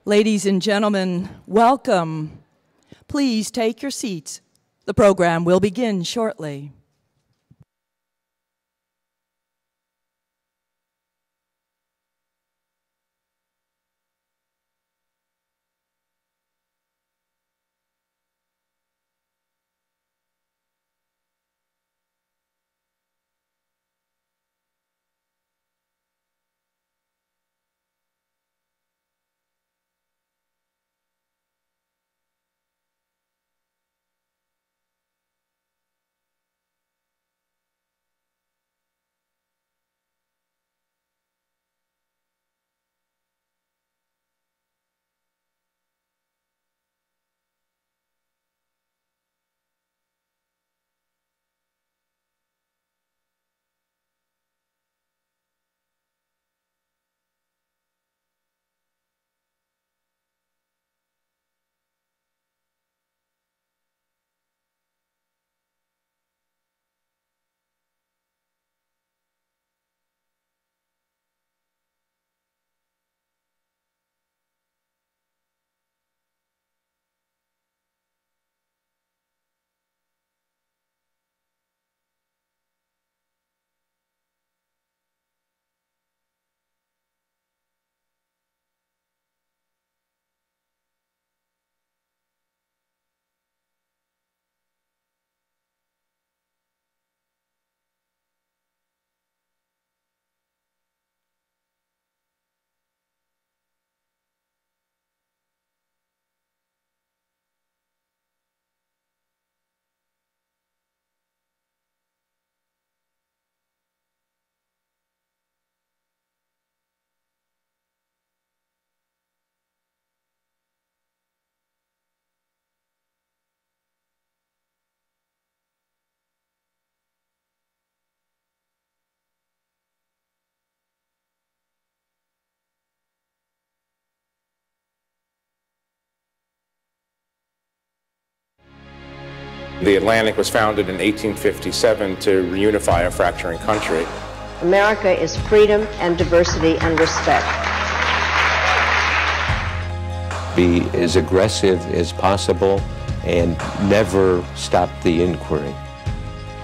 Ladies and gentlemen, welcome. Please take your seats. The program will begin shortly. The Atlantic was founded in 1857 to reunify a fracturing country. America is freedom and diversity and respect. Be as aggressive as possible and never stop the inquiry.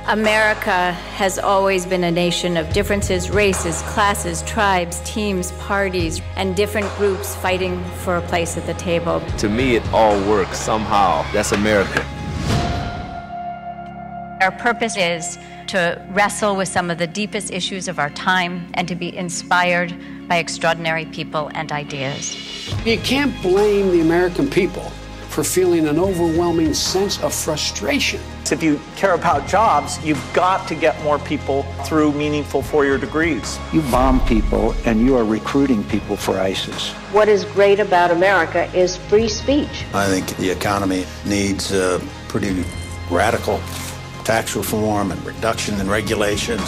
America has always been a nation of differences, races, classes, tribes, teams, parties, and different groups fighting for a place at the table. To me, it all works somehow. That's America. Our purpose is to wrestle with some of the deepest issues of our time and to be inspired by extraordinary people and ideas. You can't blame the American people for feeling an overwhelming sense of frustration. If you care about jobs, you've got to get more people through meaningful four-year degrees. You bomb people and you are recruiting people for ISIS. What is great about America is free speech. I think the economy needs pretty radical tax reform and reduction in regulations.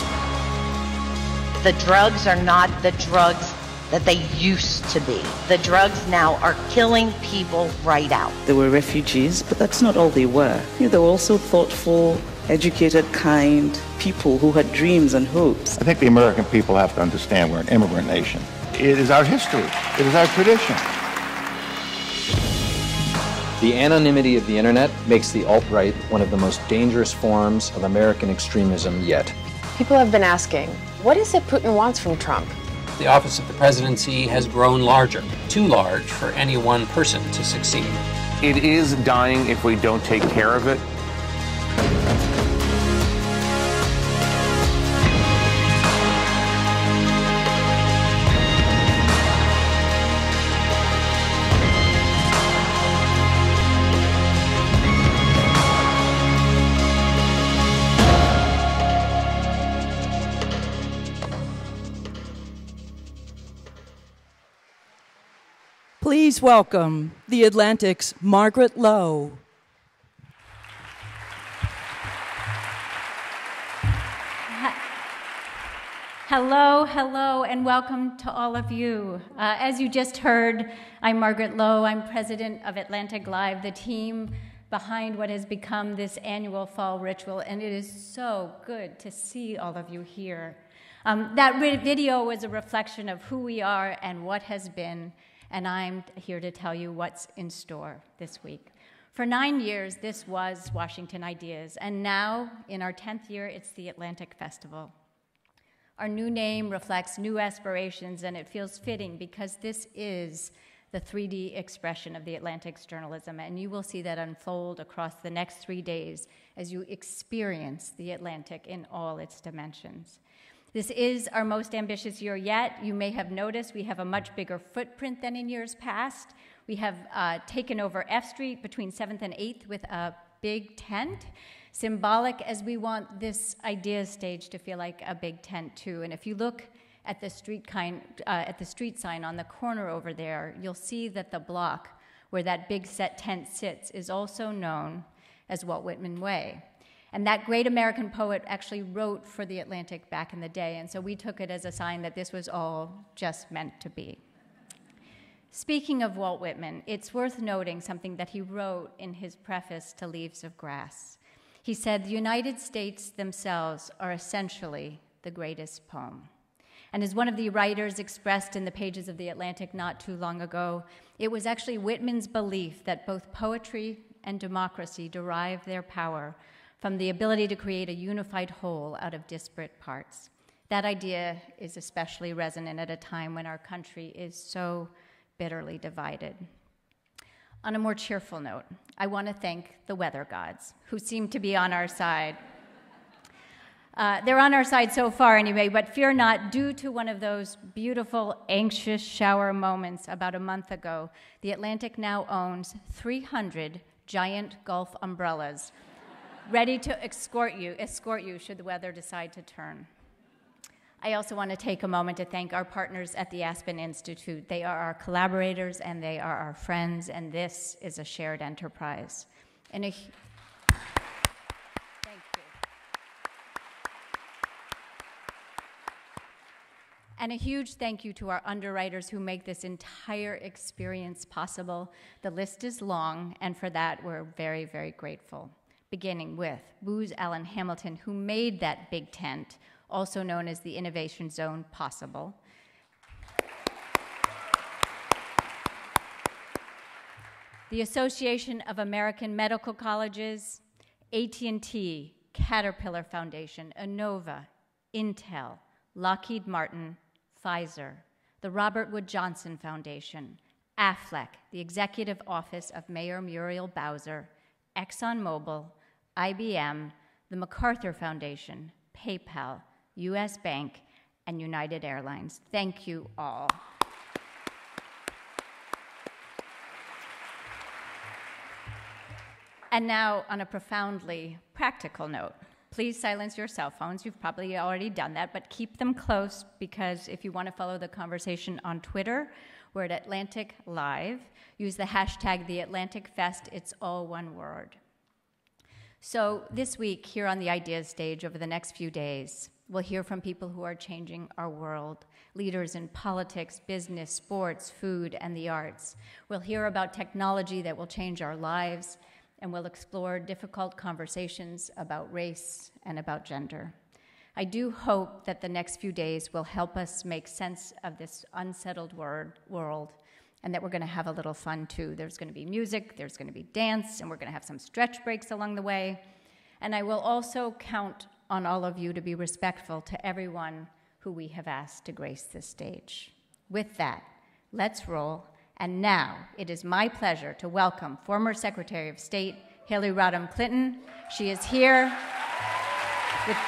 The drugs are not the drugs that they used to be. The drugs now are killing people right out. They were refugees, but that's not all they were. They were also thoughtful, educated, kind people who had dreams and hopes. I think the American people have to understand we're an immigrant nation. It is our history. It is our tradition. The anonymity of the internet makes the alt-right one of the most dangerous forms of American extremism yet. People have been asking, what is it Putin wants from Trump? The office of the presidency has grown larger, too large for any one person to succeed. It is dying if we don't take care of it. Please welcome the Atlantic's Margaret Lowe. Hello, hello, and welcome to all of you. As you just heard, I'm Margaret Lowe. I'm president of AtlanticLIVE, the team behind what has become this annual fall ritual, and it is so good to see all of you here. That video was a reflection of who we are and what has been, and I'm here to tell you what's in store this week. For 9 years, this was Washington Ideas, and now, in our 10th year, it's the Atlantic Festival. Our new name reflects new aspirations, and it feels fitting because this is the 3D expression of the Atlantic's journalism, and you will see that unfold across the next 3 days as you experience the Atlantic in all its dimensions. This is our most ambitious year yet. You may have noticed we have a much bigger footprint than in years past. We have taken over F Street between 7th and 8th with a big tent, symbolic as we want this Ideas stage to feel like a big tent too. And if you look at the street sign on the corner over there, you'll see that the block where that big set tent sits is also known as Walt Whitman Way. And that great American poet actually wrote for the Atlantic back in the day, and so we took it as a sign that this was all just meant to be. Speaking of Walt Whitman, it's worth noting something that he wrote in his preface to Leaves of Grass. He said, "The United States themselves are essentially the greatest poem." And as one of the writers expressed in the pages of The Atlantic not too long ago, it was actually Whitman's belief that both poetry and democracy derive their power from the ability to create a unified whole out of disparate parts. That idea is especially resonant at a time when our country is so bitterly divided. On a more cheerful note, I want to thank the weather gods, who seem to be on our side. They're on our side so far anyway, but fear not, due to one of those beautiful, anxious shower moments about a month ago, the Atlantic now owns 300 giant Gulf umbrellas, ready to escort you should the weather decide to turn. I also want to take a moment to thank our partners at the Aspen Institute. They are our collaborators and they are our friends, and this is a shared enterprise. And thank you. And a huge thank you to our underwriters who make this entire experience possible. The list is long, and for that we're very, very grateful. Beginning with Booz Allen Hamilton, who made that big tent, also known as the Innovation Zone, possible. The Association of American Medical Colleges, AT&T, Caterpillar Foundation, Innova, Intel, Lockheed Martin, Pfizer, the Robert Wood Johnson Foundation, AFLEC, the Executive Office of Mayor Muriel Bowser, ExxonMobil, IBM, the MacArthur Foundation, PayPal, US Bank, and United Airlines. Thank you all. And now, on a profoundly practical note, please silence your cell phones. You've probably already done that, but keep them close, because if you want to follow the conversation on Twitter, we're at AtlanticLIVE. Use the hashtag #TheAtlanticFest. It's all one word. So this week, here on the Ideas stage, over the next few days, we'll hear from people who are changing our world, leaders in politics, business, sports, food, and the arts. We'll hear about technology that will change our lives, and we'll explore difficult conversations about race and about gender. I do hope that the next few days will help us make sense of this unsettled world, and that we're going to have a little fun too. There's going to be music, there's going to be dance, and we're going to have some stretch breaks along the way. And I will also count on all of you to be respectful to everyone who we have asked to grace this stage. With that, let's roll. And now it is my pleasure to welcome former Secretary of State Hillary Rodham Clinton. She is here with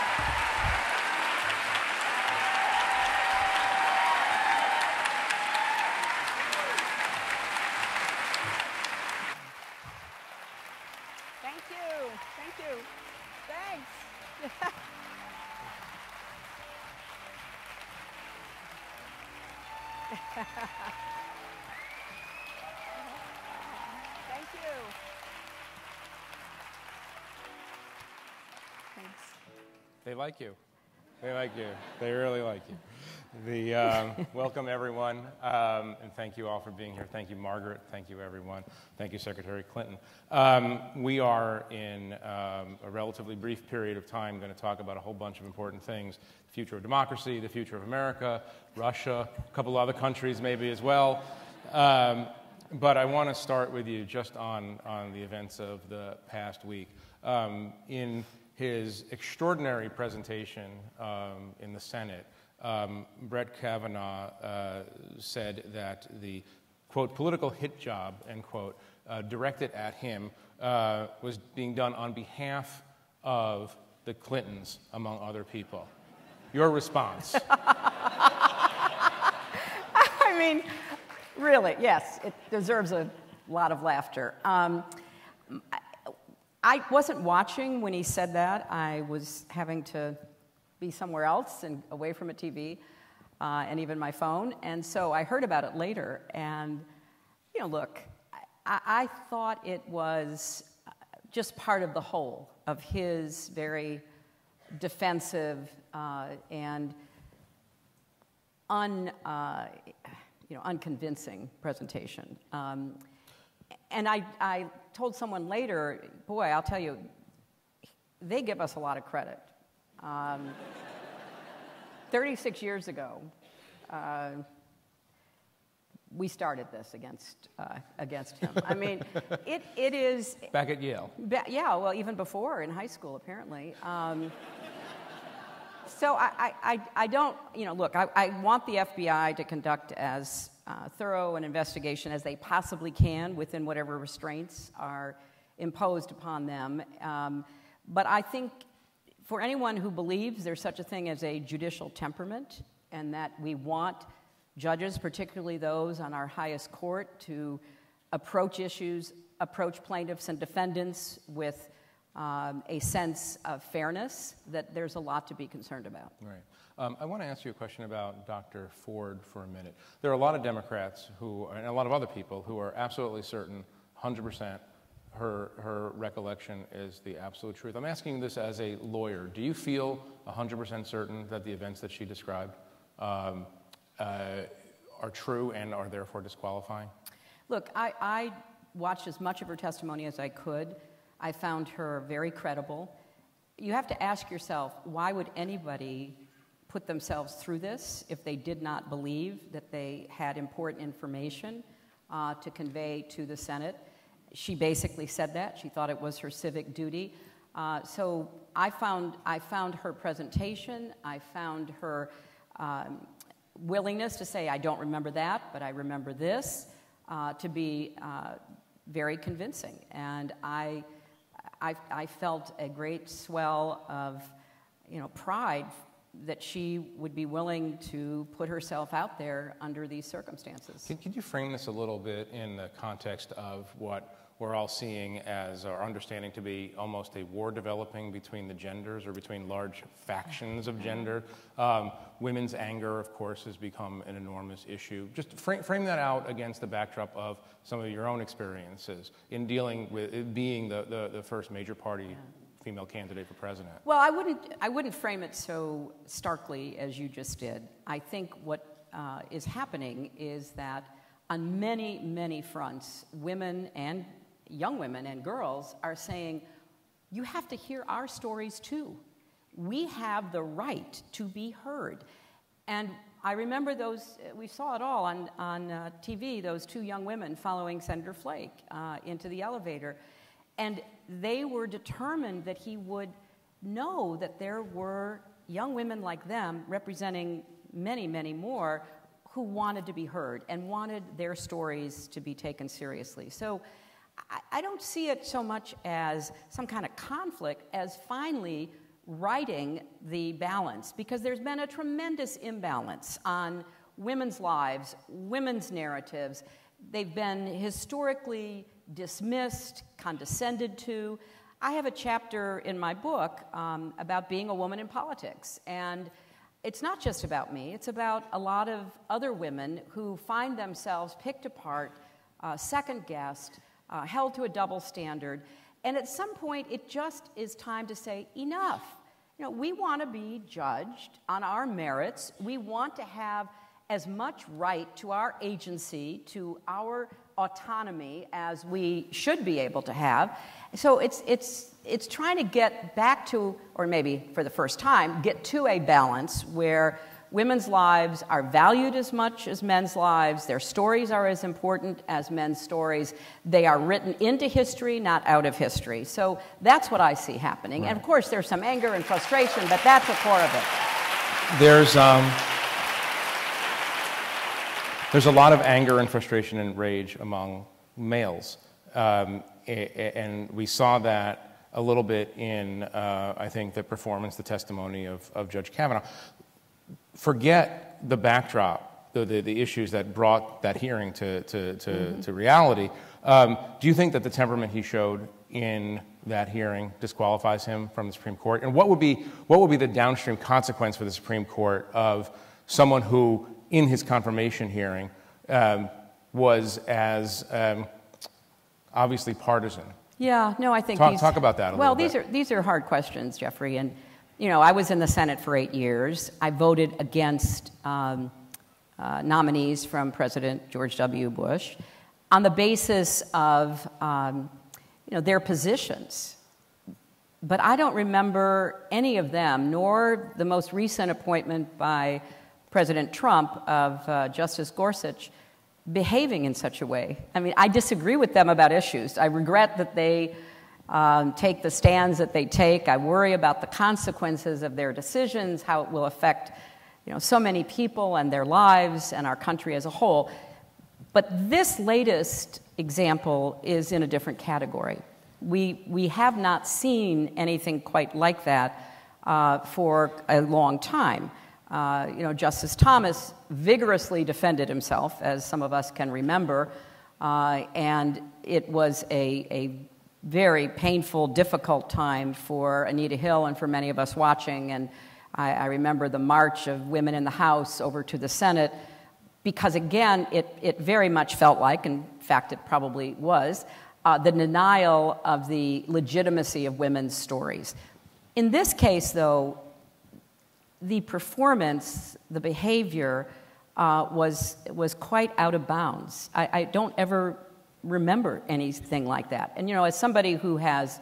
They like you. They like you. They really like you. Welcome, everyone, and thank you all for being here. Thank you, Margaret. Thank you, everyone. Thank you, Secretary Clinton. We are, in a relatively brief period of time, going to talk about a whole bunch of important things: the future of democracy, the future of America, Russia, a couple other countries maybe as well. But I want to start with you just on the events of the past week. In his extraordinary presentation in the Senate, Brett Kavanaugh said that the, quote, political hit job, end quote, directed at him was being done on behalf of the Clintons, among other people. Your response? I mean, really, yes, it deserves a lot of laughter. I wasn't watching when he said that. I was having to be somewhere else and away from a TV and even my phone. And so I heard about it later. And, you know, look, I thought it was just part of the whole of his very defensive and unconvincing presentation. And I told someone later, boy, I'll tell you, they give us a lot of credit. 36 years ago, we started this against him. I mean, it is... Back at Yale. Yeah, well, even before, in high school, apparently. So I don't, look, I want the FBI to conduct as thorough an investigation as they possibly can within whatever restraints are imposed upon them. But I think for anyone who believes there's such a thing as a judicial temperament and that we want judges, particularly those on our highest court, to approach issues, approach plaintiffs and defendants with a sense of fairness, that there's a lot to be concerned about. Right. I want to ask you a question about Dr. Ford for a minute. There are a lot of Democrats who, and a lot of other people, who are absolutely certain, 100%, her recollection is the absolute truth. I'm asking this as a lawyer. Do you feel 100% certain that the events that she described are true and are therefore disqualifying? Look, I watched as much of her testimony as I could. I found her very credible. You have to ask yourself, why would anybody put themselves through this if they did not believe that they had important information to convey to the Senate? She basically said that. She thought it was her civic duty. So I found her presentation, I found her willingness to say, I don't remember that, but I remember this, to be very convincing. And I felt a great swell of, pride that she would be willing to put herself out there under these circumstances. Could you frame this a little bit in the context of what we're all seeing as, or understanding to be, almost a war developing between the genders or between large factions of gender? Women's anger, of course, has become an enormous issue. Just frame that out against the backdrop of some of your own experiences in dealing with it being the first major party female candidate for president. Well, I wouldn't frame it so starkly as you just did. I think what is happening is that on many, many fronts, women and young women and girls are saying, you have to hear our stories too. We have the right to be heard. And I remember those, we saw it all on TV, those two young women following Senator Flake into the elevator. And they were determined that he would know that there were young women like them representing many, many more who wanted to be heard and wanted their stories to be taken seriously. So I don't see it so much as some kind of conflict as finally righting the balance, because there's been a tremendous imbalance on women's lives, women's narratives. They've been historically dismissed, condescended to. I have a chapter in my book about being a woman in politics, and it's not just about me, it's about a lot of other women who find themselves picked apart, second-guessed, held to a double standard, and at some point it just is time to say, enough. We want to be judged on our merits. We want to have as much right to our agency, to our autonomy as we should be able to have. So it's trying to get back to, or maybe for the first time, get to a balance where women's lives are valued as much as men's lives. Their stories are as important as men's stories. They are written into history, not out of history. So that's what I see happening. Right. And of course, there's some anger and frustration, but that's the core of it. There's a lot of anger and frustration and rage among males. And we saw that a little bit in, I think, the performance, the testimony of Judge Kavanaugh. Forget the backdrop, the issues that brought that hearing to reality. Do you think that the temperament he showed in that hearing disqualifies him from the Supreme Court? And what would be the downstream consequence for the Supreme Court of someone who, in his confirmation hearing, was as obviously partisan? Yeah, no, I think talk about that a little bit. Well, these are hard questions, Jeffrey, and you know, I was in the Senate for 8 years. I voted against nominees from President George W. Bush on the basis of their positions. But I don't remember any of them, nor the most recent appointment by President Trump of Justice Gorsuch, behaving in such a way. I mean, I disagree with them about issues. I regret that they take the stands that they take. I worry about the consequences of their decisions, how it will affect, so many people and their lives and our country as a whole. But this latest example is in a different category. We have not seen anything quite like that for a long time. Justice Thomas vigorously defended himself, as some of us can remember, and it was a very painful, difficult time for Anita Hill and for many of us watching. And I remember the march of women in the House over to the Senate, because again, it very much felt like, in fact it probably was, the denial of the legitimacy of women's stories. In this case, though, the performance, the behavior was quite out of bounds. I don't ever remember anything like that. And as somebody who has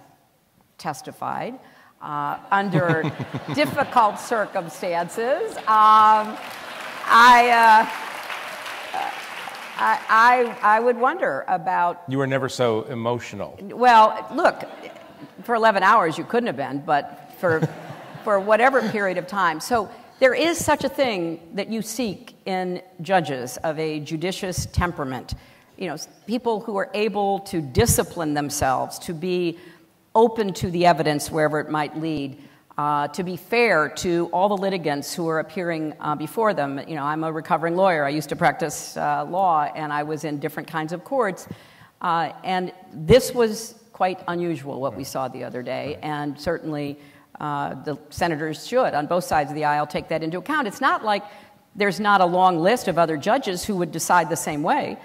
testified under difficult circumstances, I would wonder about... You were never so emotional. Well, look, for 11 hours you couldn't have been, but for whatever period of time. So there is such a thing that you seek in judges of a judicious temperament. People who are able to discipline themselves, to be open to the evidence wherever it might lead, to be fair to all the litigants who are appearing before them. I'm a recovering lawyer. I used to practice law, and I was in different kinds of courts. And this was quite unusual, what we saw the other day, and certainly the senators should, on both sides of the aisle, take that into account. It's not like there's not a long list of other judges who would decide the same way.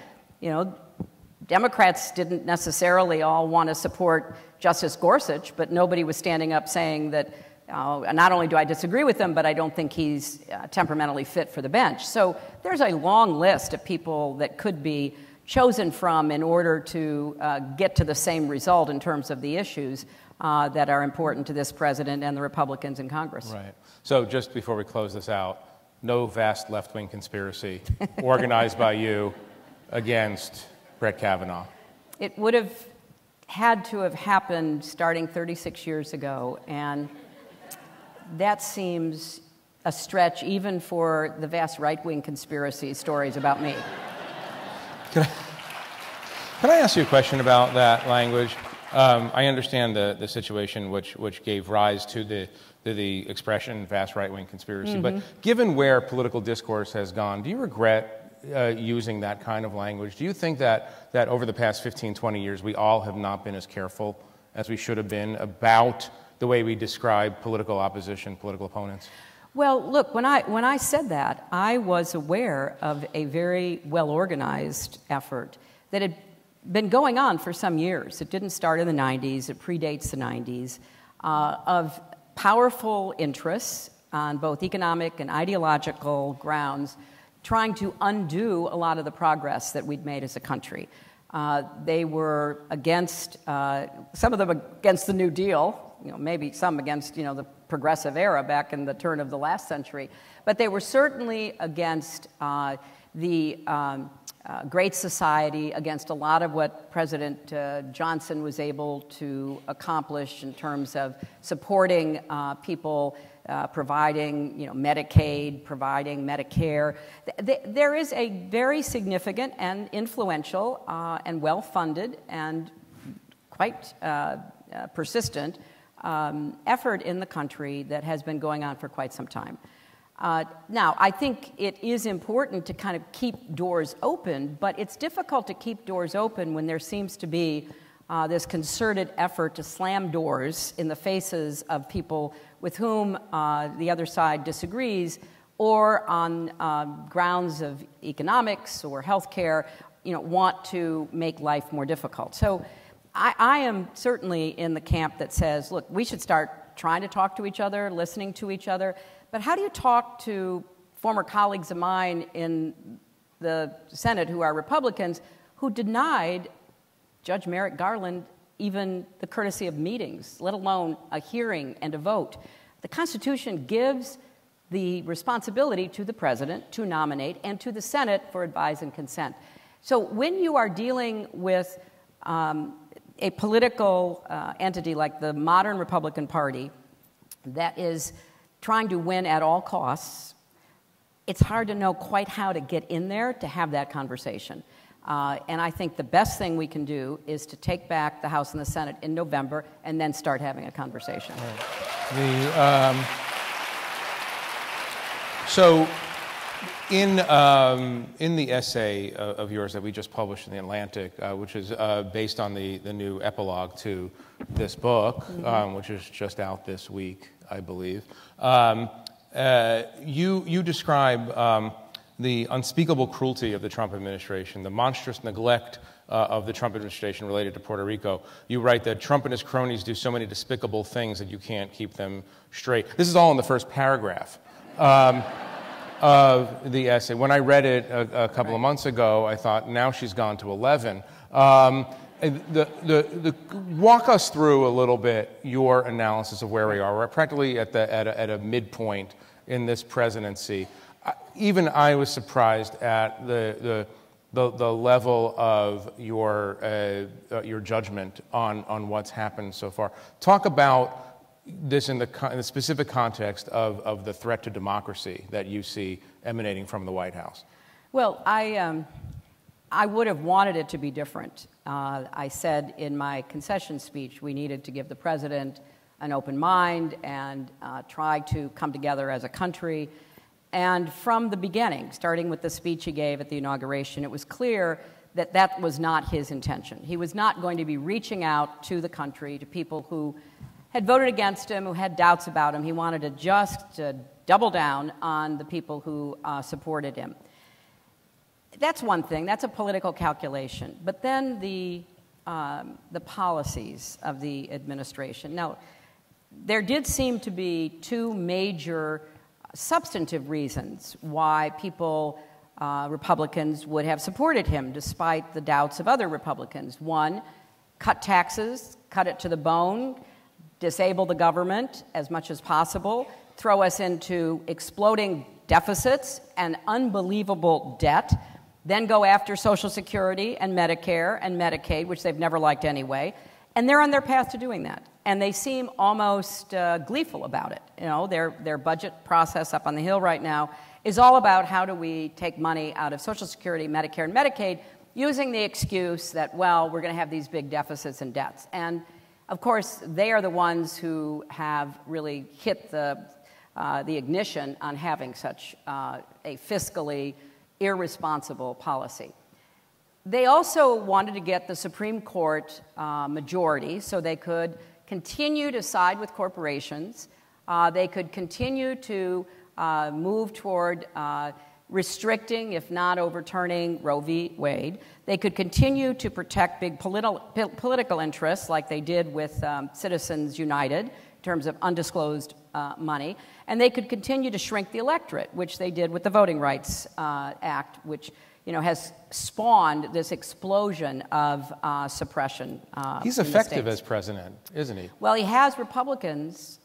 Democrats didn't necessarily all want to support Justice Gorsuch, but nobody was standing up saying that not only do I disagree with him, but I don't think he's temperamentally fit for the bench. So there's a long list of people that could be chosen from in order to get to the same result in terms of the issues that are important to this president and the Republicans in Congress. Right. So just before we close this out, no vast left-wing conspiracy organized by you against Brett Kavanaugh. It would have had to have happened starting 36 years ago, and that seems a stretch even for the vast right-wing conspiracy stories about me. Can I ask you a question about that language? I understand the situation which gave rise to the expression vast right-wing conspiracy, but given where political discourse has gone, do you regret using that kind of language? Do you think that over the past 15, 20 years we all have not been as careful as we should have been about the way we describe political opposition, political opponents? Well, look, when I said that, I was aware of a very well-organized effort that had been going on for some years. It didn't start in the 90s, it predates the 90s, of powerful interests on both economic and ideological grounds trying to undo a lot of the progress that we'd made as a country. They were against, some of them against the New Deal, maybe some against, the progressive era back in the turn of the last century. But they were certainly against the Great Society, against a lot of what President Johnson was able to accomplish in terms of supporting people, providing Medicaid, providing Medicare. There is a very significant and influential and well-funded and quite persistent effort in the country that has been going on for quite some time. Now, I think it is important to kind of keep doors open, but it's difficult to keep doors open when there seems to be this concerted effort to slam doors in the faces of people with whom the other side disagrees, or on grounds of economics or healthcare, want to make life more difficult. So I am certainly in the camp that says, look, we should start trying to talk to each other, listening to each other. But how do you talk to former colleagues of mine in the Senate who are Republicans who denied Judge Merrick Garland even the courtesy of meetings, let alone a hearing and a vote? The Constitution gives the responsibility to the president to nominate and to the Senate for advise and consent. So when you are dealing with a political entity like the modern Republican Party that is trying to win at all costs, it's hard to know quite how to get in there to have that conversation. And I think the best thing we can do is to take back the House and the Senate in November and then start having a conversation. Right. So in the essay of yours that we just published in The Atlantic, which is based on the new epilogue to this book, which is just out this week, I believe, you describe the unspeakable cruelty of the Trump administration, the monstrous neglect of the Trump administration related to Puerto Rico. You write that Trump and his cronies do so many despicable things that you can't keep them straight. This is all in the first paragraph of the essay. When I read it a couple of months ago, I thought, now she's gone to 11. Walk us through a little bit your analysis of where we are. We're practically at a midpoint in this presidency. Even I was surprised at the level of your judgment on what's happened so far. Talk about this in the specific context of the threat to democracy that you see emanating from the White House. Well, I would have wanted it to be different. I said in my concession speech we needed to give the president an open mind and try to come together as a country. And from the beginning, starting with the speech he gave at the inauguration, it was clear that that was not his intention. He was not going to be reaching out to the country, to people who had voted against him, who had doubts about him. He wanted to just double down on the people who supported him. That's one thing. That's a political calculation. But then the policies of the administration. Now, there did seem to be two major substantive reasons why people, Republicans, would have supported him despite the doubts of other Republicans. One, cut taxes, cut it to the bone, disable the government as much as possible, throw us into exploding deficits and unbelievable debt, then go after Social Security and Medicare and Medicaid, which they've never liked anyway, and they're on their path to doing that. And they seem almost gleeful about it. You know, their budget process up on the Hill right now is all about how do we take money out of Social Security, Medicare, and Medicaid, using the excuse that, well, we're going to have these big deficits and debts. And, of course, they are the ones who have really hit the ignition on having such a fiscally irresponsible policy. They also wanted to get the Supreme Court majority so they could continue to side with corporations. They could continue to move toward restricting, if not overturning, Roe v. Wade. They could continue to protect big political interests like they did with Citizens United in terms of undisclosed money. And they could continue to shrink the electorate, which they did with the Voting Rights Act, which has spawned this explosion of suppression. He's effective as president, isn't he? Well, he has Republicans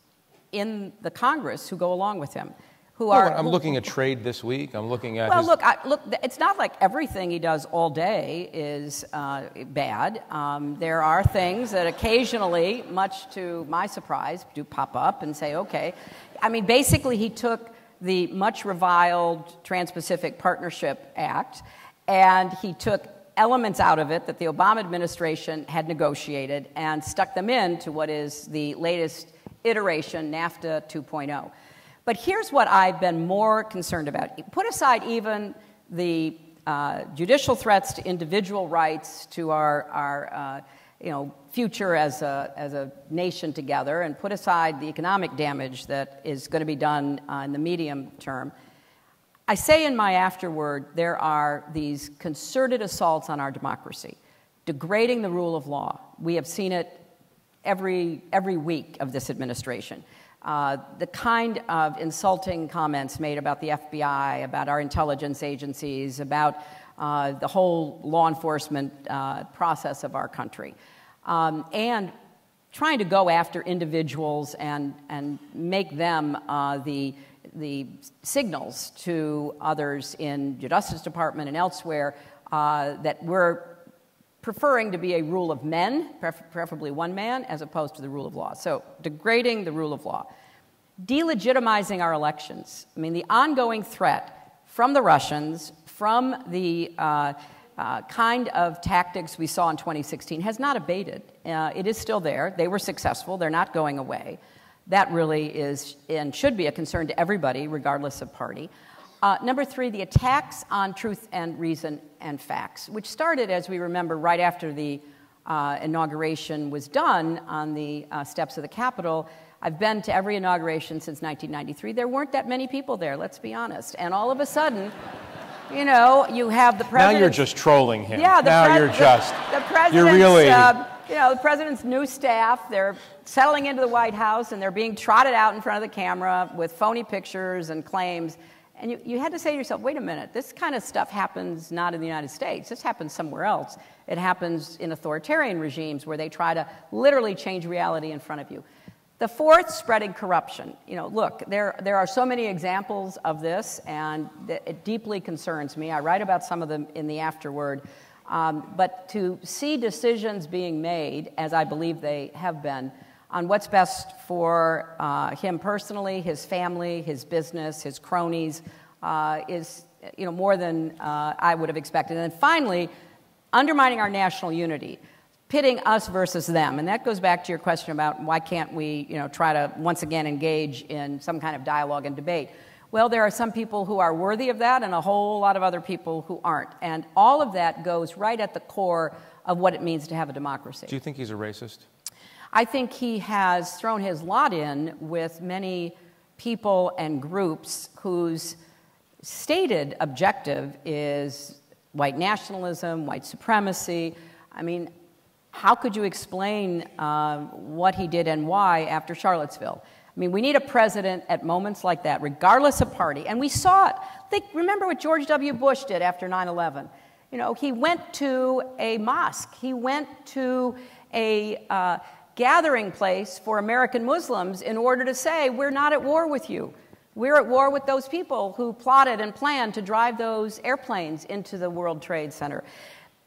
in the Congress who go along with him. I'm looking at trade this week. I'm looking at. Well, look, it's not like everything he does all day is bad. There are things that occasionally, much to my surprise, do pop up and say, okay. I mean, basically, he took the much reviled Trans-Pacific Partnership Act, and he took elements out of it that the Obama administration had negotiated and stuck them into what is the latest iteration, NAFTA 2.0. But here's what I've been more concerned about. Put aside even the judicial threats to individual rights, to our future as a nation together, and put aside the economic damage that is going to be done in the medium term. I say in my afterword, there are these concerted assaults on our democracy, degrading the rule of law. We have seen it every week of this administration. The kind of insulting comments made about the FBI, about our intelligence agencies, about the whole law enforcement process of our country, and trying to go after individuals and make them the signals to others in the Justice Department and elsewhere that we're preferring to be a rule of men, preferably one man, as opposed to the rule of law. So degrading the rule of law. Delegitimizing our elections. I mean, the ongoing threat from the Russians, from the kind of tactics we saw in 2016 has not abated. It is still there. They were successful. They're not going away. That really is and should be a concern to everybody, regardless of party. Number three, the attacks on truth and reason and facts, which started, as we remember, right after the inauguration was done on the steps of the Capitol. I've been to every inauguration since 1993. There weren't that many people there, let's be honest. And all of a sudden, you know, you have the president. Now you're just trolling him. Yeah, you're really. The president's new staff, they're settling into the White House and they're being trotted out in front of the camera with phony pictures and claims. And you had to say to yourself, wait a minute, this kind of stuff happens not in the United States. This happens somewhere else. It happens in authoritarian regimes where they try to literally change reality in front of you. The fourth, spreading corruption. You know, look, there are so many examples of this, and it deeply concerns me. I write about some of them in the afterword. But to see decisions being made, as I believe they have been, on what's best for him personally, his family, his business, his cronies, is more than I would have expected. And then finally, undermining our national unity, pitting us versus them. And that goes back to your question about why can't we try to once again engage in some kind of dialogue and debate. Well, there are some people who are worthy of that and a whole lot of other people who aren't. And all of that goes right at the core of what it means to have a democracy. Do you think he's a racist? I think he has thrown his lot in with many people and groups whose stated objective is white nationalism, white supremacy. I mean, how could you explain what he did and why after Charlottesville? I mean, we need a president at moments like that, regardless of party. And we saw it. Remember what George W. Bush did after 9/11. He went to a mosque. He went to a gathering place for American Muslims in order to say, we're not at war with you. We're at war with those people who plotted and planned to drive those airplanes into the World Trade Center.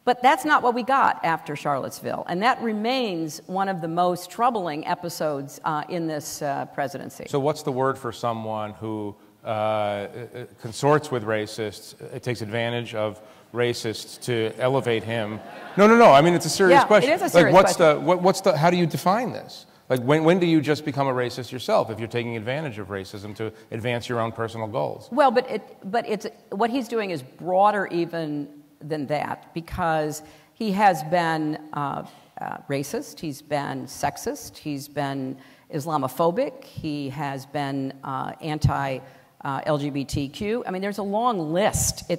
But that's not what we got after Charlottesville, and that remains one of the most troubling episodes in this presidency. So what's the word for someone who consorts with racists, takes advantage of racists to elevate him? No. I mean, it's a serious question. It is a serious question. How do you define this? Like, when do you just become a racist yourself if you're taking advantage of racism to advance your own personal goals? Well, but what he's doing is broader even than that, because he has been racist, he's been sexist, he's been Islamophobic, he has been anti-LGBTQ. I mean, there's a long list.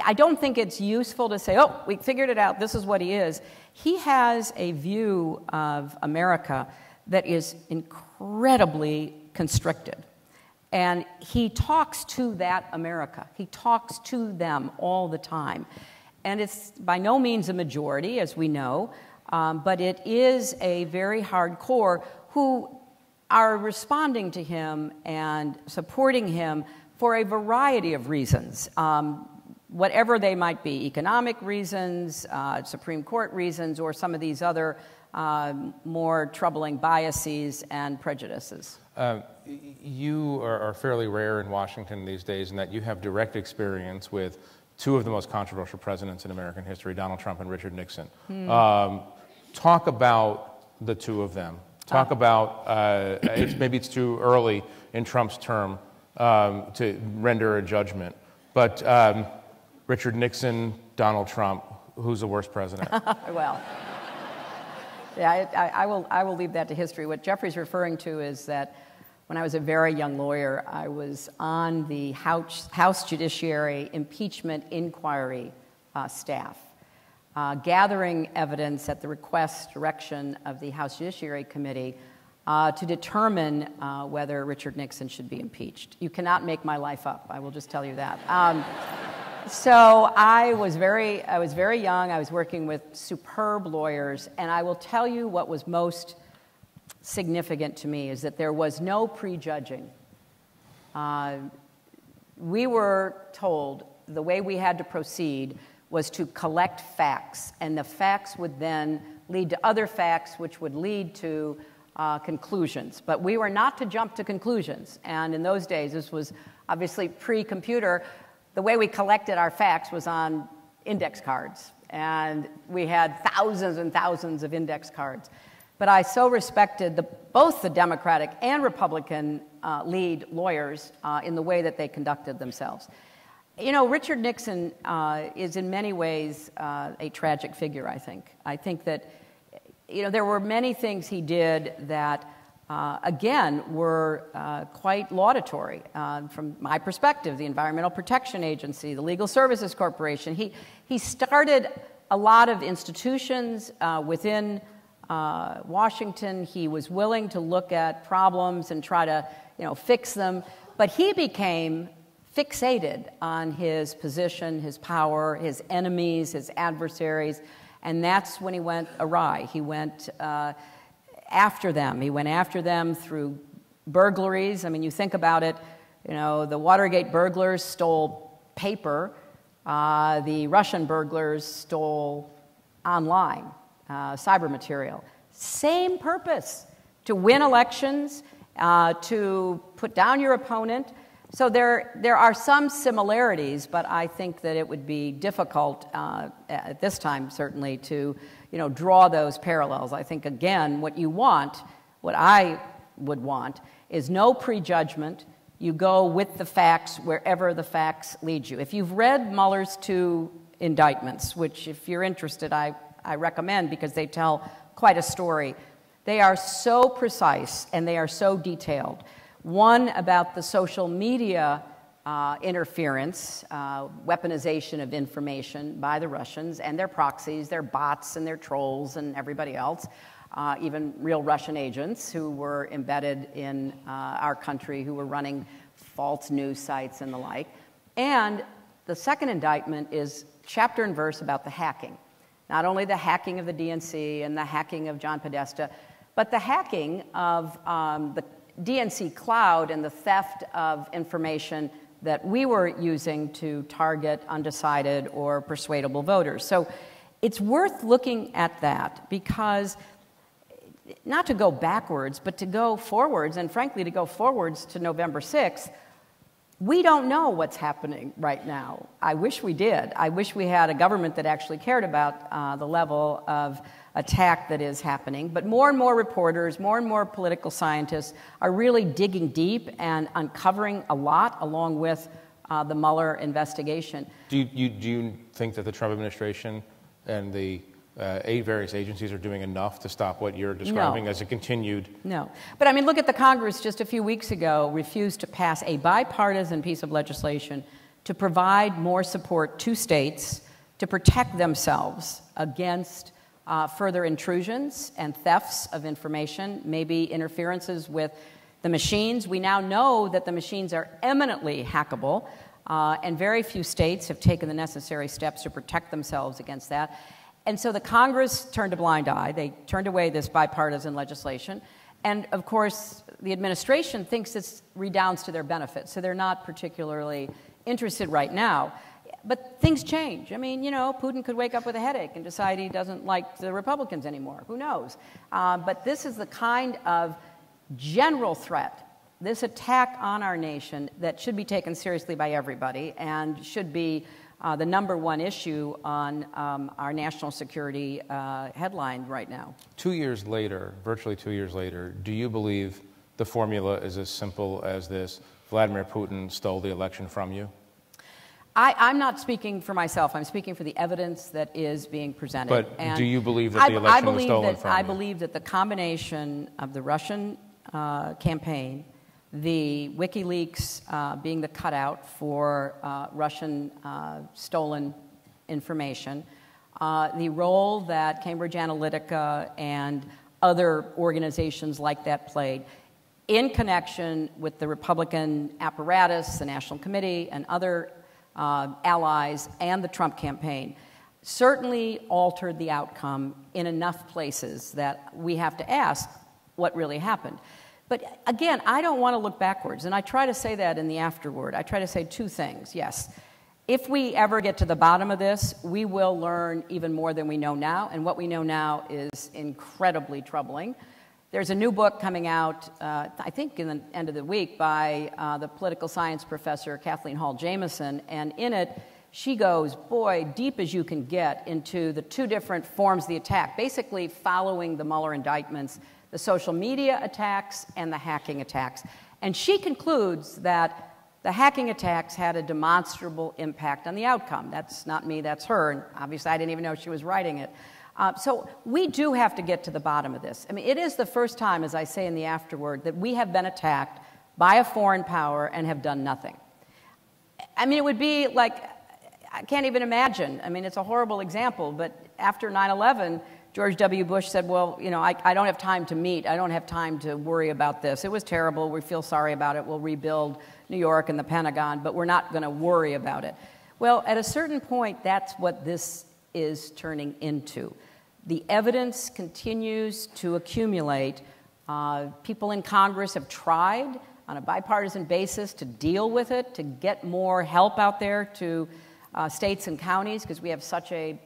I don't think it's useful to say, oh, we figured it out, this is what he is. He has a view of America that is incredibly constricted. And he talks to that America. He talks to them all the time. And it's by no means a majority, as we know, but it is a very hardcore who are responding to him and supporting him for a variety of reasons, whatever they might be, economic reasons, Supreme Court reasons, or some of these other more troubling biases and prejudices. You are fairly rare in Washington these days in that you have direct experience with two of the most controversial presidents in American history, Donald Trump and Richard Nixon. Talk about the two of them. Talk about, maybe it's too early in Trump's term to render a judgment, but Richard Nixon, Donald Trump, who's the worst president? Well, yeah, I will leave that to history. What Jeffrey's referring to is that when I was a very young lawyer, I was on the House Judiciary Impeachment Inquiry staff, gathering evidence at the direction of the House Judiciary Committee to determine whether Richard Nixon should be impeached. You cannot make my life up, I will just tell you that. So I was very young. I was working with superb lawyers, and I will tell you what was most significant to me is that there was no prejudging. We were told the way we had to proceed was to collect facts, and the facts would then lead to other facts, which would lead to conclusions. But we were not to jump to conclusions, and in those days, this was obviously pre-computer. The way we collected our facts was on index cards, and we had thousands and thousands of index cards. But I so respected both the Democratic and Republican lead lawyers in the way that they conducted themselves. You know, Richard Nixon is in many ways a tragic figure, I think. I think that, you know, there were many things he did that again, were quite laudatory from my perspective. The Environmental Protection Agency, the Legal Services Corporation. He started a lot of institutions within Washington. He was willing to look at problems and try to, you know, fix them. But he became fixated on his position, his power, his enemies, his adversaries, and that's when he went awry. He went after them. He went after them through burglaries. I mean, you think about it, you know, the Watergate burglars stole paper. The Russian burglars stole online cyber material. Same purpose, to win elections, to put down your opponent. So there are some similarities, but I think that it would be difficult at this time, certainly, to draw those parallels. I think, again, what I would want, is no prejudgment. You go with the facts wherever the facts lead you. If you've read Mueller's 2 indictments, which if you're interested, I recommend because they tell quite a story. They are so precise and they are so detailed. One about the social media interference, weaponization of information by the Russians and their proxies, their bots and their trolls and everybody else, even real Russian agents who were embedded in our country, who were running false news sites and the like. And the second indictment is chapter and verse about the hacking. Not only the hacking of the DNC and the hacking of John Podesta, but the hacking of the DNC cloud and the theft of information that we were using to target undecided or persuadable voters. So it's worth looking at that because not to go backwards, but to go forwards, and frankly to go forwards to November 6th, we don't know what's happening right now. I wish we did. I wish we had a government that actually cared about the level of attack that is happening. But more and more reporters, more and more political scientists are really digging deep and uncovering a lot along with the Mueller investigation. Do you think that the Trump administration and the 8 various agencies are doing enough to stop what you're describing as a continued... No. But I mean, look at the Congress just a few weeks ago refused to pass a bipartisan piece of legislation to provide more support to states to protect themselves against further intrusions and thefts of information, maybe interferences with the machines. We now know that the machines are eminently hackable, and very few states have taken the necessary steps to protect themselves against that. And so the Congress turned a blind eye. They turned away this bipartisan legislation. And of course, the administration thinks it redounds to their benefit, so they're not particularly interested right now. But things change. I mean, you know, Putin could wake up with a headache and decide he doesn't like the Republicans anymore. Who knows? But this is the kind of general threat, this attack on our nation, that should be taken seriously by everybody and should be the number one issue on our national security headline right now. 2 years later, virtually 2 years later, do you believe the formula is as simple as this: Vladimir Putin stole the election from you? I'm not speaking for myself. I'm speaking for the evidence that is being presented. But and do you believe that the election was stolen from you? I believe that the combination of the Russian campaign, the WikiLeaks being the cutout for Russian stolen information, the role that Cambridge Analytica and other organizations like that played in connection with the Republican apparatus, the National Committee, and other allies, and the Trump campaign, certainly altered the outcome in enough places that we have to ask what really happened. But again, I don't want to look backwards, and I try to say that in the afterword. I try to say two things. Yes, if we ever get to the bottom of this, we will learn even more than we know now, and what we know now is incredibly troubling. There's a new book coming out, I think in the end of the week, by the political science professor Kathleen Hall Jamieson, and in it, she goes, boy, deep as you can get into the two different forms of the attack, basically following the Mueller indictments, the social media attacks and the hacking attacks. And she concludes that the hacking attacks had a demonstrable impact on the outcome. That's not me, that's her, and obviously I didn't even know she was writing it. So we do have to get to the bottom of this. I mean, it is the first time, as I say in the afterword, that we have been attacked by a foreign power and have done nothing. I mean, it would be like, I can't even imagine. I mean, it's a horrible example, but after 9/11, George W. Bush said, well, you know, I don't have time to meet. I don't have time to worry about this. It was terrible. We feel sorry about it. We'll rebuild New York and the Pentagon, but we're not going to worry about it. Well, at a certain point, that's what this is turning into. The evidence continues to accumulate. People in Congress have tried on a bipartisan basis to deal with it, to get more help out there to states and counties, because we have such a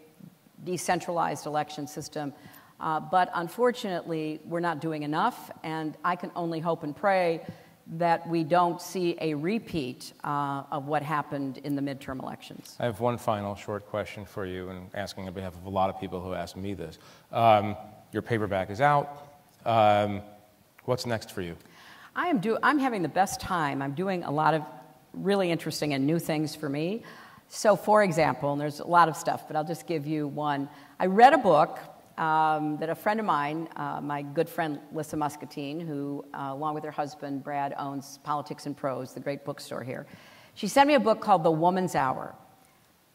decentralized election system. But unfortunately, we're not doing enough, and I can only hope and pray that we don't see a repeat of what happened in the midterm elections. I have one final short question for you, and asking on behalf of a lot of people who asked me this. Your paperback is out. What's next for you? I'm having the best time. I'm doing a lot of really interesting and new things for me. So, for example, and there's a lot of stuff, but I'll just give you one. I read a book that a friend of mine, my good friend Lissa Muscatine, who, along with her husband Brad, owns Politics and Prose, the great bookstore here. She sent me a book called The Woman's Hour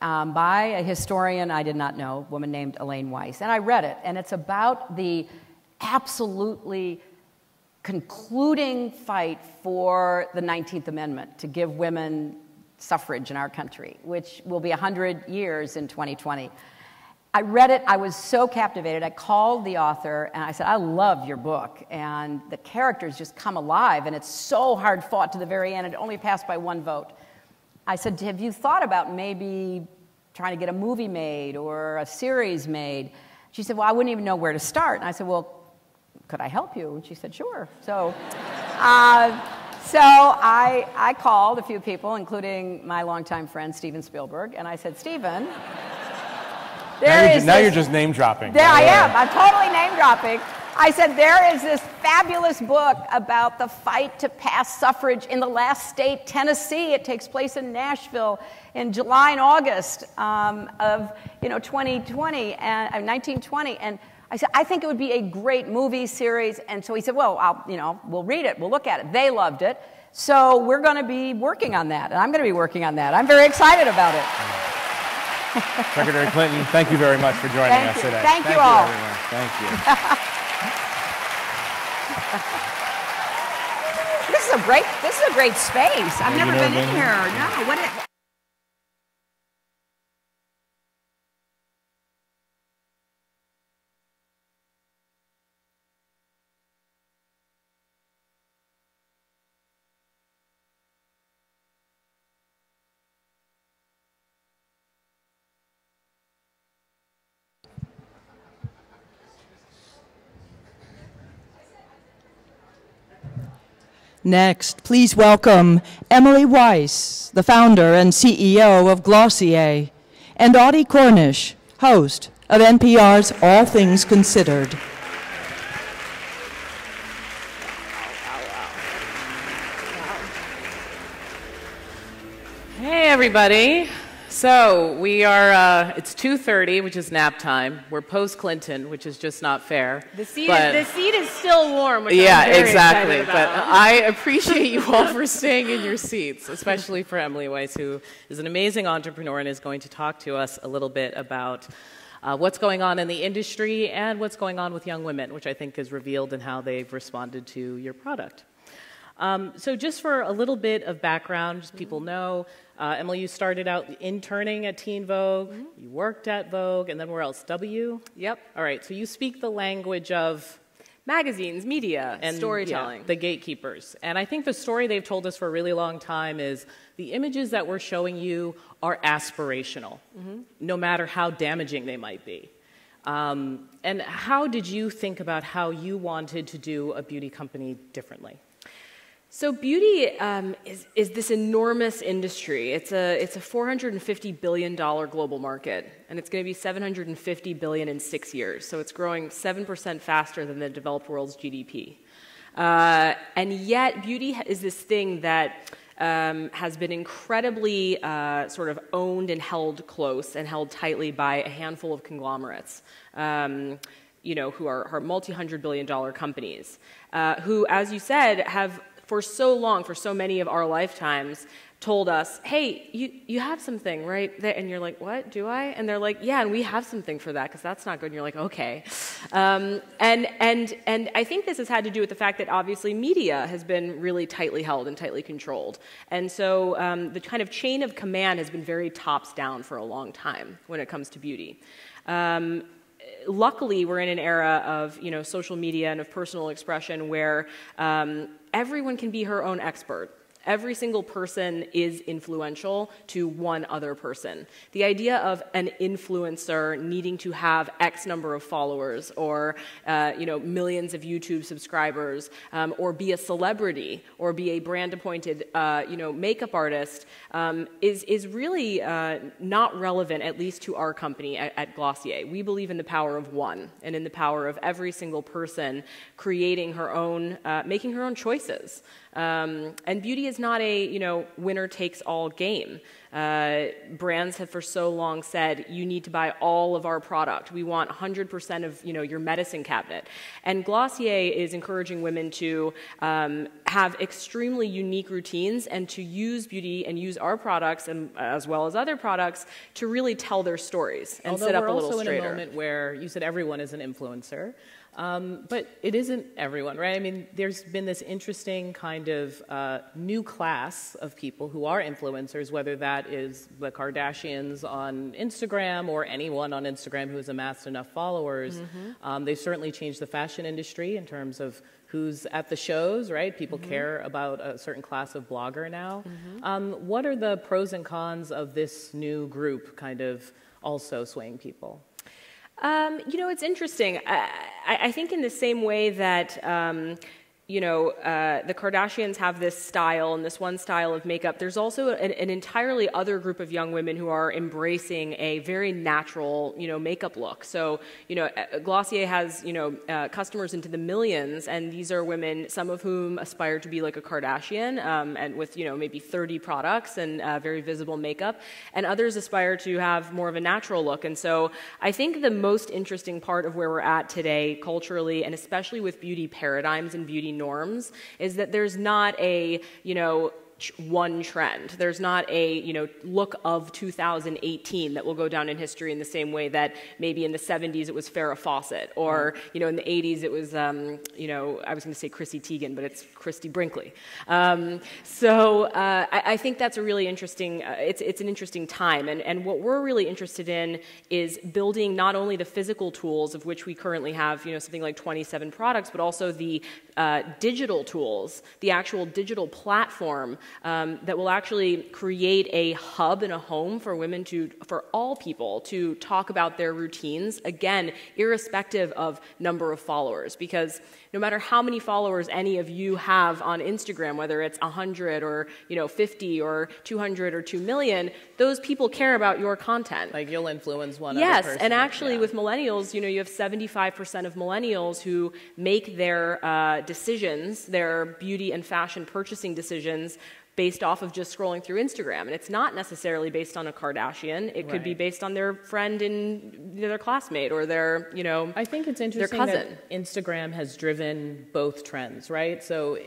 by a historian I did not know, a woman named Elaine Weiss. And I read it, and it's about the absolutely concluding fight for the 19th Amendment to give women suffrage in our country, which will be 100 years in 2020. I read it, I was so captivated. I called the author and I said, I love your book, and the characters just come alive, and it's so hard fought to the very end. It only passed by one vote. I said, have you thought about maybe trying to get a movie made or a series made? She said, well, I wouldn't even know where to start. And I said, well, could I help you? And she said, sure. So I called a few people, including my longtime friend, Steven Spielberg, and I said, Steven, now you're just name dropping. There I am. I'm totally name dropping. I said, there is this fabulous book about the fight to pass suffrage in the last state, Tennessee. It takes place in Nashville in July and August of 2020 and 1920. And I said, I think it would be a great movie series. And so he said, well, we'll read it. We'll look at it. They loved it. So we're going to be working on that. And I'm going to be working on that. I'm very excited about it. Secretary Clinton, thank you very much for joining us today. Thank you all. Everyone. Thank you. This is a great space. I've never been in here. No, what? Next, please welcome Emily Weiss, the founder and CEO of Glossier, and Audie Cornish, host of NPR's All Things Considered. Hey, everybody. So we are, it's 2:30, which is nap time. We're post-Clinton, which is just not fair. The seat is still warm, which yeah, I'm very exactly. excited about. But I appreciate you all for staying in your seats, especially for Emily Weiss, who is an amazing entrepreneur and is going to talk to us a little bit about what's going on in the industry and what's going on with young women, which I think is revealed in how they've responded to your product. So just for a little bit of background, just people know, Emily, you started out interning at Teen Vogue, you worked at Vogue, and then where else? W? Yep. All right, so you speak the language of magazines, media, and storytelling. Yeah, the gatekeepers. And I think the story they've told us for a really long time is the images that we're showing you are aspirational, no matter how damaging they might be. And how did you think about how you wanted to do a beauty company differently? So beauty is this enormous industry. It's a $450 billion global market, and it's going to be $750 billion in 6 years. So it's growing 7% faster than the developed world's GDP. And yet beauty is this thing that has been incredibly sort of owned and held close and held tightly by a handful of conglomerates. Who are multi-hundred billion dollar companies, who, as you said, have for so long, for so many of our lifetimes, told us, hey, you have something, right? And you're like, what, do I? And they're like, yeah, and we have something for that, because that's not good. And you're like, okay. And I think this has had to do with the fact that obviously media has been really tightly held and tightly controlled. And so the kind of chain of command has been very tops down for a long time when it comes to beauty. Luckily, we're in an era of social media and of personal expression where everyone can be her own expert. Every single person is influential to one other person. The idea of an influencer needing to have X number of followers or millions of YouTube subscribers or be a celebrity or be a brand-appointed makeup artist is really not relevant, at least to our company at Glossier. We believe in the power of one and in the power of every single person creating her own, making her own choices. And beauty is not a, winner-takes-all game. Brands have for so long said, you need to buy all of our product. We want 100% of, your medicine cabinet. And Glossier is encouraging women to have extremely unique routines and to use beauty and use our products, and, as well as other products, to really tell their stories and sit up a little straighter. Although we're also in a moment where you said everyone is an influencer. But it isn't everyone, right? I mean, there's been this interesting kind of new class of people who are influencers, whether that is the Kardashians on Instagram or anyone on Instagram who has amassed enough followers. They've certainly changed the fashion industry in terms of who's at the shows, right? People care about a certain class of blogger now. What are the pros and cons of this new group kind of also swaying people? It's interesting. I think in the same way that, the Kardashians have this style and this one style of makeup, there's also an entirely other group of young women who are embracing a very natural, makeup look. So, Glossier has, customers into the millions, and these are women, some of whom aspire to be like a Kardashian, and with, maybe 30 products and very visible makeup, and others aspire to have more of a natural look. And so I think the most interesting part of where we're at today culturally, and especially with beauty paradigms and beauty norms, is that there's not a, one trend. There's not a, look of 2018 that will go down in history in the same way that maybe in the 70s it was Farrah Fawcett, or, in the 80s it was, I was going to say Chrissy Teigen, but it's Christy Brinkley. So I think that's a really interesting, it's an interesting time. And what we're really interested in is building not only the physical tools, of which we currently have, something like 27 products, but also the digital tools, the actual digital platform that will actually create a hub and a home for women for all people to talk about their routines, again, irrespective of number of followers, because no matter how many followers any of you have on Instagram, whether it's 100 or 50 or 200 or 2 million, those people care about your content. Like you'll influence one other person. Yes, and actually with millennials, you have 75% of millennials who make their decisions, their beauty and fashion purchasing decisions, based off of just scrolling through Instagram. And it's not necessarily based on a Kardashian. It could be based on their friend and their classmate or their, I think it's interesting their cousin. that Instagram has driven both trends, right? So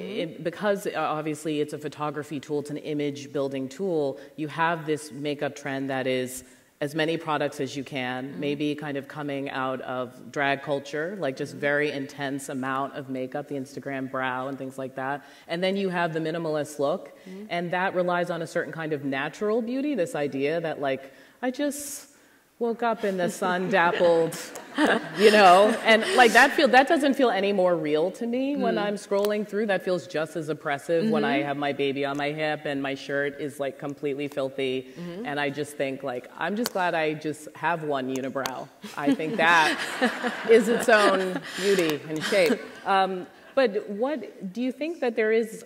because obviously it's a photography tool, it's an image building tool, you have this makeup trend that is as many products as you can, maybe kind of coming out of drag culture, like just very intense amount of makeup, the Instagram brow and things like that. And then you have the minimalist look, and that relies on a certain kind of natural beauty, this idea that like, I just woke up in the sun dappled, and like that doesn't feel any more real to me when I'm scrolling through. That feels just as oppressive when I have my baby on my hip and my shirt is like completely filthy. And I just think like, I'm just glad I just have one unibrow. I think that is its own beauty and shape. But what do you think that there is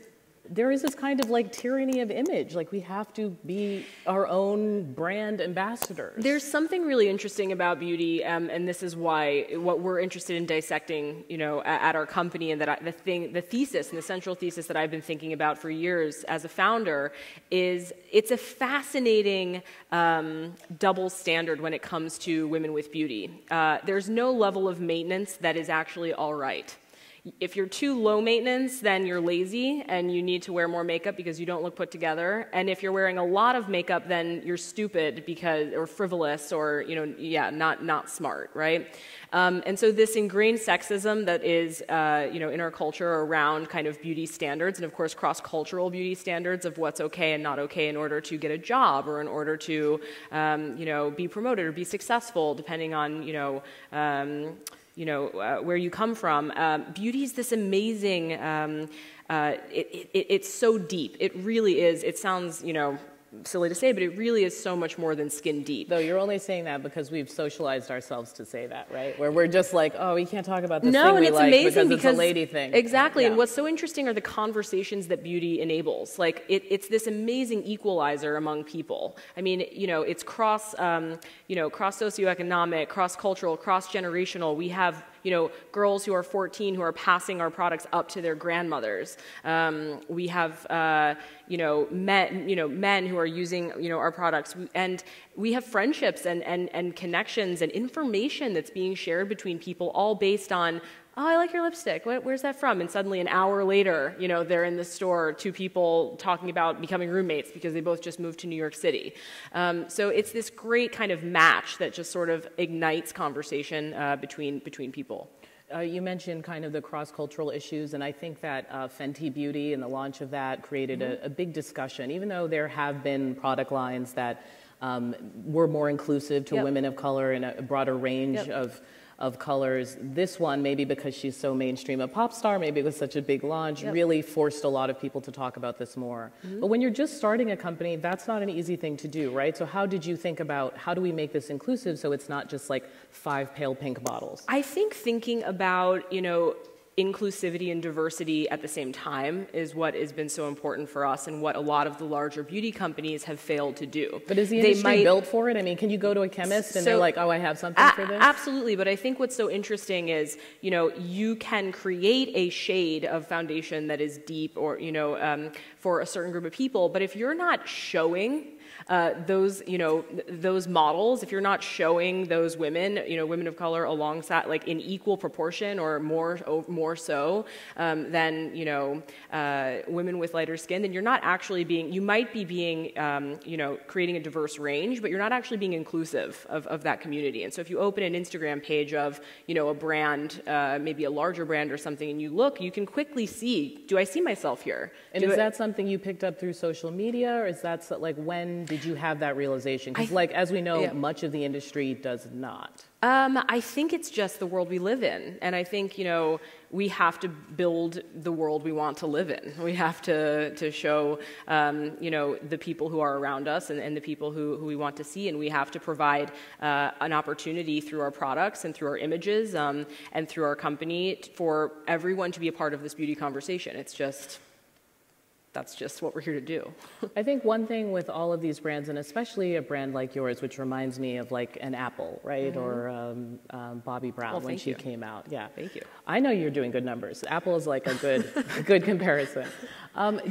this kind of like tyranny of image, like we have to be our own brand ambassadors? There's something really interesting about beauty, and this is why what we're interested in dissecting, at our company, and that the thesis and the central thesis that I've been thinking about for years as a founder is it's a fascinating double standard when it comes to women with beauty. There's no level of maintenance that is actually all right. If you're too low maintenance, then you're lazy and you need to wear more makeup because you don't look put together. And if you're wearing a lot of makeup, then you're stupid or frivolous or, not smart, right? And so this ingrained sexism that is, in our culture around kind of beauty standards and, of course, cross-cultural beauty standards of what's okay and not okay in order to get a job or in order to, be promoted or be successful, depending on, where you come from. Beauty is this amazing, it's so deep. It really is. It sounds, silly to say, but it really is so much more than skin deep. Though you're only saying that because we've socialized ourselves to say that, right? Where we're just like, oh, we can't talk about this thing we like because it's a lady thing. Exactly, and what's so interesting are the conversations that beauty enables. Like, it's this amazing equalizer among people. I mean, it's cross socioeconomic, cross-cultural, cross-generational. We have girls who are 14 who are passing our products up to their grandmothers. We have, men who are using, our products. And we have friendships and connections and information that's being shared between people, all based on, oh, I like your lipstick. Where's that from? And suddenly an hour later, they're in the store, two people talking about becoming roommates because they both just moved to New York City. So it's this great kind of match that just sort of ignites conversation between people. You mentioned kind of the cross-cultural issues, and I think that Fenty Beauty and the launch of that created a big discussion, even though there have been product lines that were more inclusive to women of color in a broader range of colors. This one, maybe because she's so mainstream a pop star, maybe it was such a big launch, really forced a lot of people to talk about this more. But when you're just starting a company, that's not an easy thing to do, right? So how did you think about, how do we make this inclusive so it's not just like 5 pale pink bottles? I think thinking about, inclusivity and diversity at the same time is what has been so important for us and what a lot of the larger beauty companies have failed to do. But is the industry built for it? I mean, can you go to a chemist and they're like, oh, I have something for this? Absolutely, but I think what's so interesting is, you can create a shade of foundation that is deep or, for a certain group of people, but if you're not showing those models, if you're not showing those women, women of color alongside, like in equal proportion or more so than, women with lighter skin, then you're not actually you might be being, creating a diverse range, but you're not actually being inclusive of that community. And so if you open an Instagram page of, a brand, maybe a larger brand or something, and you can quickly see, do I see myself here? And is that something you picked up through social media, or is that like, when did you have that realization? Because as we know, much of the industry does not. I think it's just the world we live in. And I think, we have to build the world we want to live in. We have to show, the people who are around us and the people who we want to see. And we have to provide an opportunity through our products and through our images and through our company for everyone to be a part of this beauty conversation. That's just what we're here to do. I think one thing with all of these brands, and especially a brand like yours, which reminds me of like an Apple, right? Mm-hmm. Or Bobbi Brown when she came out. Yeah, thank you. I know you're doing good numbers. Apple is like a good comparison.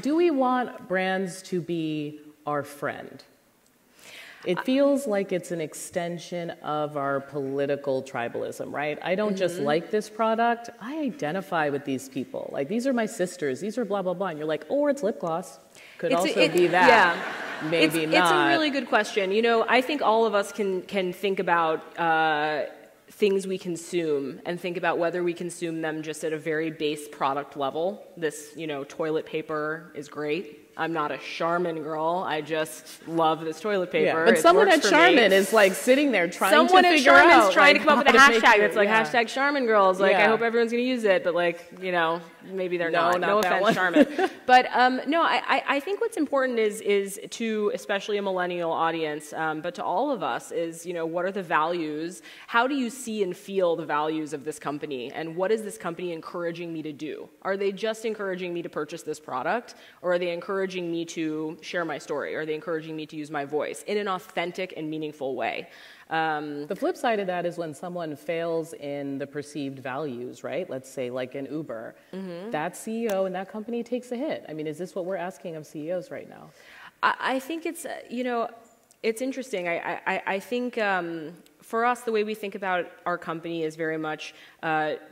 Do we want brands to be our friend? It feels like it's an extension of our political tribalism, right? I don't just like this product. I identify with these people. Like, these are my sisters. These are blah, blah, blah. And you're like, oh, it's lip gloss. Could also be that. Yeah. Maybe not. It's a really good question. I think all of us can think about things we consume and think about whether we consume them just at a very base product level. This, toilet paper is great. I'm not a Charmin girl. I just love this toilet paper. Yeah, but someone at Charmin is like sitting there trying to figure out. Someone at Charmin's trying to come up with a hashtag that's like hashtag Charmin girls. Like, I hope everyone's going to use it, but maybe they're not. No offense, Charmin. But no, I think what's important is to, especially a millennial audience, but to all of us is, what are the values? How do you see and feel the values of this company? And what is this company encouraging me to do? Are they just encouraging me to purchase this product? Or are they encouraging me to share my story? Are they encouraging me to use my voice in an authentic and meaningful way? The flip side of that is when someone fails in the perceived values, right? Let's say like an Uber. That CEO and that company takes a hit. I mean, is this what we're asking of CEOs right now? I think it's, it's interesting. I think for us, the way we think about our company is very much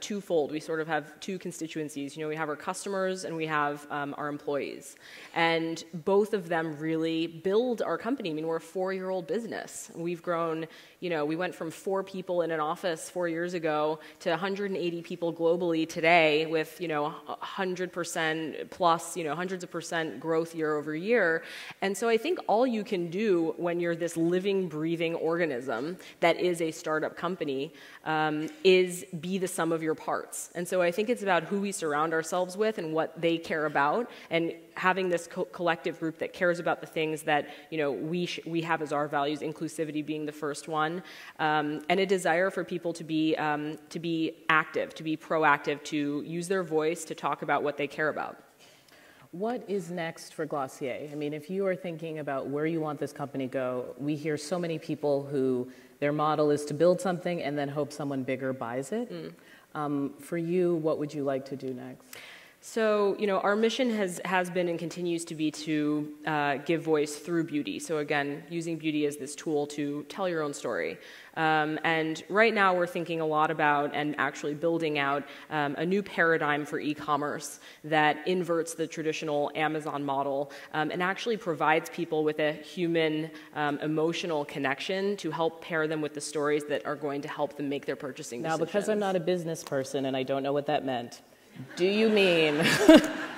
twofold. We sort of have two constituencies. We have our customers and we have our employees. And both of them really build our company. I mean, we're a 4-year-old business. We've grown, we went from 4 people in an office 4 years ago to 180 people globally today with, 100% plus, hundreds of percent growth year over year. And so I think all you can do when you're this living, breathing organism that is a startup company is be the sum of your parts. And so I think it's about who we surround ourselves with and what they care about, and having this collective group that cares about the things that we have as our values, inclusivity being the first one, and a desire for people to be active, to be proactive, to use their voice to talk about what they care about. What is next for Glossier? I mean, if you are thinking about where you want this company to go, we hear so many people who their model is to build something and then hope someone bigger buys it. For you, what would you like to do next? So, our mission has been and continues to be to give voice through beauty. So again, using beauty as this tool to tell your own story. And right now we're thinking a lot about and actually building out a new paradigm for e-commerce that inverts the traditional Amazon model and actually provides people with a human emotional connection to help pair them with the stories that are going to help them make their purchasing decisions. Now, because I'm not a business person and I don't know what that meant, do you mean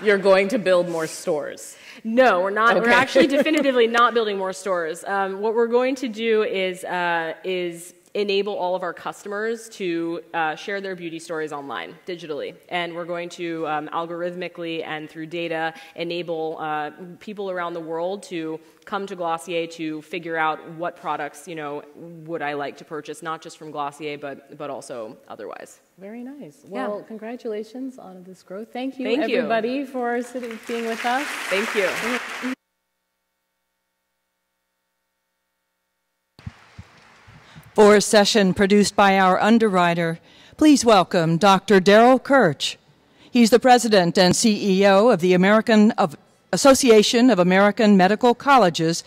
you're going to build more stores? No, we're not. Okay. We're actually definitively not building more stores. What we're going to do is enable all of our customers to share their beauty stories online, digitally. And we're going to algorithmically and through data enable people around the world to come to Glossier to figure out what products, would I like to purchase, not just from Glossier, but also otherwise. Very nice. Well, congratulations on this growth. Thank you, Thank you, everybody, for being with us. Thank you. For a session produced by our underwriter, please welcome Dr. Darrell Kirch. He's the president and CEO of the Association of American Medical Colleges.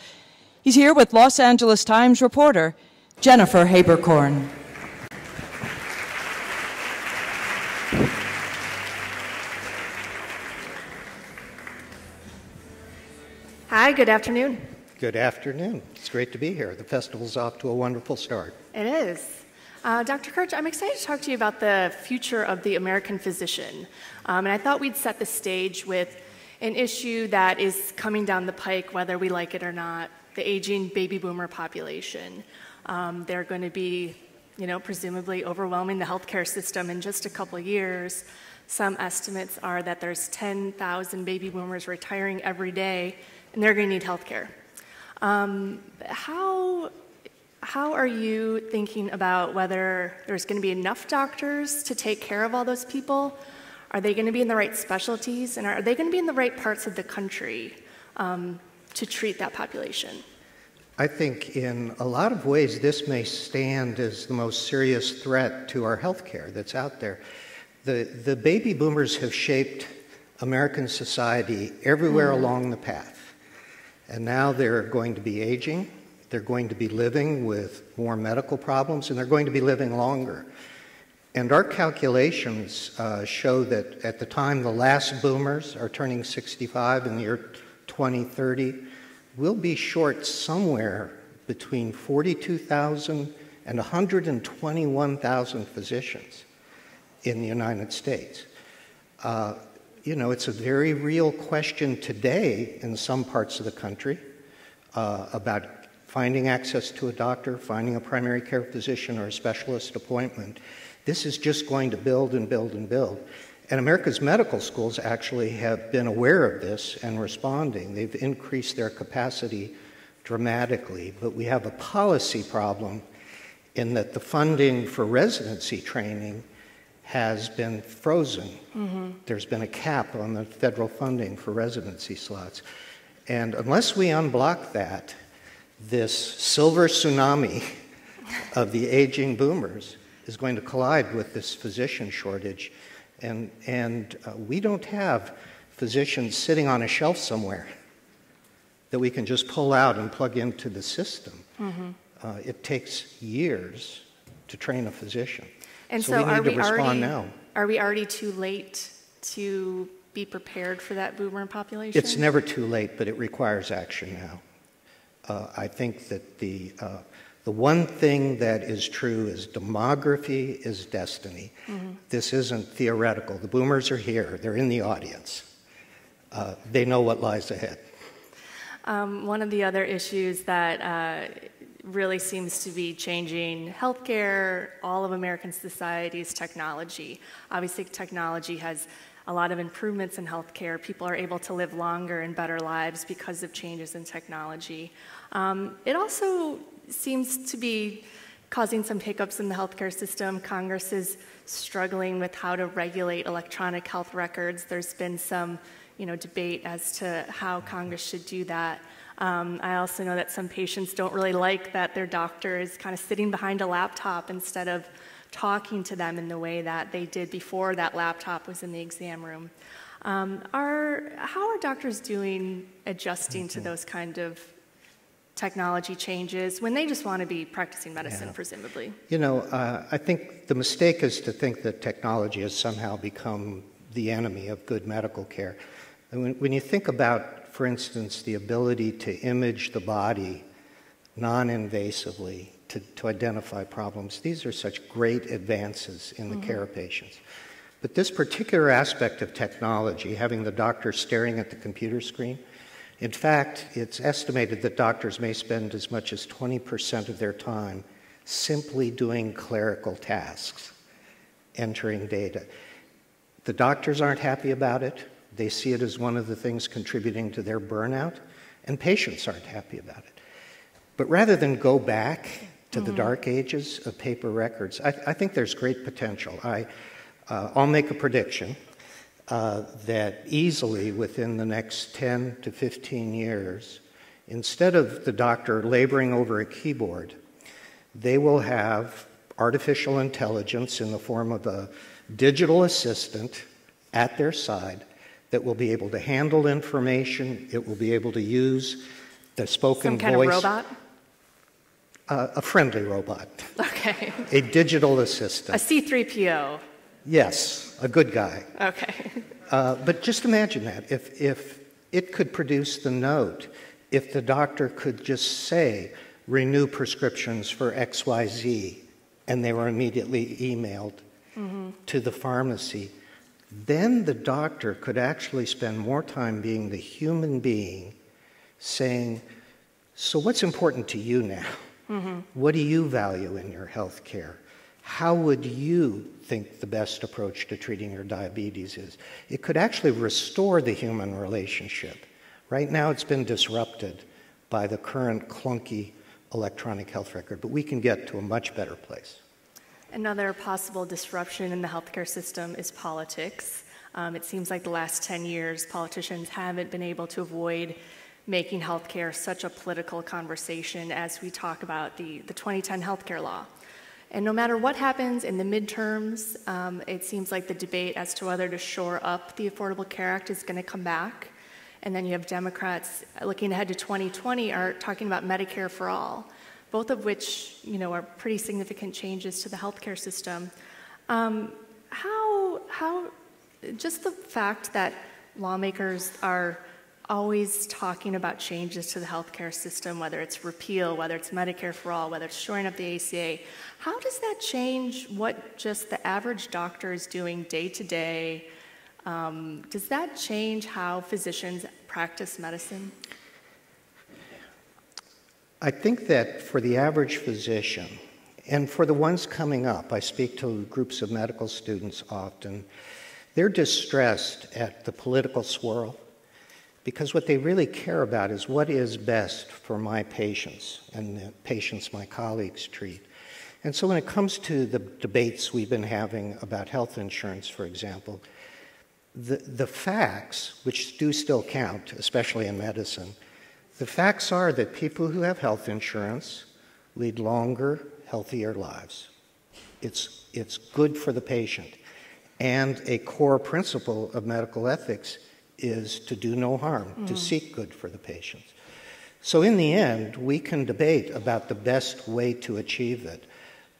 He's here with Los Angeles Times reporter Jennifer Haberkorn. Hi, good afternoon. Good afternoon. It's great to be here. The festival's off to a wonderful start. It is. Dr. Kirch, I'm excited to talk to you about the future of the American physician. And I thought we'd set the stage with an issue that is coming down the pike, whether we like it or not, the aging baby boomer population. They're going to be, presumably overwhelming the healthcare system in just a couple of years. Some estimates are that there's 10,000 baby boomers retiring every day, and they're going to need healthcare. How are you thinking about whether there's going to be enough doctors to take care of all those people? Are they going to be in the right specialties? And are they going to be in the right parts of the country to treat that population? I think in a lot of ways this may stand as the most serious threat to our health care that's out there. The baby boomers have shaped American society everywhere along the path. And now they're going to be aging, they're going to be living with more medical problems, and they're going to be living longer. And our calculations show that at the time the last boomers are turning 65 in the year 2030, we'll be short somewhere between 42,000 and 121,000 physicians in the United States. It's a very real question today in some parts of the country about finding access to a doctor, finding a primary care physician or a specialist appointment. This is just going to build and build and build. And America's medical schools actually have been aware of this and responding. They've increased their capacity dramatically, but we have a policy problem in that the funding for residency training has been frozen. There's been a cap on the federal funding for residency slots. And unless we unblock that, this silver tsunami of the aging boomers is going to collide with this physician shortage. And we don't have physicians sitting on a shelf somewhere that we can just pull out and plug into the system. It takes years to train a physician. And so we need to respond now. Are we already too late to be prepared for that boomer population? It's never too late, but it requires action now. I think that the one thing that is true is demography is destiny. This isn't theoretical. The boomers are here. They're in the audience. They know what lies ahead. One of the other issues that really seems to be changing healthcare, all of American society, is technology. Obviously, technology has a lot of improvements in healthcare. People are able to live longer and better lives because of changes in technology. It also seems to be causing some hiccups in the healthcare system. Congress is struggling with how to regulate electronic health records. There's been some debate as to how Congress should do that. I also know that some patients don't really like that their doctor is kind of sitting behind a laptop instead of talking to them in the way that they did before that laptop was in the exam room. How are doctors doing adjusting to those kind of technology changes when they just want to be practicing medicine, presumably? I think the mistake is to think that technology has somehow become the enemy of good medical care. And when you think about, for instance, the ability to image the body non-invasively to identify problems, these are such great advances in the care of patients. But this particular aspect of technology, having the doctor staring at the computer screen, in fact, it's estimated that doctors may spend as much as 20% of their time simply doing clerical tasks, entering data. The doctors aren't happy about it. They see it as one of the things contributing to their burnout, and patients aren't happy about it. But rather than go back to the dark ages of paper records, I think there's great potential. I'll make a prediction that easily within the next 10 to 15 years, instead of the doctor laboring over a keyboard, they will have artificial intelligence in the form of a digital assistant at their side that will be able to handle information. It will be able to use the spoken voice. Some kind of robot? A friendly robot. Okay. A digital assistant. A C-3PO. Yes, a good guy. Okay. But just imagine that. If it could produce the note, if the doctor could just say, renew prescriptions for XYZ, and they were immediately emailed to the pharmacy, then the doctor could actually spend more time being the human being saying, so what's important to you now? What do you value in your health care? how would you think the best approach to treating your diabetes is? It could actually restore the human relationship. Right now it's been disrupted by the current clunky electronic health record, but we can get to a much better place. Another possible disruption in the healthcare system is politics. It seems like the last 10 years, politicians haven't been able to avoid making healthcare such a political conversation as we talk about the 2010 healthcare law. And no matter what happens in the midterms, it seems like the debate as to whether to shore up the Affordable Care Act is going to come back. And then you have Democrats looking ahead to 2020 are talking about Medicare for all, both of which, you know, are pretty significant changes to the healthcare system. Just the fact that lawmakers are always talking about changes to the healthcare system, whether it's repeal, whether it's Medicare for all, whether it's shoring up the ACA, how does that change what just the average doctor is doing day to day? Does that change how physicians practice medicine? I think that for the average physician, and for the ones coming up, I speak to groups of medical students often, they're distressed at the political swirl because what they really care about is what is best for my patients and the patients my colleagues treat. And so when it comes to the debates we've been having about health insurance, for example, the facts, which do still count, especially in medicine, the facts are that people who have health insurance lead longer, healthier lives. It's good for the patient. And a core principle of medical ethics is to do no harm, to seek good for the patient. So in the end, we can debate about the best way to achieve it.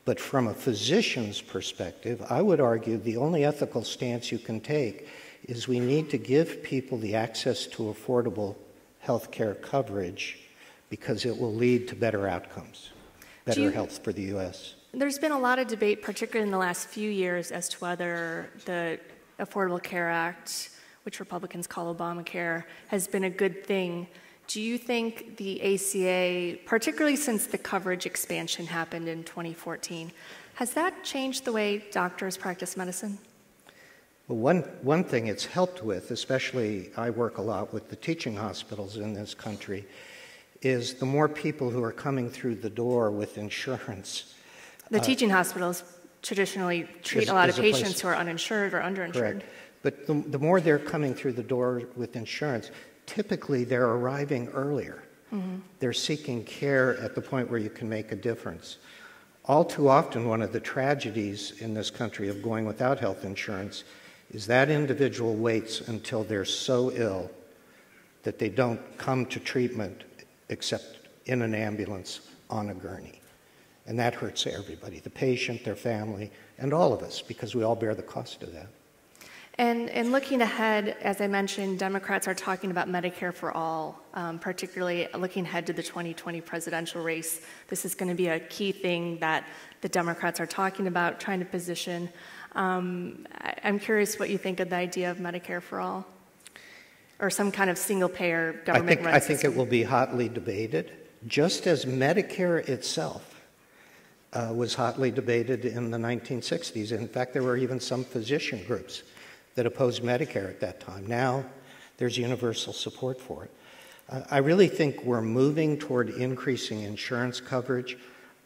But from a physician's perspective, I would argue the only ethical stance you can take is we need to give people the access to affordable health care coverage because it will lead to better outcomes, better health for the U.S. There's been a lot of debate, particularly in the last few years, as to whether the Affordable Care Act, which Republicans call Obamacare, has been a good thing. Do you think the ACA, particularly since the coverage expansion happened in 2014, has that changed the way doctors practice medicine? Well, one thing it's helped with, especially I work a lot with the teaching hospitals in this country, is the more people who are coming through the door with insurance. The teaching hospitals traditionally treat a lot of patients who are uninsured or underinsured. Correct. But the more they're coming through the door with insurance, typically they're arriving earlier. Mm-hmm. They're seeking care at the point where you can make a difference. All too often, one of the tragedies in this country of going without health insurance is that individual waits until they're so ill that they don't come to treatment except in an ambulance on a gurney. And that hurts everybody, the patient, their family, and all of us, because we all bear the cost of that. And looking ahead, as I mentioned, Democrats are talking about Medicare for all, particularly looking ahead to the 2020 presidential race. This is going to be a key thing that the Democrats are talking about, trying to position. I'm curious what you think of the idea of Medicare for all, or some kind of single-payer government-run system. I think it will be hotly debated, just as Medicare itself was hotly debated in the 1960s. In fact, there were even some physician groups that opposed Medicare at that time. Now, there's universal support for it. I really think we're moving toward increasing insurance coverage.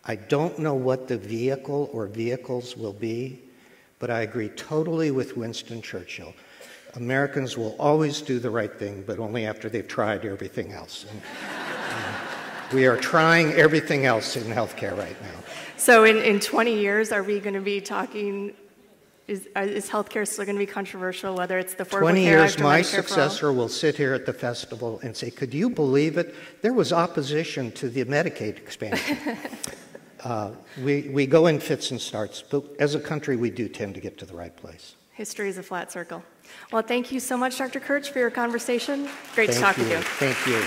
I don't know what the vehicle or vehicles will be, but I agree totally with Winston Churchill. Americans will always do the right thing, but only after they've tried everything else. And, we are trying everything else in healthcare right now. So in 20 years, are we going to be talking, is healthcare still going to be controversial, whether it's the Affordable 20 Care years, Act or my Medicare successor will sit here at the festival and say, could you believe it? There was opposition to the Medicaid expansion. We go in fits and starts, but as a country, we do tend to get to the right place. History is a flat circle. Well, thank you so much, Dr. Kirch, for your conversation. Great to talk with you. Thank you.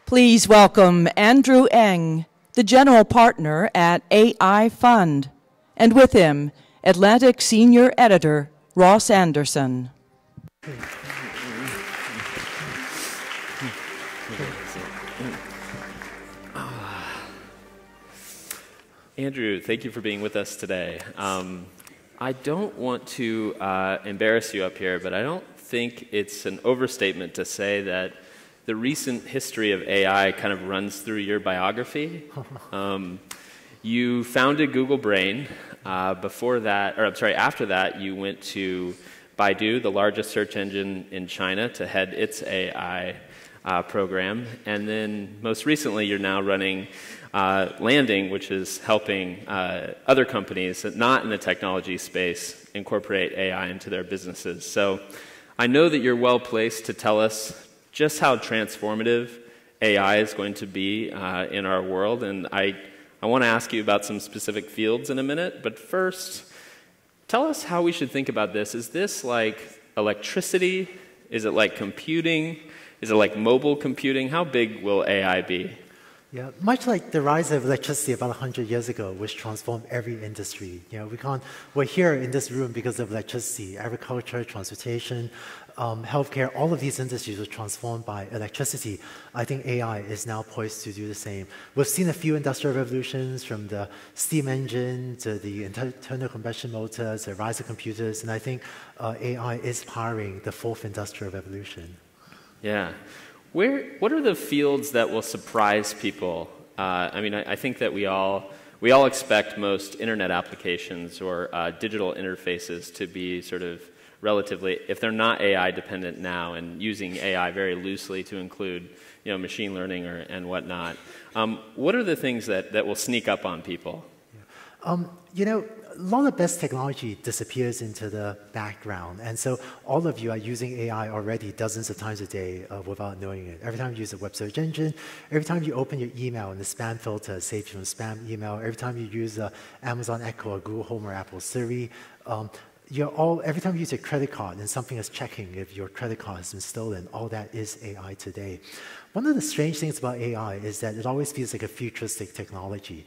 Please welcome Andrew Eng, the General Partner at AI Fund, and with him, Atlantic Senior Editor Ross Anderson. Andrew, thank you for being with us today. I don't want to embarrass you up here, but I don't think it's an overstatement to say that the recent history of AI kind of runs through your biography. You founded Google Brain. After that, you went to Baidu, the largest search engine in China, to head its AI program. And then most recently, you're now running Landing, which is helping other companies that not in the technology space incorporate AI into their businesses. So I know that you're well placed to tell us just how transformative AI is going to be in our world. And I want to ask you about some specific fields in a minute. But first, tell us how we should think about this. Is this like electricity? Is it like computing? Is it like mobile computing? How big will AI be? Yeah, much like the rise of electricity about 100 years ago, which transformed every industry. We're here in this room because of electricity. Agriculture, transportation, healthcare, all of these industries were transformed by electricity. I think AI is now poised to do the same. We've seen a few industrial revolutions, from the steam engine to the internal combustion motor to the rise of computers, and I think AI is powering the fourth industrial revolution. Yeah. What are the fields that will surprise people? I think that we all expect most internet applications or digital interfaces to be sort of relatively, if they're not AI dependent now and using AI very loosely to include, machine learning and whatnot. What are the things that will sneak up on people? A lot of best technology disappears into the background. And so all of you are using AI already dozens of times a day without knowing it. Every time you use a web search engine, every time you open your email and the spam filter saves you from spam email, every time you use Amazon Echo or Google Home or Apple Siri, every time you use a credit card and something is checking if your credit card has been stolen, all that is AI today. One of the strange things about AI is that it always feels like a futuristic technology.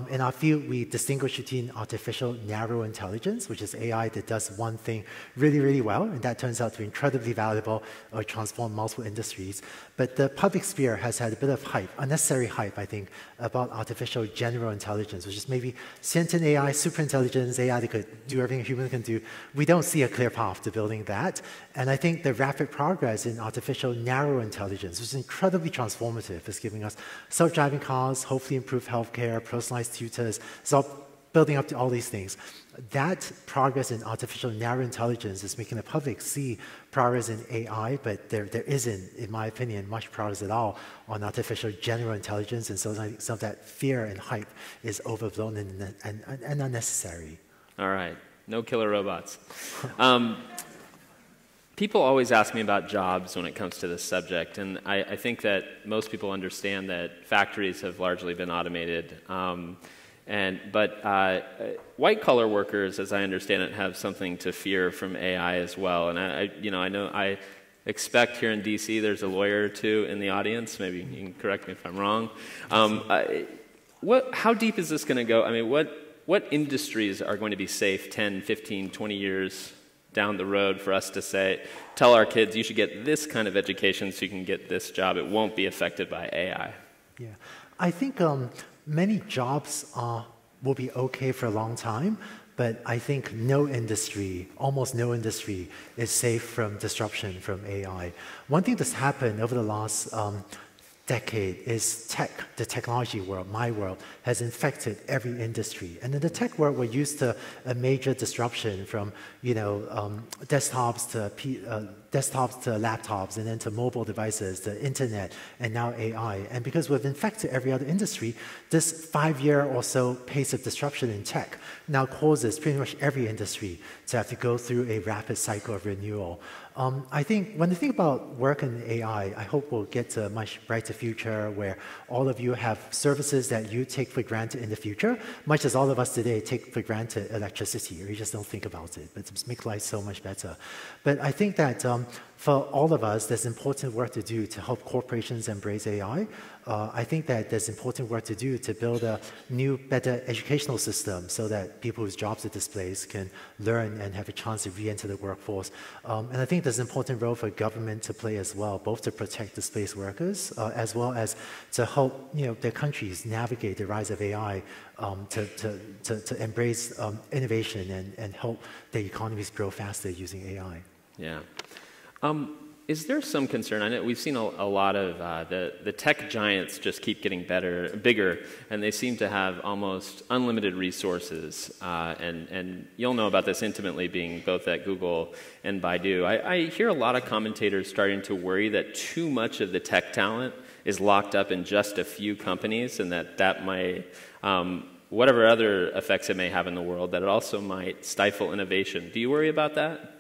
In our field, we distinguish between artificial narrow intelligence, which is AI that does one thing really, really well, and that turns out to be incredibly valuable or transform multiple industries. But the public sphere has had a bit of hype, unnecessary hype, I think, about artificial general intelligence, which is maybe sentient AI, superintelligence, AI that could do everything a human can do. We don't see a clear path to building that. And I think the rapid progress in artificial narrow intelligence, which is incredibly transformative, is giving us self-driving cars, hopefully improved healthcare, personalized tutors, so building up to all these things. That progress in artificial narrow intelligence is making the public see progress in AI, but there isn't, in my opinion, much progress at all on artificial general intelligence, and so some of that fear and hype is overblown and unnecessary. All right, no killer robots. People always ask me about jobs when it comes to this subject, and I think that most people understand that factories have largely been automated. But white-collar workers, as I understand it, have something to fear from AI as well. And I expect here in DC there's a lawyer or two in the audience. Maybe you can correct me if I'm wrong. How deep is this going to go? I mean, what industries are going to be safe 10, 15, 20 years down the road for us to tell our kids, you should get this kind of education so you can get this job. It won't be affected by AI. Yeah, I think many jobs will be okay for a long time, but I think almost no industry is safe from disruption from AI. One thing that's happened over the last decade is the technology world, my world, has infected every industry. And in the tech world, we're used to a major disruption from, desktops to laptops, and then to mobile devices, to internet, and now AI. And because we've infected every other industry, this 5-year or so pace of disruption in tech now causes pretty much every industry to have to go through a rapid cycle of renewal. I think when you think about work in AI, I hope we'll get to a much brighter future where all of you have services that you take for granted in the future, much as all of us today take for granted electricity, or you just don't think about it, but it makes life so much better. But I think that for all of us, there's important work to do to help corporations embrace AI. I think that there's important work to do to build a new, better educational system so that people whose jobs are displaced can learn and have a chance to re-enter the workforce. And I think there's an important role for government to play as well, both to protect displaced workers as well as to help their countries navigate the rise of AI, to embrace innovation and help their economies grow faster using AI. Yeah. Is there some concern? I know we've seen a lot of the tech giants just keep getting bigger, and they seem to have almost unlimited resources. And you'll know about this intimately, being both at Google and Baidu. I hear a lot of commentators starting to worry that too much of the tech talent is locked up in just a few companies, and that might, whatever other effects it may have in the world, that it also might stifle innovation. Do you worry about that?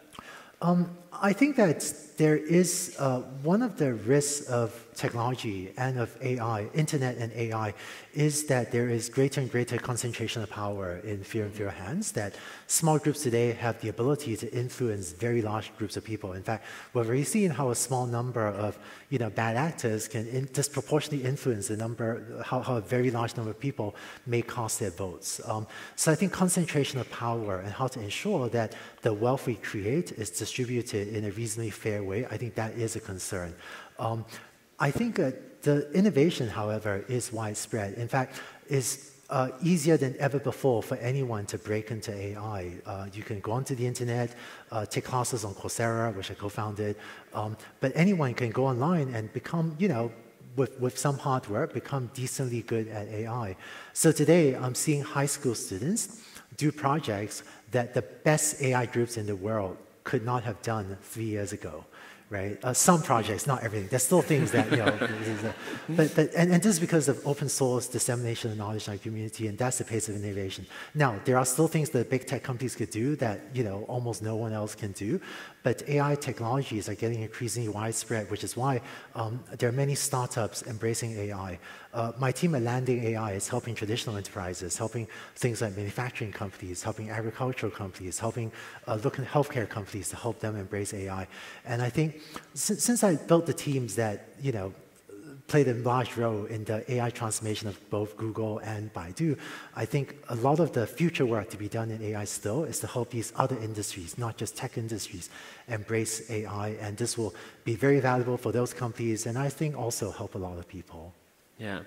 I think that there is one of the risks of technology and of AI, internet and AI, is that there is greater and greater concentration of power in fewer and fewer hands, that small groups today have the ability to influence very large groups of people. In fact, we're already seeing how a small number of bad actors can disproportionately influence the number, how a very large number of people may cast their votes. So I think concentration of power and how to ensure that the wealth we create is distributed in a reasonably fair way, I think that is a concern. I think the innovation, however, is widespread. In fact, is easier than ever before for anyone to break into AI. You can go onto the internet, take classes on Coursera, which I co-founded, but anyone can go online and become, with some hard work, become decently good at AI. So today, I'm seeing high school students do projects that the best AI groups in the world could not have done 3 years ago. Right? Some projects, not everything. There's still things that, but this is because of open source dissemination of knowledge in our community, and that's the pace of innovation. Now, there are still things that big tech companies could do that, almost no one else can do, but AI technologies are getting increasingly widespread, which is why there are many startups embracing AI. My team at Landing AI is helping traditional enterprises, helping things like manufacturing companies, helping agricultural companies, helping looking at healthcare companies to help them embrace AI. And I think since I built the teams that, played a large role in the AI transformation of both Google and Baidu, I think a lot of the future work to be done in AI still is to help these other industries, not just tech industries, embrace AI. And this will be very valuable for those companies, and I think also help a lot of people. Yeah.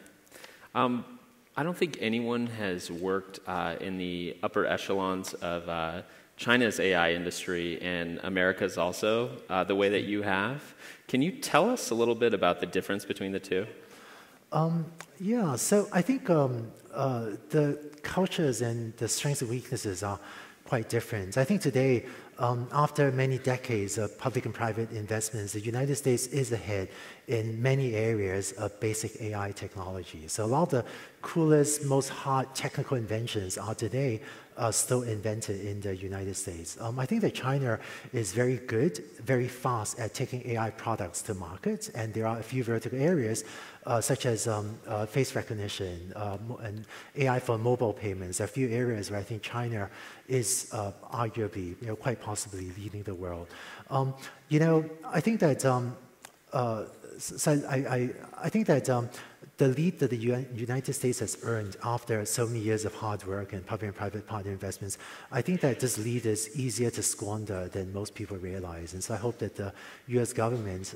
I don't think anyone has worked in the upper echelons of China's AI industry and America's also, the way that you have. Can you tell us a little bit about the difference between the two? Yeah, so I think the cultures and the strengths and weaknesses are quite different. I think today, after many decades of public and private investments, the United States is ahead in many areas of basic AI technology. So a lot of the coolest, most hard technical inventions are today still invented in the United States. I think that China is very good, very fast at taking AI products to market, and there are a few vertical areas such as face recognition and AI for mobile payments. There are a few areas where I think China is arguably, quite possibly leading the world. I think that I think that the lead that the United States has earned after so many years of hard work and public and private partner investments, I think that this lead is easier to squander than most people realize. And so I hope that the US government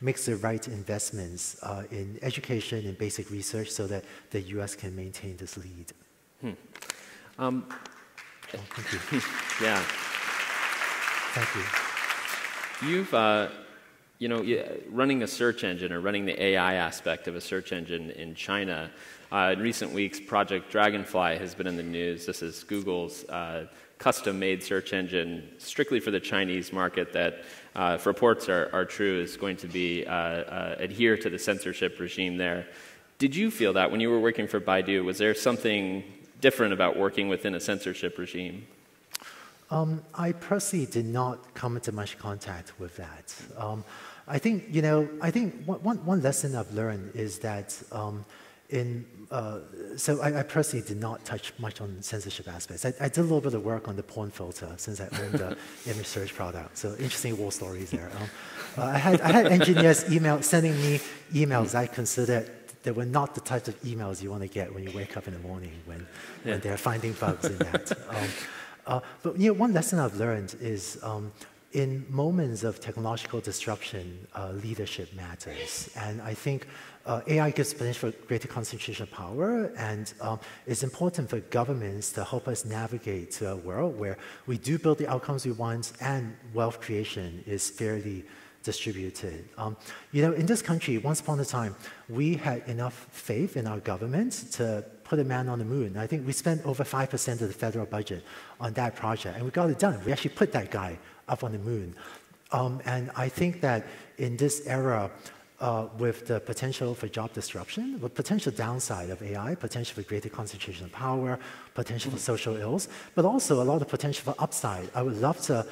makes the right investments in education and basic research so that the US can maintain this lead. Thank you. Yeah. Thank you. You've running a search engine or running the AI aspect of a search engine in China. In recent weeks, Project Dragonfly has been in the news. This is Google's custom-made search engine strictly for the Chinese market that, if reports are true, is going to be adhere to the censorship regime there. Did you feel that when you were working for Baidu? Was there something different about working within a censorship regime? I personally did not come into much contact with that. I think one lesson I've learned is that So I personally did not touch much on censorship aspects. I did a little bit of work on the porn filter since I owned the image search product. So interesting war stories there. I had engineers sending me emails I considered they were not the types of emails you want to get when you wake up in the morning when they're finding bugs in that. But one lesson I've learned is in moments of technological disruption, leadership matters. And I think AI gives potential for greater concentration of power, and it's important for governments to help us navigate to a world where we do build the outcomes we want and wealth creation is fairly distributed. In this country, once upon a time, we had enough faith in our government to put a man on the moon. I think we spent over 5% of the federal budget on that project, and we got it done. We actually put that guy up on the moon. And I think that in this era, with the potential for job disruption, with potential downside of AI, potential for greater concentration of power, potential for social ills, but also a lot of potential for upside. I would love to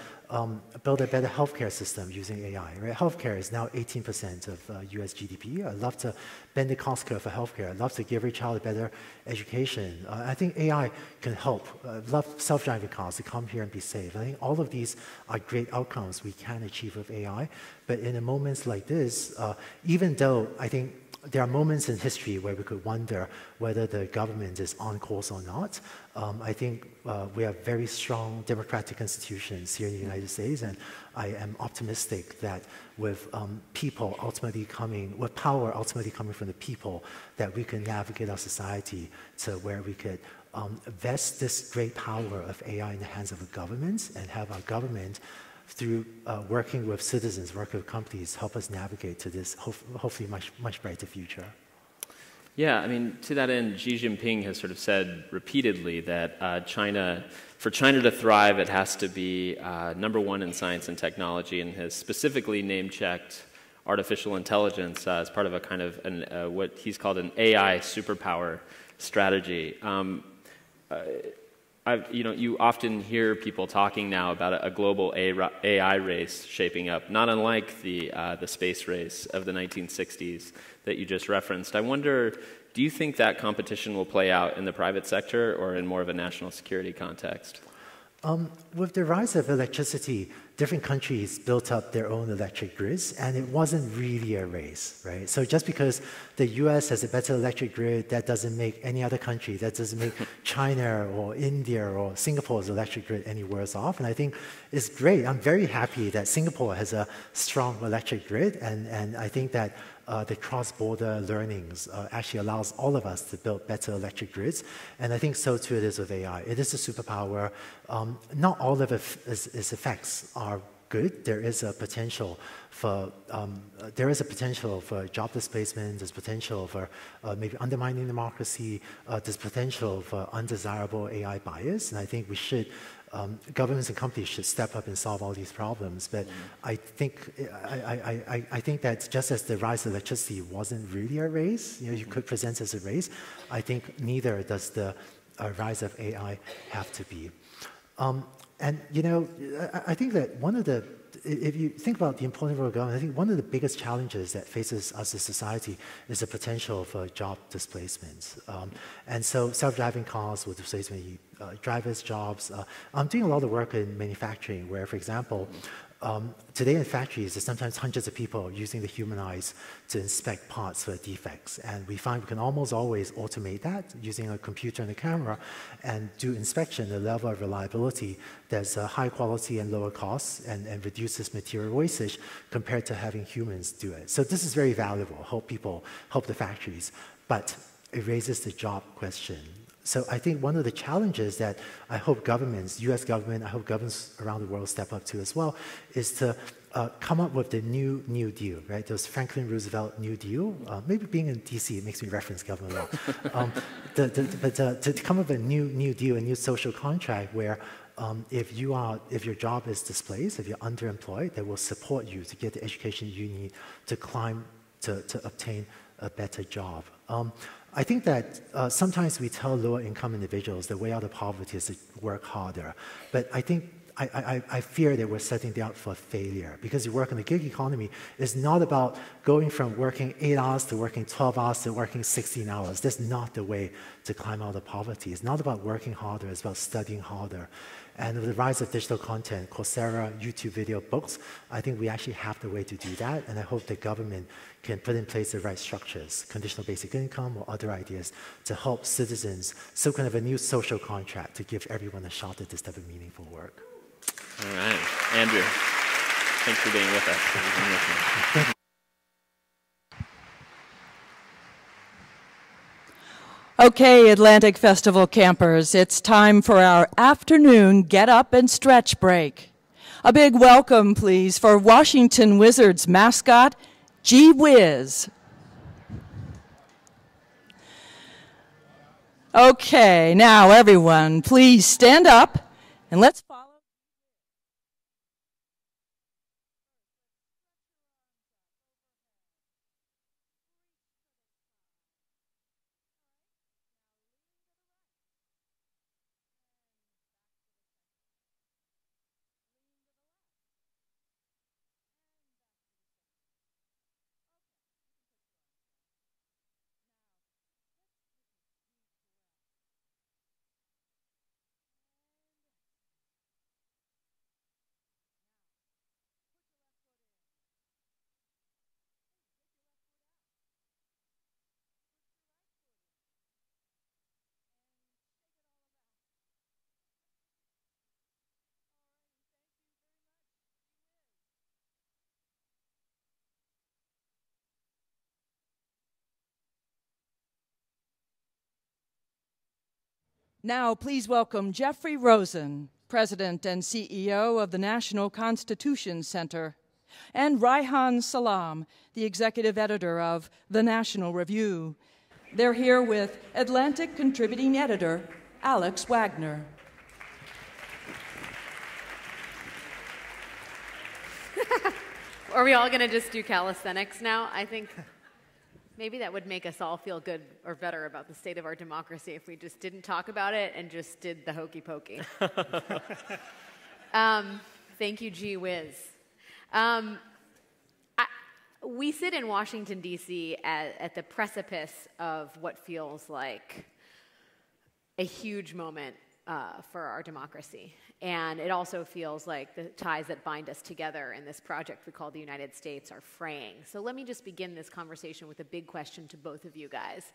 build a better healthcare system using AI. Right? Healthcare is now 18% of US GDP. I'd love to bend the cost curve for healthcare. I'd love to give every child a better education. I think AI can help. I'd love self-driving cars to come here and be safe. I think all of these are great outcomes we can achieve with AI. But in moments like this, even though I think there are moments in history where we could wonder whether the government is on course or not. I think we have very strong democratic institutions here in the United States, and I am optimistic that with people ultimately coming, with power ultimately coming from the people, that we can navigate our society to where we could vest this great power of AI in the hands of the government and have our government through working with citizens, working with companies, help us navigate to this hopefully much brighter future. Yeah, I mean, to that end, Xi Jinping has sort of said repeatedly that for China to thrive, it has to be #1 in science and technology, and has specifically name-checked artificial intelligence as part of a kind of what he's called an AI superpower strategy. You often hear people talking now about a global AI race shaping up, not unlike the space race of the 1960s that you just referenced. I wonder, do you think that competition will play out in the private sector or in more of a national security context? With the rise of electricity, different countries built up their own electric grids, and it wasn't really a race, right? So just because the US has a better electric grid, that doesn't make any other country, that doesn't make China or India or Singapore's electric grid any worse off. And I think it's great. I'm very happy that Singapore has a strong electric grid, and I think that the cross-border learnings actually allows all of us to build better electric grids. And I think so too it is with AI. It is a superpower. Not all of its effects are good. There is a potential for job displacement. There's potential for maybe undermining democracy. There's potential for undesirable AI bias. And I think we should. Governments and companies should step up and solve all these problems. But I think that just as the rise of electricity wasn't really a race, you could present it as a race, I think neither does the rise of AI have to be. I think that if you think about the important role of government, I think one of the biggest challenges that faces us as society is the potential for job displacement. And so self-driving cars will displace many drivers' jobs. I'm doing a lot of work in manufacturing where, for example, today in factories, there's sometimes hundreds of people using the human eyes to inspect parts for defects. And we find we can almost always automate that using a computer and a camera and do inspection at a level of reliability that's high quality and lower costs and reduces material wastage compared to having humans do it. So this is very valuable, help the factories, but it raises the job question. So I think one of the challenges that I hope governments, US government, I hope governments around the world step up to as well, is to come up with the New Deal, right? There was Franklin Roosevelt New Deal. Maybe being in DC, it makes me reference government law. But to come up with a New Deal, a new social contract where if your job is displaced, if you're underemployed, they will support you to get the education you need to climb, to obtain a better job. I think that sometimes we tell lower income individuals the way out of poverty is to work harder. But I think I fear that we're setting them up for failure, because you work in the gig economy is not about going from working 8 hours to working 12 hours to working 16 hours. That's not the way to climb out of poverty. It's not about working harder, it's about studying harder. And with the rise of digital content, Coursera, YouTube video, books, I think we actually have the way to do that, and I hope the government can put in place the right structures, conditional basic income or other ideas, to help citizens, so kind of a new social contract to give everyone a shot at this type of meaningful work. All right. Andrew, thanks for being with us. Okay, Atlantic Festival campers, it's time for our afternoon get up and stretch break. A big welcome, please, for Washington Wizards mascot, Gee Whiz. Okay, now everyone, please stand up and let's follow. Now, please welcome Jeffrey Rosen, President and CEO of the National Constitution Center, and Reihan Salam, the Executive Editor of The National Review. They're here with Atlantic Contributing Editor, Alex Wagner. Are we all going to just do calisthenics now? I think maybe that would make us all feel good or better about the state of our democracy if we just didn't talk about it and just did the hokey pokey. Thank you, Gee Whiz. We sit in Washington, D.C. at the precipice of what feels like a huge moment for our democracy. And it also feels like the ties that bind us together in this project we call the United States are fraying. So let me just begin this conversation with a big question to both of you guys.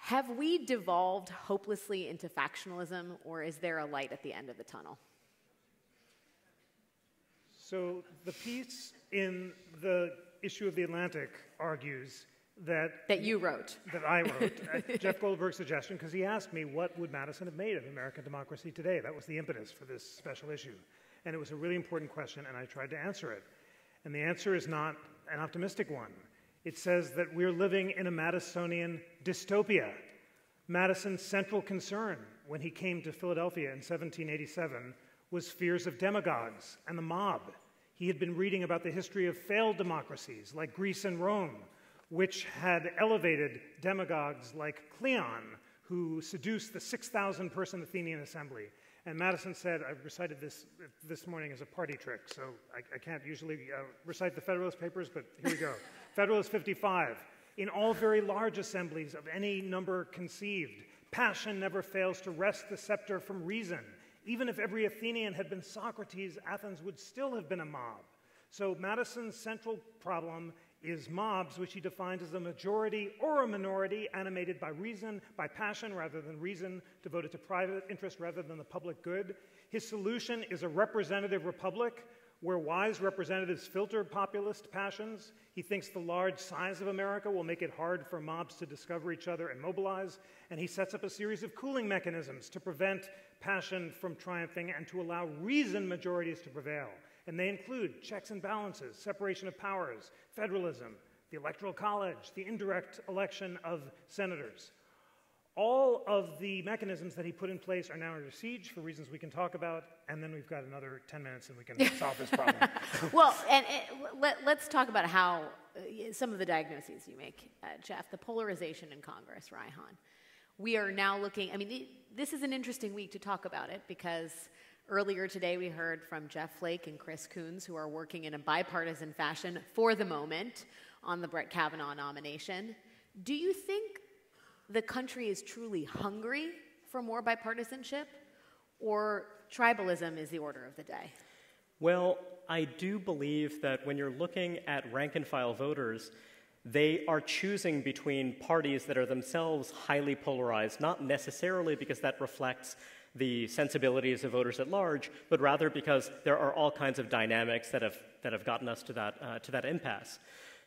Have we devolved hopelessly into factionalism, or is there a light at the end of the tunnel? So the piece in the issue of The Atlantic argues that you wrote. That I wrote, at Jeff Goldberg's suggestion, because he asked me what would Madison have made of American democracy today. That was the impetus for this special issue. And it was a really important question, and I tried to answer it. And the answer is not an optimistic one. It says that we're living in a Madisonian dystopia. Madison's central concern when he came to Philadelphia in 1787 was fears of demagogues and the mob. He had been reading about the history of failed democracies like Greece and Rome, which had elevated demagogues like Cleon, who seduced the 6,000-person Athenian assembly. And Madison said, I recited this morning as a party trick, so I can't usually recite the Federalist Papers, but here we go. Federalist 55. In all very large assemblies of any number conceived, passion never fails to wrest the scepter from reason. Even if every Athenian had been Socrates, Athens would still have been a mob. So Madison's central problem is mobs, which he defines as a majority or a minority animated by reason, by passion rather than reason, devoted to private interest rather than the public good. His solution is a representative republic where wise representatives filter populist passions. He thinks the large size of America will make it hard for mobs to discover each other and mobilize, and he sets up a series of cooling mechanisms to prevent passion from triumphing and to allow reason majorities to prevail. And they include checks and balances, separation of powers, federalism, the Electoral College, the indirect election of senators. All of the mechanisms that he put in place are now under siege for reasons we can talk about, and then we've got another 10 minutes and we can solve this problem. Well, and let's talk about how some of the diagnoses you make, Jeff, the polarization in Congress, Reihan. We are now looking, I mean, this is an interesting week to talk about it because Earlier today, we heard from Jeff Flake and Chris Coons, who are working in a bipartisan fashion for the moment on the Brett Kavanaugh nomination. Do you think the country is truly hungry for more bipartisanship, or tribalism is the order of the day? Well, I do believe that when you're looking at rank-and-file voters, they are choosing between parties that are themselves highly polarized, not necessarily because that reflects the sensibilities of voters at large, but rather because there are all kinds of dynamics that have gotten us to that impasse.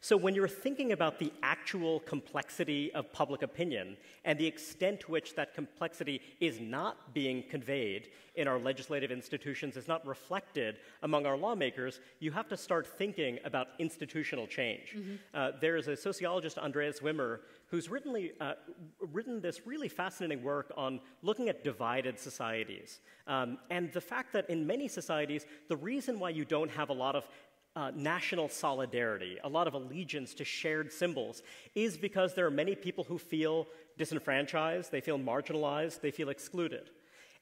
So when you're thinking about the actual complexity of public opinion and the extent to which that complexity is not being conveyed in our legislative institutions, is not reflected among our lawmakers, you have to start thinking about institutional change. There is a sociologist, Andreas Wimmer, who's written this really fascinating work on looking at divided societies. And the fact that in many societies, the reason why you don't have a lot of national solidarity, a lot of allegiance to shared symbols, is because there are many people who feel disenfranchised, they feel marginalized, they feel excluded.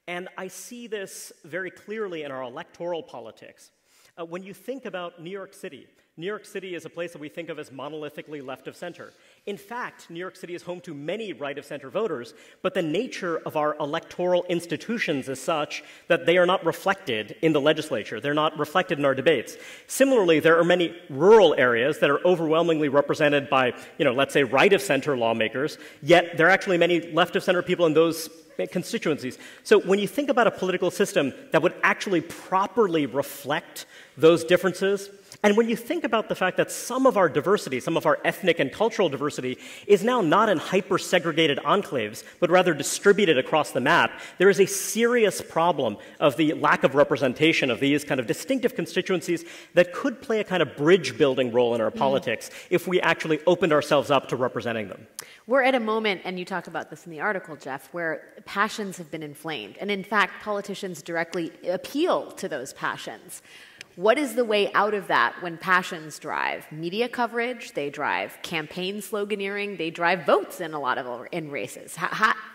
And I see this very clearly in our electoral politics. When you think about New York City is a place that we think of as monolithically left of center. In fact, New York City is home to many right of center voters, but the nature of our electoral institutions is such that they are not reflected in the legislature. They're not reflected in our debates. Similarly, there are many rural areas that are overwhelmingly represented by, let's say right of center lawmakers, yet there are actually many left of center people in those constituencies. So when you think about a political system that would actually properly reflect those differences, and when you think about the fact that some of our diversity, some of our ethnic and cultural diversity, is now not in hyper-segregated enclaves, but rather distributed across the map, there is a serious problem of the lack of representation of these kind of distinctive constituencies that could play a kind of bridge-building role in our politics if we actually opened ourselves up to representing them. We're at a moment, and you talk about this in the article, Jeff, where passions have been inflamed. And in fact, politicians directly appeal to those passions. What is the way out of that when passions drive media coverage, they drive campaign sloganeering, they drive votes in a lot of races?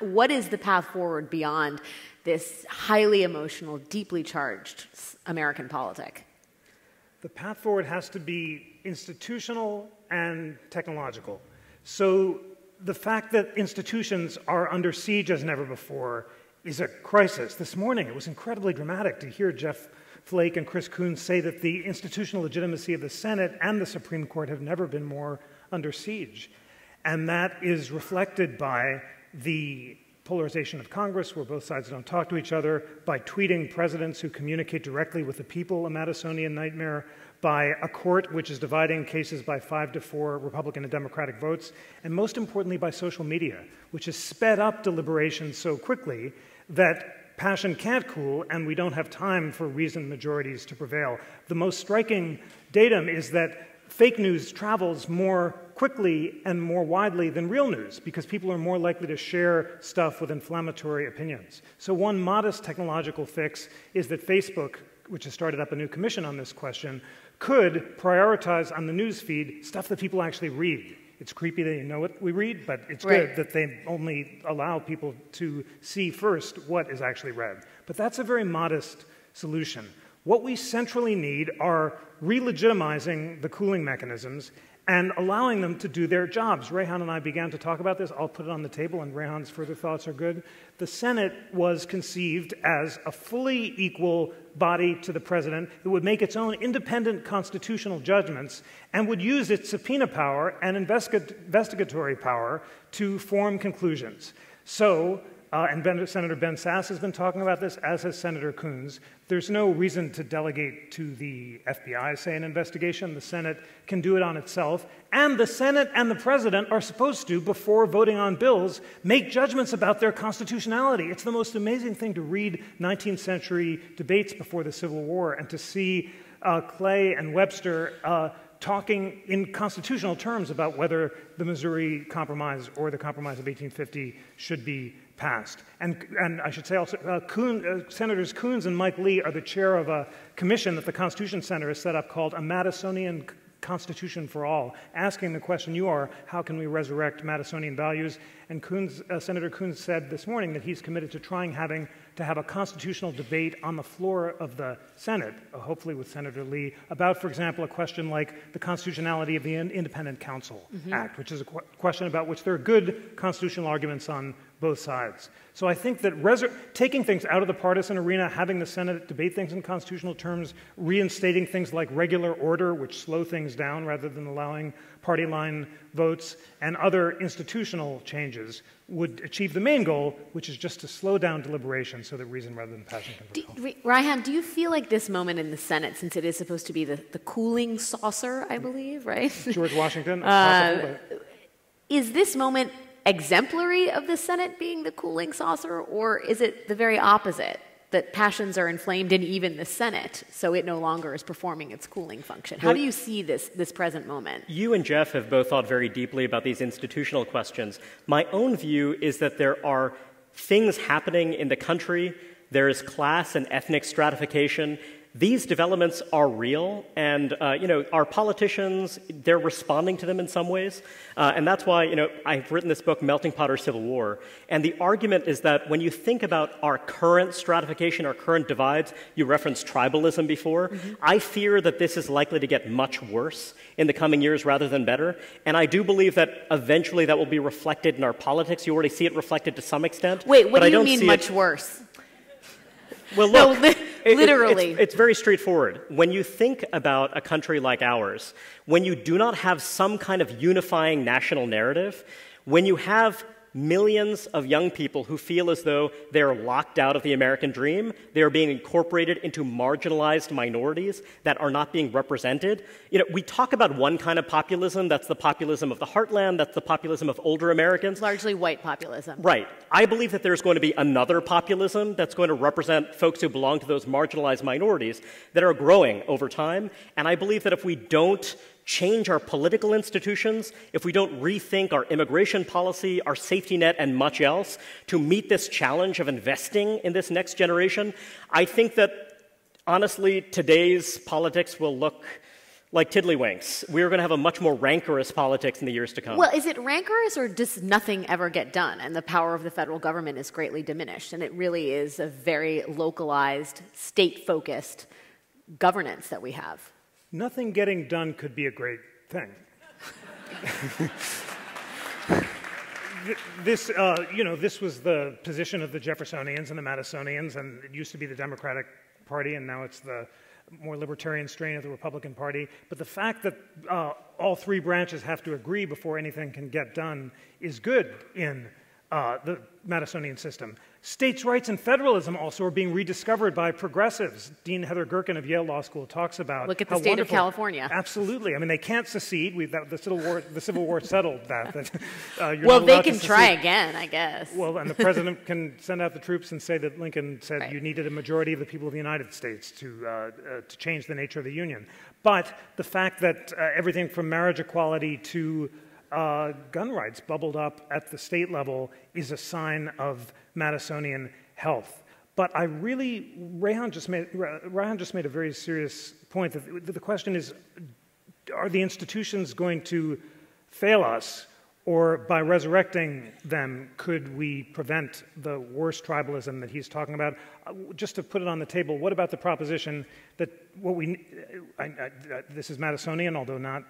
What is the path forward beyond this highly emotional, deeply charged American politic? The path forward has to be institutional and technological. So the fact that institutions are under siege as never before is a crisis. This morning, it was incredibly dramatic to hear Jeff Flake and Chris Coons say that the institutional legitimacy of the Senate and the Supreme Court have never been more under siege. And that is reflected by the polarization of Congress, where both sides don't talk to each other, by tweeting presidents who communicate directly with the people, a Madisonian nightmare, by a court which is dividing cases by 5-4 Republican and Democratic votes, and most importantly by social media, which has sped up deliberations so quickly that passion can't cool, and we don't have time for reasoned majorities to prevail. The most striking datum is that fake news travels more quickly and more widely than real news because people are more likely to share stuff with inflammatory opinions. So one modest technological fix is that Facebook, which has started up a new commission on this question, could prioritize on the news feed stuff that people actually read. It's creepy that you know what we read, but it's good that they only allow people to see first what is actually read. But that's a very modest solution. What we centrally need are re-legitimizing the cooling mechanisms and allowing them to do their jobs. Rehan and I began to talk about this. I'll put it on the table, and Rehan's further thoughts are good. The Senate was conceived as a fully equal body to the president. It would make its own independent constitutional judgments and would use its subpoena power and investigatory power to form conclusions. So, and Senator Ben Sasse has been talking about this, as has Senator Coons. There's no reason to delegate to the FBI, say, an investigation. The Senate can do it on itself. And the Senate and the President are supposed to, before voting on bills, make judgments about their constitutionality. It's the most amazing thing to read 19th century debates before the Civil War and to see Clay and Webster talking in constitutional terms about whether the Missouri Compromise or the Compromise of 1850 should be passed. And I should say also, Senators Coons and Mike Lee are the chair of a commission that the Constitution Center has set up called a Madisonian Constitution for All, asking the question how can we resurrect Madisonian values? And Senator Coons said this morning that he's committed to trying to have a constitutional debate on the floor of the Senate, hopefully with Senator Lee, about, for example, a question like the constitutionality of the Independent Counsel Act, which is a question about which there are good constitutional arguments on both sides. So I think that taking things out of the partisan arena, having the Senate debate things in constitutional terms, reinstating things like regular order, which slow things down rather than allowing party line votes, and other institutional changes would achieve the main goal, which is just to slow down deliberation so that reason rather than passion can prevail. Raihan, do you feel like this moment in the Senate, since it is supposed to be the cooling saucer, I believe, right? George Washington, is this moment exemplary of the Senate being the cooling saucer, or is it the very opposite, that passions are inflamed in even the Senate, so it no longer is performing its cooling function? How do you see this present moment? You and Jeff have both thought very deeply about these institutional questions. My own view is that there are things happening in the country. There is class and ethnic stratification. These developments are real, and our politicians, they're responding to them in some ways. And that's why I've written this book, Melting Pot or Civil War. And the argument is that when you think about our current stratification, our current divides, you referenced tribalism before, I fear that this is likely to get much worse in the coming years rather than better. And I do believe that eventually that will be reflected in our politics. You already see it reflected to some extent. Wait, what do you mean much worse? Well, look, no, literally. It's very straightforward. When you think about a country like ours, when you do not have some kind of unifying national narrative, when you have millions of young people who feel as though they're locked out of the American dream, they're being incorporated into marginalized minorities that are not being represented. We talk about one kind of populism, that's the populism of the heartland, that's the populism of older Americans. Largely white populism. Right. I believe that there's going to be another populism that's going to represent folks who belong to those marginalized minorities that are growing over time. And I believe that if we don't change our political institutions, if we don't rethink our immigration policy, our safety net, and much else to meet this challenge of investing in this next generation, I think that, honestly, today's politics will look like tiddlywinks. We're going to have a much more rancorous politics in the years to come. Well, is it rancorous, or does nothing ever get done and the power of the federal government is greatly diminished, and it really is a very localized, state-focused governance that we have? Nothing getting done could be a great thing. This was the position of the Jeffersonians and the Madisonians, and it used to be the Democratic Party, and now it's the more libertarian strain of the Republican Party. But the fact that all three branches have to agree before anything can get done is good in the Madisonian system. States' rights and federalism also are being rediscovered by progressives. Dean Heather Gerken of Yale Law School talks about look at the state of California. Absolutely. I mean, they can't secede. The Civil War settled that. Well, they can try again, I guess. Well, and the president can send out the troops and say that Lincoln said you needed a majority of the people of the United States to change the nature of the Union. But the fact that everything from marriage equality to gun rights bubbled up at the state level is a sign of Madisonian health. But Raihan just made a very serious point that the question is, are the institutions going to fail us, or by resurrecting them, could we prevent the worst tribalism that he's talking about? Just to put it on the table, what about the proposition that this is Madisonian, although not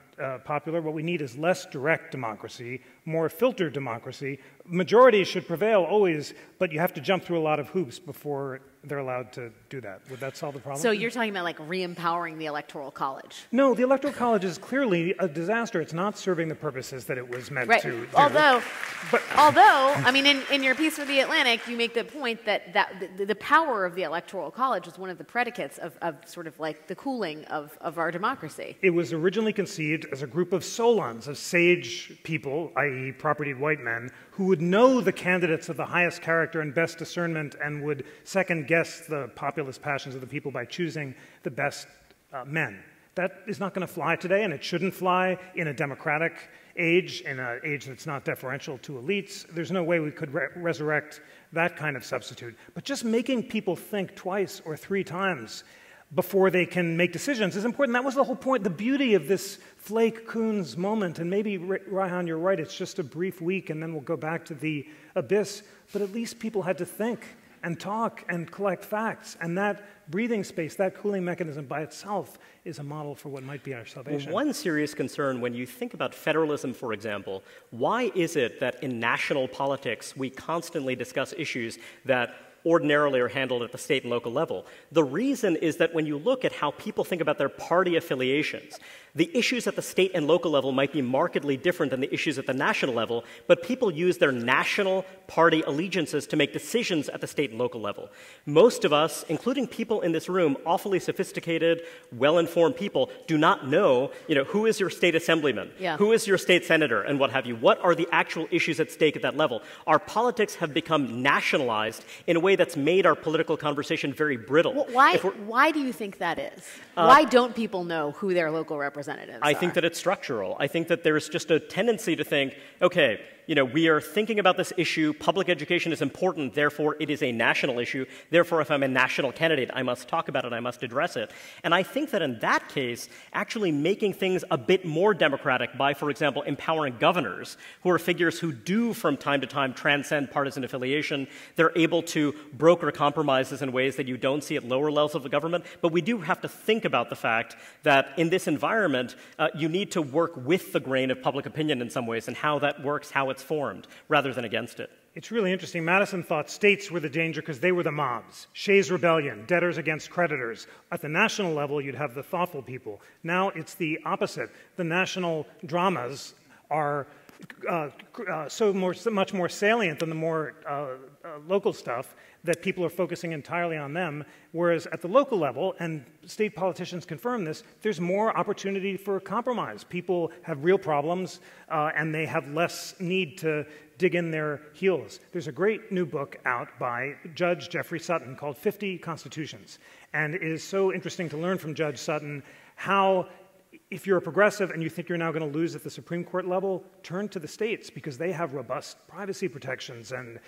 popular, what we need is less direct democracy, more filtered democracy. Majorities should prevail always, but you have to jump through a lot of hoops before they're allowed to do that. Would that solve the problem? So you're talking about like re-empowering the Electoral College? No, the Electoral College is clearly a disaster. It's not serving the purposes that it was meant to do. Although, I mean, in your piece for The Atlantic, you make the point that the power of the Electoral College was one of the predicates of sort of like the cooling of our democracy. It was originally conceived as a group of solons, of sage people, i.e. propertied white men, who would know the candidates of the highest character and best discernment and would second-guess the populist passions of the people by choosing the best men. That is not going to fly today, and it shouldn't fly in a democratic age, in an age that's not deferential to elites. There's no way we could resurrect that kind of substitute. But just making people think twice or three times before they can make decisions is important. That was the whole point, the beauty of this Flake Coons moment. And maybe, Raihan, you're right, it's just a brief week and then we'll go back to the abyss. But at least people had to think and talk and collect facts. And that breathing space, that cooling mechanism by itself is a model for what might be our salvation. Well, one serious concern when you think about federalism, for example, why is it that in national politics we constantly discuss issues that ordinarily are handled at the state and local level? The reason is that when you look at how people think about their party affiliations, the issues at the state and local level might be markedly different than the issues at the national level, but people use their national party allegiances to make decisions at the state and local level. Most of us, including people in this room, awfully sophisticated, well-informed people, do not know, who is your state assemblyman, who is your state senator, and what have you. What are the actual issues at stake at that level? Our politics have become nationalized in a way that's made our political conversation very brittle. Well, why do you think that is? Why don't people know who their local representatives are? I think that it's structural. I think that there's just a tendency to think, okay, we are thinking about this issue. Public education is important. Therefore, it is a national issue. Therefore, if I'm a national candidate, I must talk about it. I must address it. And I think that in that case, actually making things a bit more democratic by, for example, empowering governors, who are figures who do from time to time transcend partisan affiliation. They're able to broker compromises in ways that you don't see at lower levels of the government. But we do have to think about the fact that in this environment, you need to work with the grain of public opinion in some ways, and how that works, how it's formed, rather than against it. It's really interesting. Madison thought states were the danger because they were the mobs. Shays' Rebellion, debtors against creditors. At the national level, you'd have the thoughtful people. Now it's the opposite. The national dramas are much more salient than the more local stuff, that people are focusing entirely on them, whereas at the local level, and state politicians confirm this, there's more opportunity for compromise. People have real problems, and they have less need to dig in their heels. There's a great new book out by Judge Jeffrey Sutton called 50 Constitutions, and it is so interesting to learn from Judge Sutton how, if you're a progressive and you think you're now going to lose at the Supreme Court level, turn to the states, because they have robust privacy protections and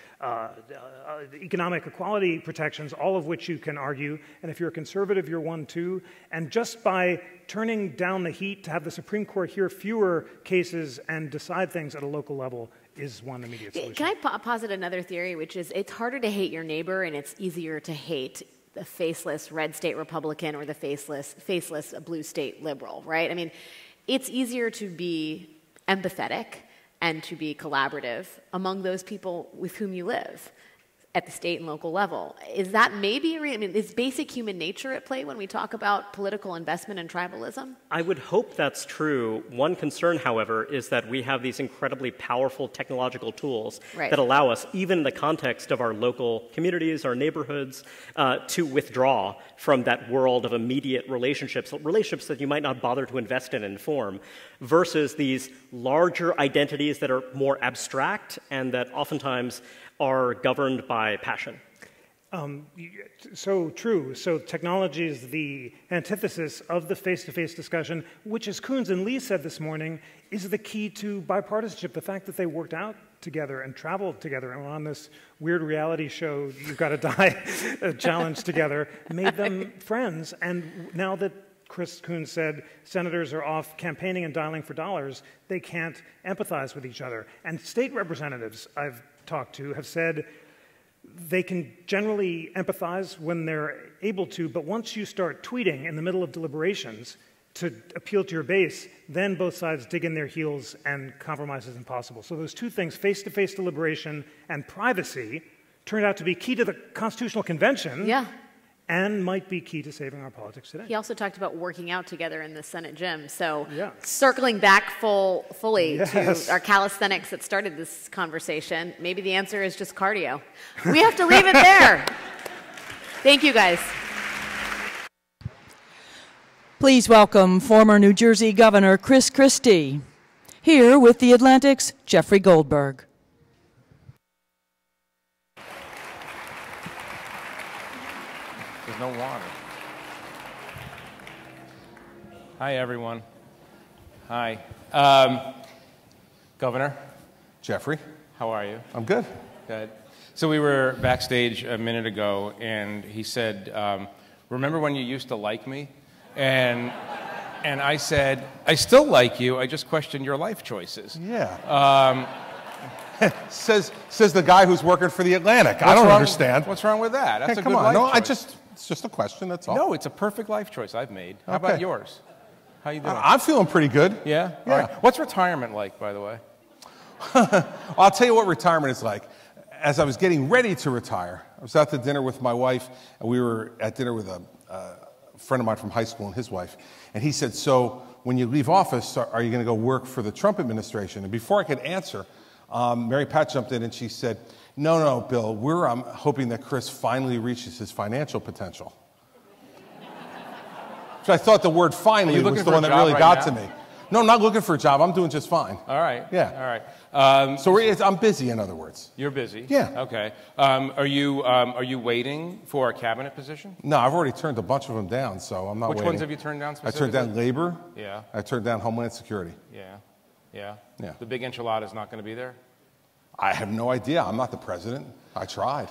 economic equality protections, all of which you can argue. And if you're a conservative, you're one too. And just by turning down the heat to have the Supreme Court hear fewer cases and decide things at a local level is one immediate solution. Can I posit another theory, which is it's harder to hate your neighbor and it's easier to hate the faceless red state Republican or the faceless blue state liberal, right? I mean, it's easier to be empathetic and to be collaborative among those people with whom you live at the state and local level. Is that maybe, is basic human nature at play when we talk about political investment and tribalism? I would hope that's true. One concern, however, is that we have these incredibly powerful technological tools that allow us, even in the context of our local communities, our neighborhoods, to withdraw from that world of immediate relationships that you might not bother to invest in and form, versus these larger identities that are more abstract and that oftentimes are governed by passion. So true. So technology is the antithesis of the face-to-face discussion, which, as Coons and Lee said this morning, is the key to bipartisanship. The fact that they worked out together and traveled together and were on this weird reality show, You've Got to Die challenge together, made them friends. And now that Chris Coons said senators are off campaigning and dialing for dollars, they can't empathize with each other. And state representatives I've talked to have said they can generally empathize when they're able to, but once you start tweeting in the middle of deliberations to appeal to your base, then both sides dig in their heels and compromise is impossible. So those two things, face-to-face deliberation and privacy, turned out to be key to the Constitutional Convention. Yeah. And might be key to saving our politics today. He also talked about working out together in the Senate gym. So circling back fully to our calisthenics that started this conversation, maybe the answer is just cardio. We have to leave it there. Thank you, guys. Please welcome former New Jersey Governor Chris Christie, here with the Atlantic's Jeffrey Goldberg. There's no water. Hi, everyone. Hi. Governor. Jeffrey. How are you? I'm good. Good. So we were backstage a minute ago, and he said, remember when you used to like me? And I said, I still like you. I just question your life choices. Yeah. says the guy who's working for the Atlantic. I don't understand. What's wrong with that? That's a come good on. life No, choice. it's just a question, that's all. No, it's a perfect life choice I've made. How about yours? How you doing? I'm feeling pretty good. Yeah? Yeah. All right. What's retirement like, by the way? I'll tell you what retirement is like. As I was getting ready to retire, I was out to dinner with my wife, and we were at dinner with a friend of mine from high school and his wife. And he said, so when you leave office, are you going to go work for the Trump administration? And before I could answer, Mary Pat jumped in and she said, no, Bill, we're hoping that Chris finally reaches his financial potential. So I thought the word finally was the one that really got to me. No, I'm not looking for a job. I'm doing just fine. All right. Yeah. All right. I'm busy, in other words. You're busy? Yeah. Okay. Are you waiting for a cabinet position? No, I've already turned a bunch of them down, so I'm not waiting. Which ones have you turned down specifically? I turned down labor. Yeah. I turned down Homeland Security. Yeah. Yeah. Yeah. The big enchilada is not going to be there? I have no idea. I'm not the president. I tried.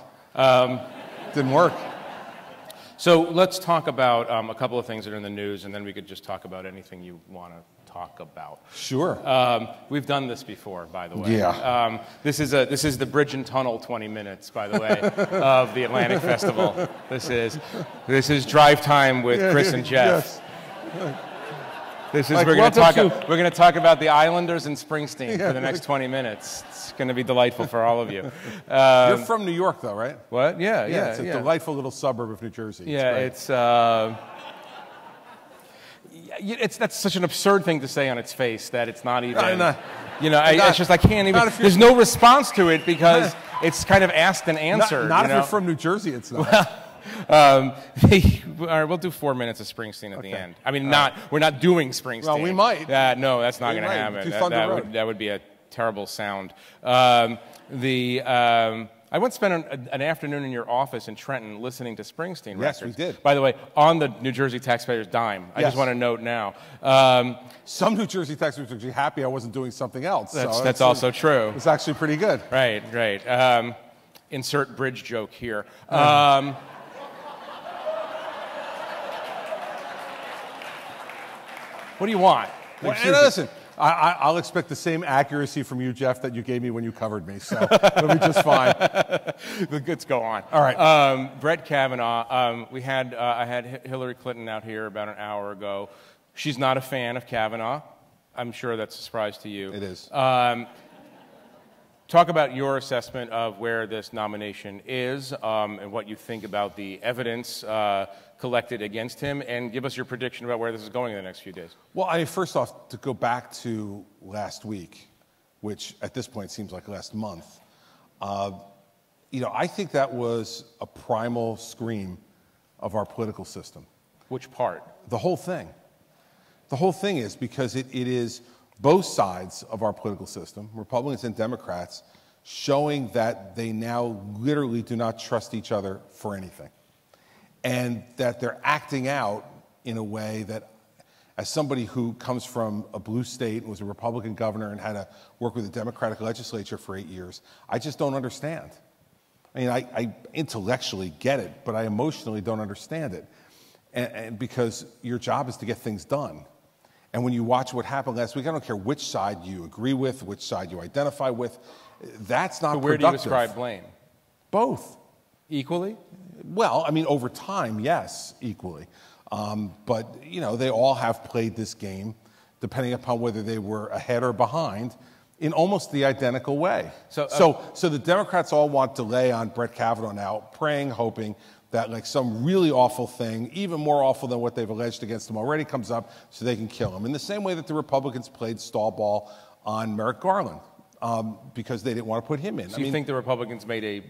Didn't work. So let's talk about a couple of things that are in the news, and then we could just talk about anything you want to talk about. Sure. We've done this before, by the way. Yeah. This is the Bridge and Tunnel 20 minutes, by the way, of the Atlantic Festival. This is drive time with Chris and Jeff. Yes. We're going to talk about the Islanders and Springsteen for the next 20 minutes. It's going to be delightful for all of you. You're from New York, though, right? What? Yeah. It's a delightful little suburb of New Jersey. Yeah, that's such an absurd thing to say on its face that it's not even. It's just I can't even. There's no response to it because it's kind of asked and answered. Not if you're from New Jersey, it's not. All right, we'll do 4 minutes of Springsteen at the end. I mean, we're not doing Springsteen. Well, we might. No, that's not going to happen. That would be a terrible sound. I once spent an afternoon in your office in Trenton listening to Springsteen records. Yes, we did. By the way, on the New Jersey taxpayer's dime. I just want to note now. Some New Jersey taxpayers are actually happy I wasn't doing something else. That's also true. It's actually pretty good. Right. Insert bridge joke here. What do you want? Listen, I'll expect the same accuracy from you, Jeff, that you gave me when you covered me, so it'll be just fine. The goods go on. All right. Brett Kavanaugh, I had Hillary Clinton out here about an hour ago. She's not a fan of Kavanaugh. I'm sure that's a surprise to you. It is. Talk about your assessment of where this nomination is and what you think about the evidence collected against him, and give us your prediction about where this is going in the next few days. Well, first off, to go back to last week, which at this point seems like last month, I think that was a primal scream of our political system. Which part? The whole thing. The whole thing is because it is both sides of our political system, Republicans and Democrats, showing that they now literally do not trust each other for anything. And that they're acting out in a way that, as somebody who comes from a blue state and was a Republican governor and had to work with a Democratic legislature for 8 years, I just don't understand. I mean, I intellectually get it, but I emotionally don't understand it. And because your job is to get things done. And when you watch what happened last week, I don't care which side you agree with, which side you identify with, that's not productive. Where do you ascribe blame? Both. Equally? Well, I mean, over time, yes, equally. But, they all have played this game, depending upon whether they were ahead or behind, in almost the identical way. So the Democrats all want delay on Brett Kavanaugh now, praying, hoping that some really awful thing, even more awful than what they've alleged against him already, comes up so they can kill him. In the same way that the Republicans played stall ball on Merrick Garland because they didn't want to put him in. So you think the Republicans made a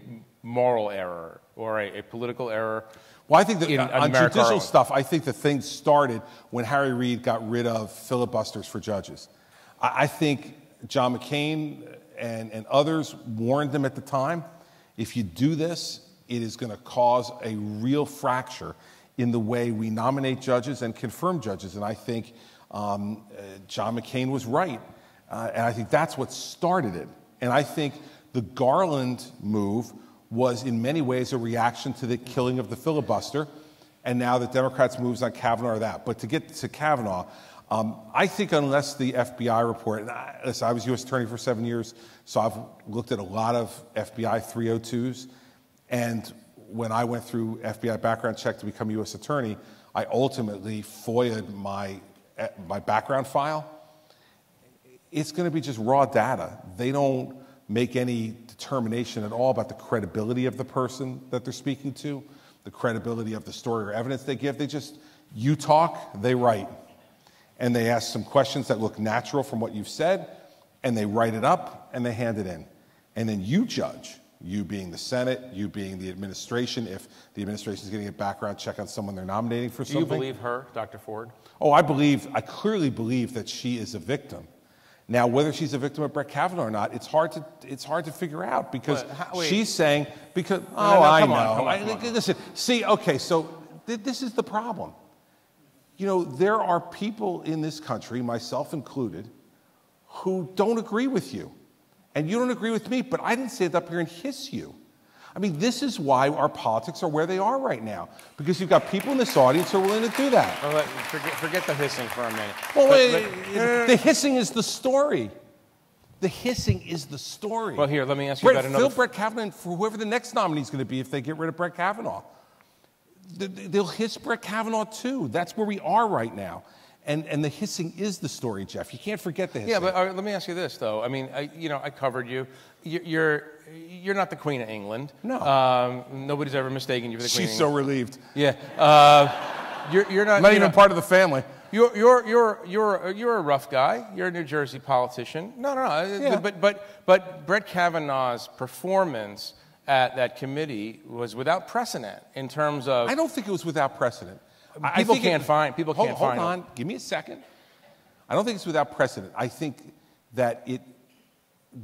moral error or a political error? Well, I think that on judicial Garland stuff, I think the thing started when Harry Reid got rid of filibusters for judges. I think John McCain and others warned them at the time, if you do this, it is going to cause a real fracture in the way we nominate judges and confirm judges. And I think John McCain was right. And I think that's what started it. And I think the Garland move was in many ways a reaction to the killing of the filibuster and now the Democrats' moves on Kavanaugh are that. But to get to Kavanaugh, I think unless the FBI report, and listen, I was U.S. Attorney for 7 years, so I've looked at a lot of FBI 302s, and when I went through FBI background check to become U.S. Attorney, I ultimately FOIA'd my background file. It's going to be just raw data. They don't make any determination at all about the credibility of the person that they're speaking to, the credibility of the story or evidence they give. They just, you talk, they write. And they ask some questions that look natural from what you've said, and they write it up, and they hand it in. And then you judge, you being the Senate, you being the administration, if the administration is getting a background check on someone they're nominating for something. Do you believe her, Dr. Ford? Oh, I clearly believe that she is a victim. Now, whether she's a victim of Brett Kavanaugh or not, it's hard to figure out, because she's saying, because, I know. Listen, see, okay, so this is the problem. You know, there are people in this country, myself included, who don't agree with you. And you don't agree with me, but I didn't stand up here and hiss you. I mean, this is why our politics are where they are right now, because you've got people in this audience who are willing to do that. Well, forget the hissing for a minute. Well, the hissing is the story. The hissing is the story. Well, here, let me ask you about another... Phil Brett Kavanaugh for whoever the next nominee is going to be if they get rid of Brett Kavanaugh. They'll hiss Brett Kavanaugh too. That's where we are right now. And the hissing is the story, Jeff. You can't forget the hissing. Yeah, but let me ask you this, though. I mean, I covered you. You're not the Queen of England. No. Nobody's ever mistaken you for the Queen of England. She's so relieved. Yeah. You're not... Not even part of the family. You're a rough guy. You're a New Jersey politician. No. Yeah. But Brett Kavanaugh's performance at that committee was without precedent in terms of... I don't think it was without precedent. People can't find it. Hold on. Give me a second. I don't think it's without precedent. I think that it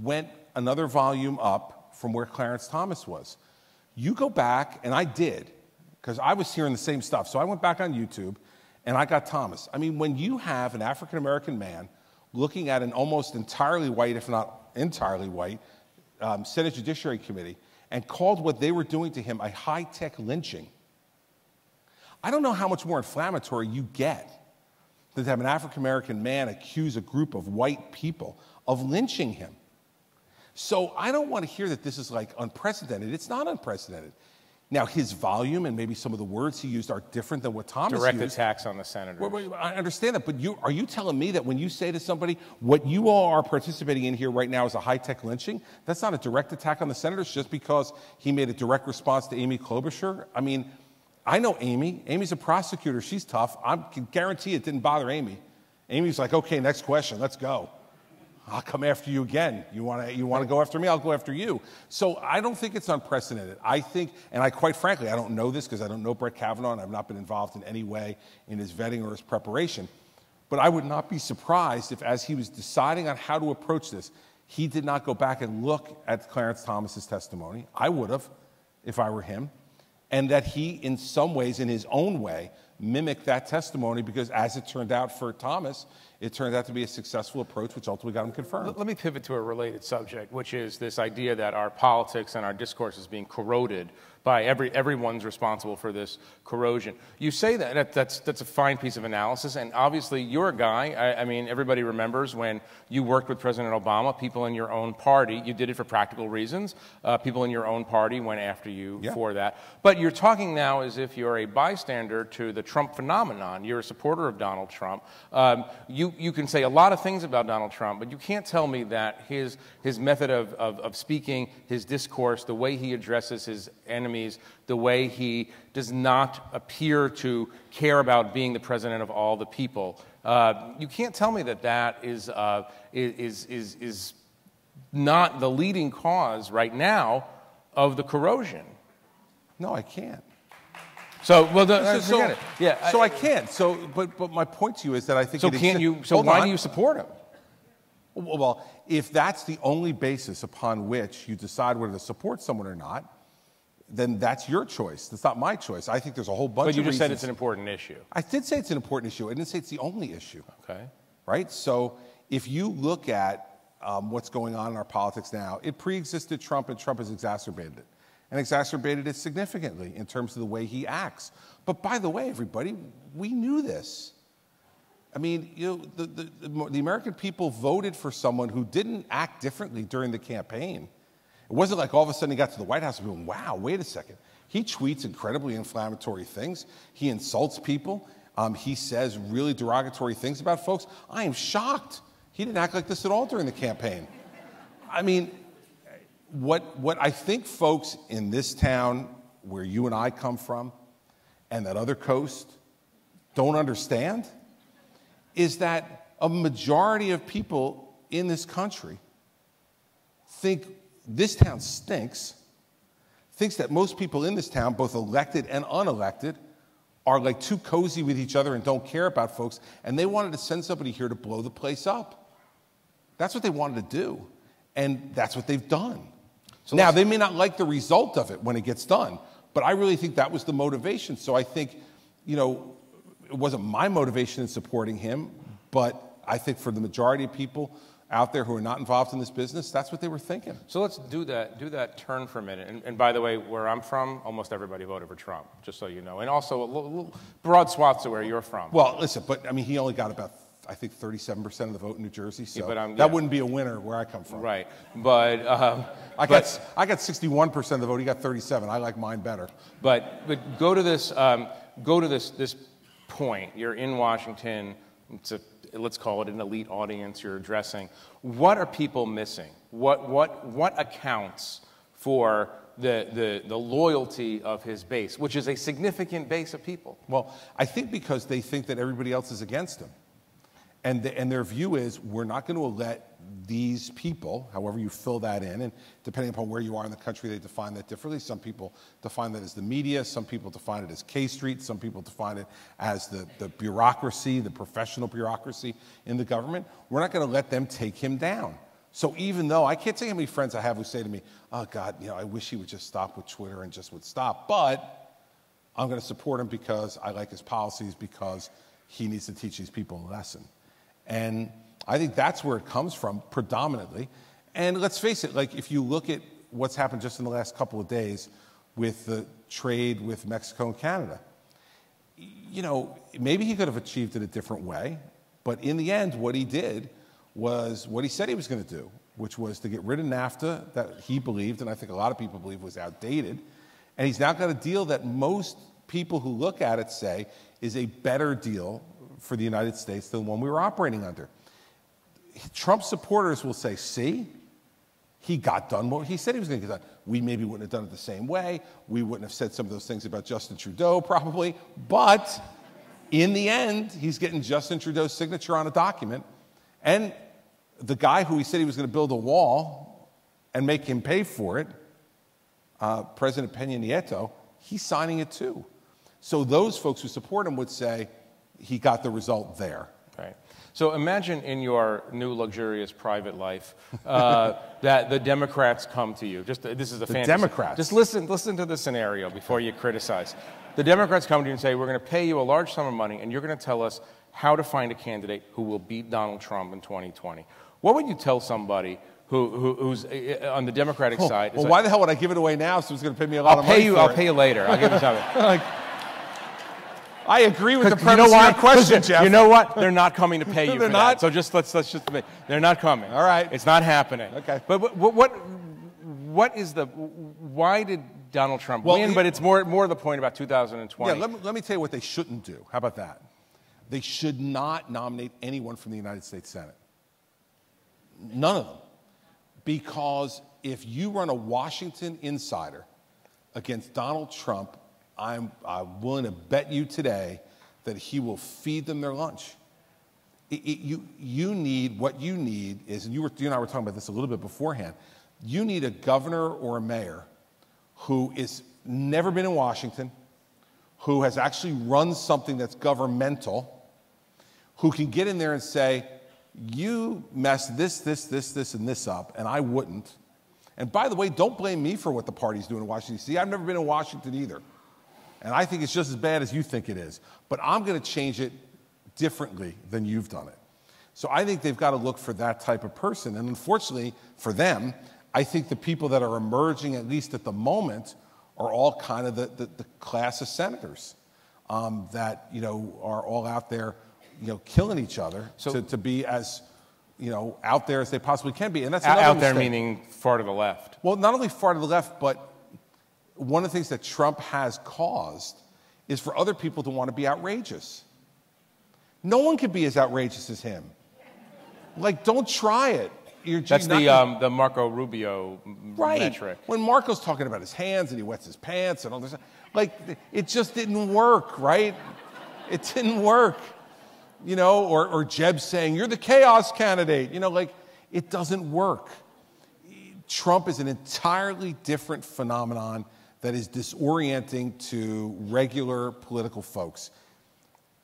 went another volume up from where Clarence Thomas was. You go back, and I did, because I was hearing the same stuff. So I went back on YouTube, and I got Thomas. I mean, when you have an African-American man looking at an almost entirely white, if not entirely white, Senate Judiciary Committee, and called what they were doing to him a high-tech lynching, I don't know how much more inflammatory you get than to have an African-American man accuse a group of white people of lynching him. So I don't want to hear that this is like unprecedented. It's not unprecedented. Now, his volume and maybe some of the words he used are different than what Thomas used. Direct attacks on the senators. Well, I understand that, but are you telling me that when you say to somebody, what you all are participating in here right now is a high-tech lynching, that's not a direct attack on the senators just because he made a direct response to Amy Klobuchar? I mean, I know Amy. Amy's a prosecutor. She's tough. I can guarantee it didn't bother Amy. Amy's like, okay, next question. Let's go. I'll come after you again. You want to go after me? I'll go after you. So I don't think it's unprecedented. I think, and I quite frankly, I don't know this because I don't know Brett Kavanaugh and I've not been involved in any way in his vetting or his preparation. But I would not be surprised if, as he was deciding on how to approach this, he did not go back and look at Clarence Thomas's testimony. I would have, if I were him. And that he, in some ways, in his own way, mimicked that testimony because, as it turned out for Thomas, it turned out to be a successful approach, which ultimately got him confirmed. Let me pivot to a related subject, which is this idea that our politics and our discourse is being corroded by everyone's responsible for this corrosion. You say that's a fine piece of analysis, and obviously you're a guy. I mean, everybody remembers when you worked with President Obama, people in your own party, you did it for practical reasons, people in your own party went after you for that. But you're talking now as if you're a bystander to the Trump phenomenon. You're a supporter of Donald Trump. You can say a lot of things about Donald Trump, but you can't tell me that his method of speaking, his discourse, the way he addresses his enemies, the way he does not appear to care about being the president of all the people. You can't tell me that is not the leading cause right now of the corrosion. No, I can't. So, well, forget it. Yeah. So I can't. So, but my point to you is that I think. So can't you? So why do you support him? Well, if that's the only basis upon which you decide whether to support someone or not, then that's your choice. That's not my choice. I think there's a whole bunch of reasons. But you just said it's an important issue. I did say it's an important issue. I didn't say it's the only issue. Okay. Right? So if you look at what's going on in our politics now, it pre-existed Trump, and Trump has exacerbated it. and exacerbated it significantly in terms of the way he acts. But by the way, everybody, we knew this. I mean, the American people voted for someone who didn't act differently during the campaign. It wasn't like all of a sudden he got to the White House and going, wow, wait a second. He tweets incredibly inflammatory things. He insults people. He says really derogatory things about folks. I am shocked. He didn't act like this at all during the campaign. I mean, what I think folks in this town where you and I come from and that other coast don't understand is that a majority of people in this country think this town stinks, thinks that most people in this town, both elected and unelected, are like too cozy with each other and don't care about folks, and they wanted to send somebody here to blow the place up. That's what they wanted to do, and that's what they've done. So now, they may not like the result of it when it gets done, but I really think that was the motivation. So I think, it wasn't my motivation in supporting him, but I think for the majority of people out there who are not involved in this business, that's what they were thinking. So let's do that turn for a minute. And by the way, where I'm from, almost everybody voted for Trump, just so you know. And also a broad swaths of where you're from. Well, listen, but I mean, he only got about, I think, 37% of the vote in New Jersey, so that wouldn't be a winner where I come from. Right, but I got 61% of the vote. He got 37. I like mine better. But go to this point. You're in Washington. Let's call it an elite audience you're addressing. What are people missing? What accounts for the loyalty of his base, which is a significant base of people? Well, I think because they think that everybody else is against him. And their view is, we're not going to let these people, however you fill that in, and depending upon where you are in the country, they define that differently. Some people define that as the media, some people define it as K Street, some people define it as the bureaucracy, the professional bureaucracy in the government. We're not going to let them take him down. So even though, I can't tell you how many friends I have who say to me, oh God, I wish he would just stop with Twitter and just would stop, but I'm going to support him because I like his policies, because he needs to teach these people a lesson. And I think that's where it comes from predominantly. And let's face it, like if you look at what's happened just in the last couple of days with the trade with Mexico and Canada, maybe he could have achieved it a different way, but in the end, what he did was what he said he was going to do, which was to get rid of NAFTA that he believed, and I think a lot of people believe was outdated. And he's now got a deal that most people who look at it say is a better deal for the United States than the one we were operating under. Trump supporters will say, see, he got done what he said he was going to get done. We maybe wouldn't have done it the same way. We wouldn't have said some of those things about Justin Trudeau, probably. But in the end, he's getting Justin Trudeau's signature on a document. And the guy who he said he was going to build a wall and make him pay for it, President Peña Nieto, he's signing it too. So those folks who support him would say he got the result there. Right. So imagine in your new luxurious private life that the Democrats come to you. This is a fantasy. Democrats. Just listen to the scenario before you criticize. The Democrats come to you and say, we're going to pay you a large sum of money, and you're going to tell us how to find a candidate who will beat Donald Trump in 2020. What would you tell somebody who's on the Democratic side? Well, why the hell would I give it away now? So it's going to pay me a lot of money. I'll pay you later. I'll give you something. I agree with the premise of your question, Jeff. You know what? They're not coming to pay you for not? that. So let's just admit, they're not coming. All right. It's not happening. Okay. But why did Donald Trump win? But it's more the point about 2020. Yeah, let me tell you what they shouldn't do. How about that? They should not nominate anyone from the United States Senate. None of them. Because if you run a Washington insider against Donald Trump, I'm willing to bet you today that he will feed them their lunch. What you need is, and you and I were talking about this a little bit beforehand, you need a governor or a mayor who is never been in Washington, who has actually run something that's governmental, who can get in there and say, you messed this, and this up, and I wouldn't. And by the way, don't blame me for what the party's doing in Washington, D.C. I've never been in Washington either. And I think it's just as bad as you think it is. But I'm going to change it differently than you've done it. So I think they've got to look for that type of person. And unfortunately for them, I think the people that are emerging, at least at the moment, are all kind of the class of senators that, you know, are all out there, you know, killing each other to be as, you know, out there as they possibly can be. And that's another out there mistake. meaning far to the left. Well, not only far to the left, but one of the things that Trump has caused is for other people to want to be outrageous. No one can be as outrageous as him. Like, don't try it. That's the Marco Rubio metric. When Marco's talking about his hands and he wets his pants and all this, like, it just didn't work, right? It didn't work. You know, or Jeb saying, you're the chaos candidate. You know, like, it doesn't work. Trump is an entirely different phenomenon that is disorienting to regular political folks.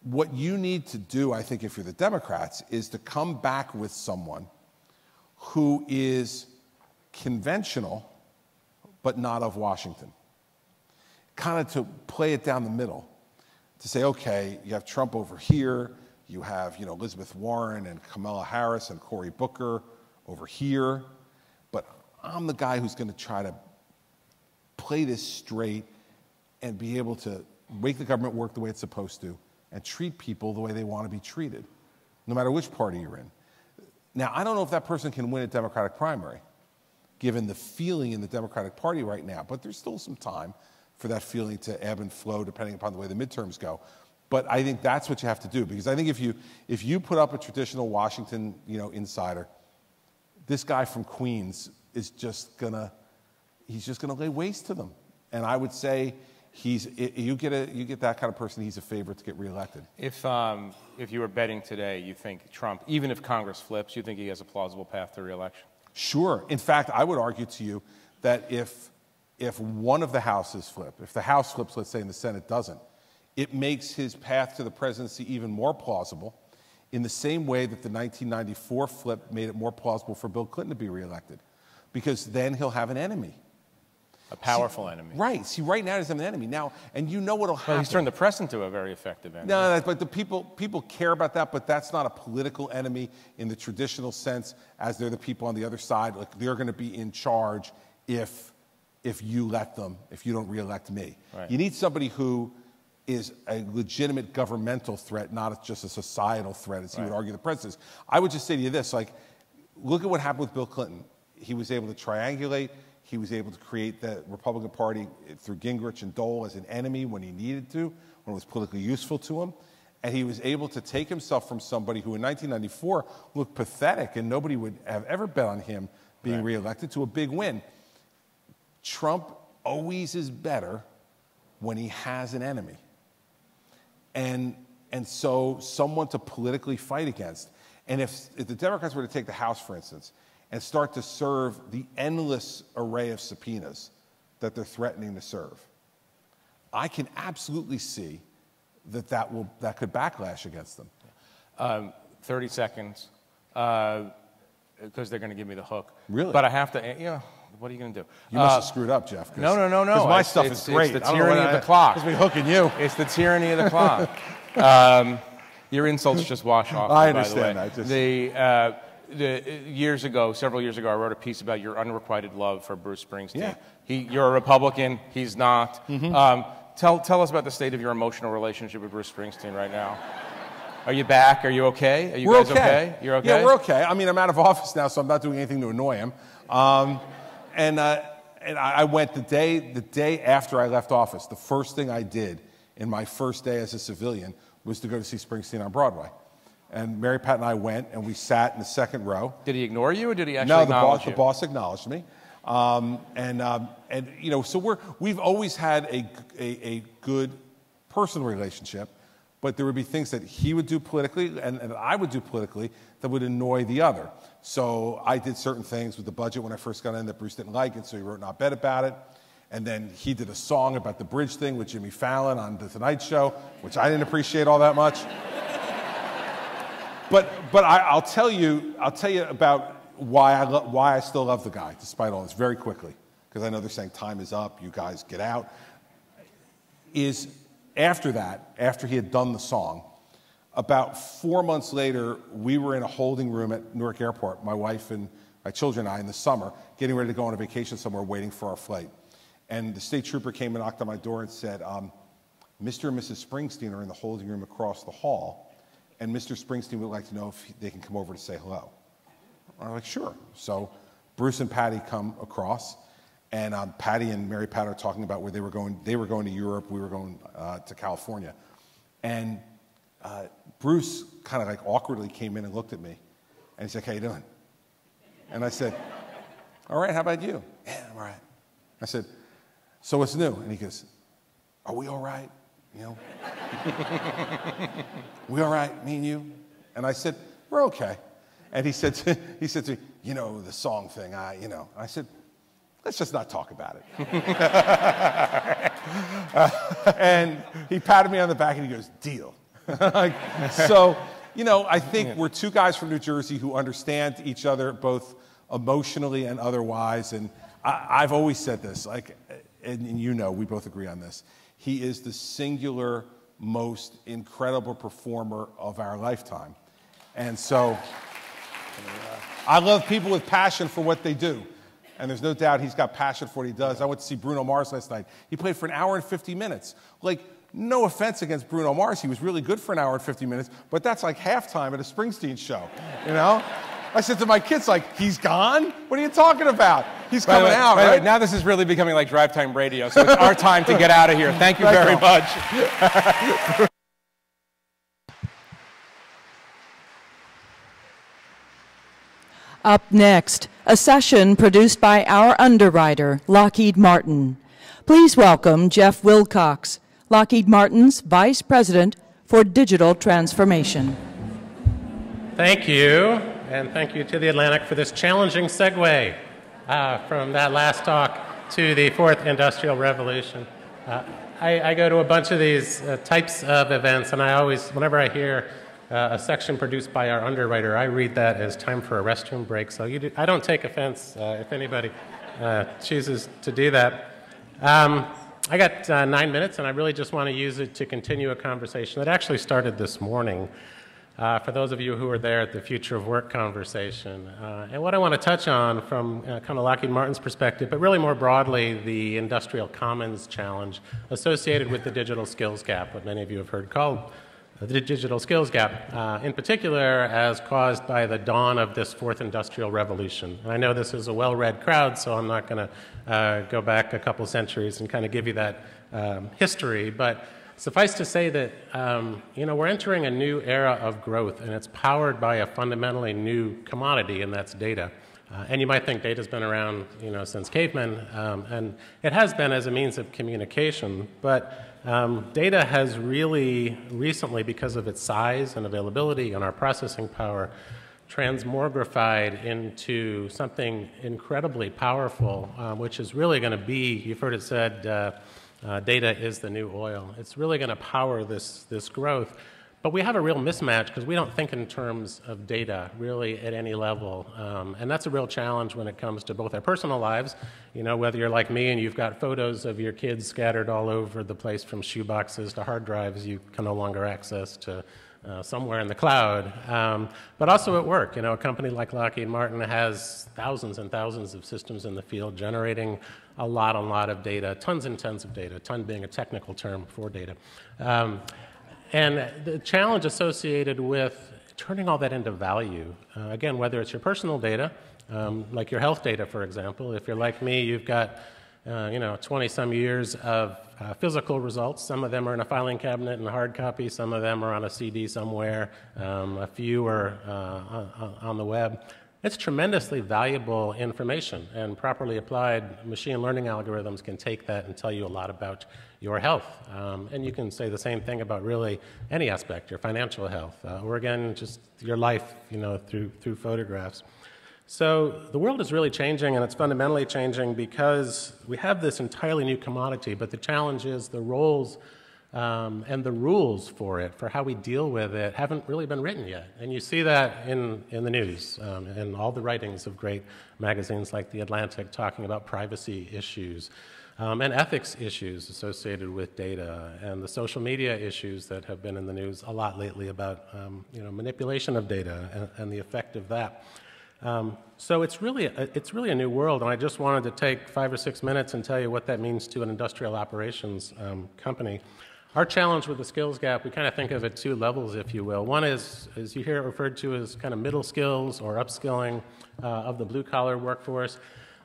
What you need to do, I think, if you're the Democrats, is to come back with someone who is conventional, but not of Washington. Kind of to play it down the middle, to say, okay, you have Trump over here, you have, you know, Elizabeth Warren and Kamala Harris and Cory Booker over here, but I'm the guy who's going to try to play this straight and be able to make the government work the way it's supposed to and treat people the way they want to be treated, no matter which party you're in. Now, I don't know if that person can win a Democratic primary, given the feeling in the Democratic Party right now, but there's still some time for that feeling to ebb and flow depending upon the way the midterms go. But I think that's what you have to do, because I think if you put up a traditional Washington, you know, insider, this guy from Queens is just gonna lay waste to them. And I would say you get that kind of person, he's a favorite to get reelected. If you were betting today, you think Trump, even if Congress flips, you think he has a plausible path to reelection? Sure. In fact, I would argue to you that if one of the houses flip, if the House flips, let's say, and the Senate doesn't, it makes his path to the presidency even more plausible, in the same way that the 1994 flip made it more plausible for Bill Clinton to be reelected, because then he'll have an enemy. A powerful enemy. Right. See, right now he doesn't have an enemy. Now, and you know what'll happen. Well, he's turned the press into a very effective enemy. No, but the people care about that, but that's not a political enemy in the traditional sense, as they're the people on the other side. Like, they're going to be in charge if you let them, if you don't reelect me. Right. You need somebody who is a legitimate governmental threat, not just a societal threat, as he would argue the president is. I would just say to you this, like, look at what happened with Bill Clinton. He was able to triangulate. He was able to create the Republican Party through Gingrich and Dole as an enemy when he needed to, when it was politically useful to him. And he was able to take himself from somebody who in 1994 looked pathetic and nobody would have ever bet on him being reelected, to a big win. Trump always is better when he has an enemy. And so someone to politically fight against. And if the Democrats were to take the House, for instance, and start to serve the endless array of subpoenas that they're threatening to serve, I can absolutely see that could backlash against them. 30 seconds, because they're going to give me the hook. Really? But I have to, you know, what are you going to do? You must have screwed up, Jeff. No. Because my stuff is great. It's the tyranny of the clock. It's me hooking you. It's the tyranny of the clock. Your insults just wash off. I understand that. Several years ago, I wrote a piece about your unrequited love for Bruce Springsteen. Yeah. You're a Republican. He's not. Mm-hmm. Tell us about the state of your emotional relationship with Bruce Springsteen right now. Are you back? Are you okay? Are you guys okay? You're okay? Yeah, we're okay. I mean, I'm out of office now, so I'm not doing anything to annoy him. And I went the day after I left office. The first thing I did in my first day as a civilian was to go to see Springsteen on Broadway. And Mary Pat and I went, and we sat in the second row. Did he ignore you, or did he actually acknowledge you? The boss acknowledged me. And you know, so we've always had a good personal relationship, but there would be things that he would do politically and I would do politically that would annoy the other. So I did certain things with the budget when I first got in that Bruce didn't like it, so he wrote an op-ed about it. And then he did a song about the bridge thing with Jimmy Fallon on The Tonight Show, which I didn't appreciate all that much. But I'll tell you about why I still love the guy, despite all this, very quickly, because I know they're saying time is up, you guys get out. Is after that, after he had done the song, about 4 months later, we were in a holding room at Newark Airport, my wife and my children and I, in the summer, getting ready to go on a vacation somewhere, waiting for our flight. And the state trooper came and knocked on my door and said, Mr. and Mrs. Springsteen are in the holding room across the hall, and Mr. Springsteen would like to know if they can come over to say hello. I'm like, sure. So Bruce and Patty come across, and Patty and Mary Pat are talking about where they were going. They were going to Europe. We were going to California. And Bruce kind of like awkwardly came in and looked at me, and he's like, how you doing? And I said, all right, how about you? Yeah, I'm all right. I said, so what's new? And he goes, are we all right? You know, we all right, me and you? And I said, we're okay. And he said to me, you know, the song thing, I said, let's just not talk about it. And he patted me on the back and he goes, deal. So, you know, I think we're two guys from New Jersey who understand each other both emotionally and otherwise. And I've always said this, like, and you know, we both agree on this. He is the singular most incredible performer of our lifetime. And so I love people with passion for what they do. And there's no doubt he's got passion for what he does. I went to see Bruno Mars last night. He played for an hour and 50 minutes. Like, no offense against Bruno Mars. He was really good for an hour and 50 minutes, but that's like halftime at a Springsteen show, you know? I said to my kids, like, he's gone? What are you talking about? He's coming out, right? Now this is really becoming like drive time radio, so it's our time to get out of here. Thank you very much. Up next, a session produced by our underwriter, Lockheed Martin. Please welcome Jeff Wilcox, Lockheed Martin's Vice President for Digital Transformation. Thank you, and thank you to the Atlantic for this challenging segue from that last talk to the fourth industrial revolution. I go to a bunch of these types of events, and I always, whenever I hear a section produced by our underwriter, I read that as time for a restroom break. So I don't take offense if anybody chooses to do that. I got 9 minutes, and I really just want to use it to continue a conversation that actually started this morning. For those of you who were there at the Future of Work conversation. And what I want to touch on from kind of Lockheed Martin's perspective, but really more broadly, the industrial commons challenge associated with the digital skills gap, what many of you have heard called the digital skills gap, in particular as caused by the dawn of this fourth industrial revolution. And I know this is a well-read crowd, so I'm not going to go back a couple centuries and kind of give you that history, but suffice to say that we're entering a new era of growth, and it's powered by a fundamentally new commodity, and that's data. And you might think data's been around since cavemen, and it has been as a means of communication, but data has really recently, because of its size and availability and our processing power, transmogrified into something incredibly powerful, which is really going to be, you've heard it said, data is the new oil. It's really going to power this growth. But we have a real mismatch because we don't think in terms of data really at any level. And that's a real challenge when it comes to both our personal lives, whether you're like me and you've got photos of your kids scattered all over the place from shoeboxes to hard drives you can no longer access to somewhere in the cloud. But also at work, a company like Lockheed Martin has thousands and thousands of systems in the field generating a lot of data, tons and tons of data, ton being a technical term for data. And the challenge associated with turning all that into value, again, whether it's your personal data, like your health data, for example. If you're like me, you've got 20-some years of physical results. Some of them are in a filing cabinet in a hard copy. Some of them are on a CD somewhere. A few are on the web. It's tremendously valuable information, and properly applied machine learning algorithms can take that and tell you a lot about your health. And you can say the same thing about really any aspect, your financial health, or again, just your life, through photographs. So the world is really changing, and it's fundamentally changing because we have this entirely new commodity, but the challenge is the roles and the rules for it, for how we deal with it, haven't really been written yet. And you see that in the news, and all the writings of great magazines like The Atlantic talking about privacy issues, and ethics issues associated with data, and the social media issues that have been in the news a lot lately about manipulation of data and the effect of that. So it's really a new world, and I just wanted to take 5 or 6 minutes and tell you what that means to an industrial operations company. Our challenge with the skills gap, we kind of think of at 2 levels, if you will. One is you hear it referred to as kind of middle skills or upskilling of the blue-collar workforce.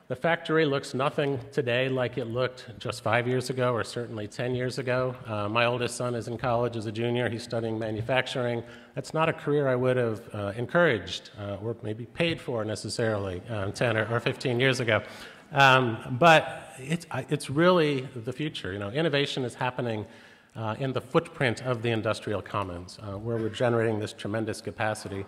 The factory looks nothing today like it looked just 5 years ago or certainly 10 years ago. My oldest son is in college as a junior. He's studying manufacturing. That's not a career I would have encouraged or maybe paid for necessarily 10 or 15 years ago. But it's really the future. You know, innovation is happening in the footprint of the industrial commons, where we're generating this tremendous capacity.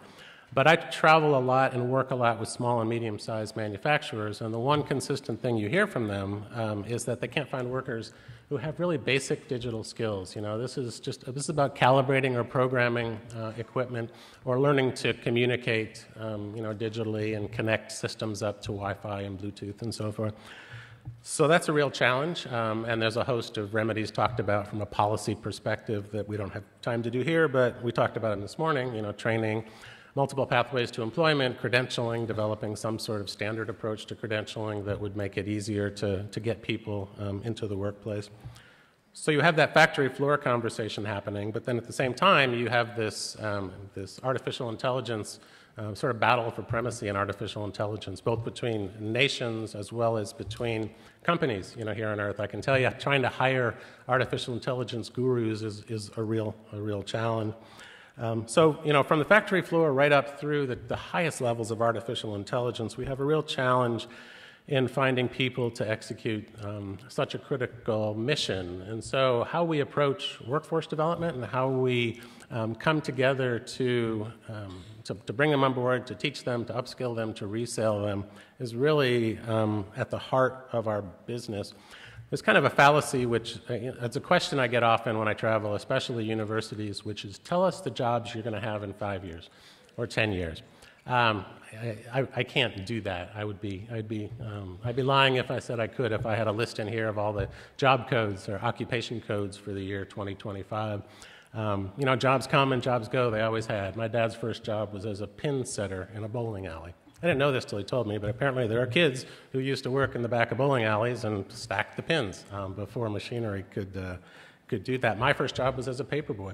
But I travel a lot and work a lot with small and medium-sized manufacturers, and the one consistent thing you hear from them is that they can't find workers who have really basic digital skills. You know, this is about calibrating or programming equipment or learning to communicate, digitally and connect systems up to Wi-Fi and Bluetooth and so forth. So that's a real challenge, and there's a host of remedies talked about from a policy perspective that we don't have time to do here, but we talked about them this morning, training, multiple pathways to employment, credentialing, developing some sort of standard approach to credentialing that would make it easier to get people into the workplace. So you have that factory floor conversation happening, but then at the same time you have this artificial intelligence sort of battle for primacy in artificial intelligence, both between nations as well as between companies, here on Earth. I can tell you, trying to hire artificial intelligence gurus is a real challenge. So, from the factory floor right up through the highest levels of artificial intelligence, we have a real challenge in finding people to execute such a critical mission. And so how we approach workforce development and how we come together to bring them on board, to teach them, to upskill them, to resell them, is really at the heart of our business. There's kind of a fallacy, which it's a question I get often when I travel, especially universities, which is, tell us the jobs you're going to have in 5 years or 10 years. I can't do that. I'd be lying if I said I could, if I had a list in here of all the job codes or occupation codes for the year 2025. Jobs come and jobs go. They always had. My dad's first job was as a pin setter in a bowling alley. I didn't know this till he told me, but apparently there are kids who used to work in the back of bowling alleys and stack the pins before machinery could do that. My first job was as a paperboy.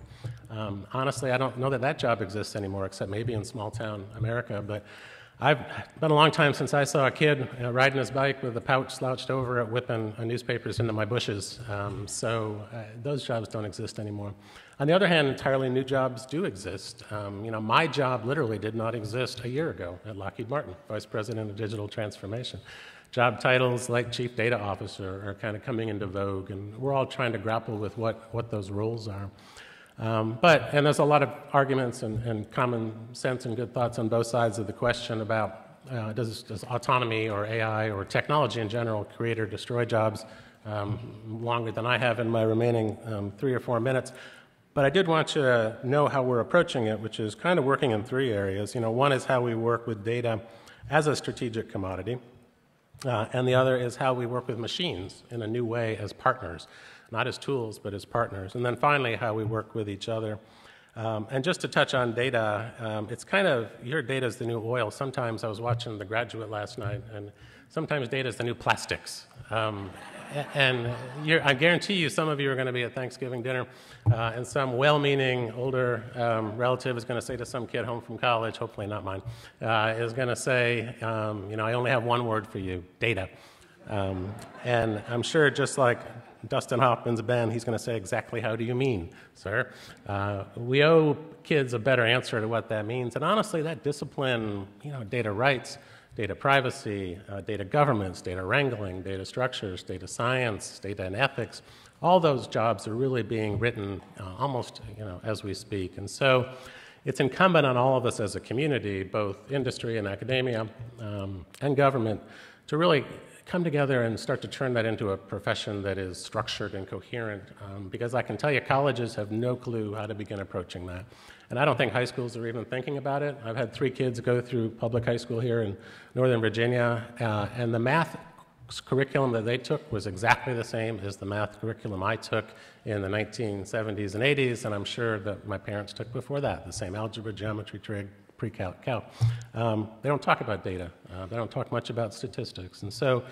Honestly, I don't know that job exists anymore, except maybe in small-town America, but I've been a long time since I saw a kid riding his bike with a pouch slouched over it, whipping newspapers into my bushes. So those jobs don't exist anymore. On the other hand, entirely new jobs do exist. My job literally did not exist a year ago at Lockheed Martin, Vice President of Digital Transformation. Job titles like Chief Data Officer are kind of coming into vogue, and we're all trying to grapple with what those roles are. And there's a lot of arguments and common sense and good thoughts on both sides of the question about does autonomy or AI or technology in general create or destroy jobs, longer than I have in my remaining 3 or 4 minutes. But I did want you to know how we're approaching it, which is kind of working in 3 areas. One is how we work with data as a strategic commodity, and the other is how we work with machines in a new way as partners. Not as tools, but as partners. And then finally, how we work with each other. And just to touch on data, it's kind of, your data is the new oil. Sometimes I was watching The Graduate last night, and sometimes data is the new plastics. And I guarantee you some of you are going to be at Thanksgiving dinner, and some well-meaning older relative is going to say to some kid home from college, hopefully not mine, is going to say, I only have one word for you, data. And I'm sure just like Dustin Hoffman's band, he's going to say, exactly how do you mean, sir? We owe kids a better answer to what that means. And honestly, that discipline, data rights, data privacy, data governance, data wrangling, data structures, data science, data and ethics, all those jobs are really being written almost, as we speak. And so it's incumbent on all of us as a community, both industry and academia and government, to really come together and start to turn that into a profession that is structured and coherent, because I can tell you colleges have no clue how to begin approaching that. And I don't think high schools are even thinking about it. I've had 3 kids go through public high school here in Northern Virginia, and the math curriculum that they took was exactly the same as the math curriculum I took in the 1970s and 80s, and I'm sure that my parents took before that, the same algebra, geometry, trig, pre-calc. They don't talk about data. They don't talk much about statistics. And so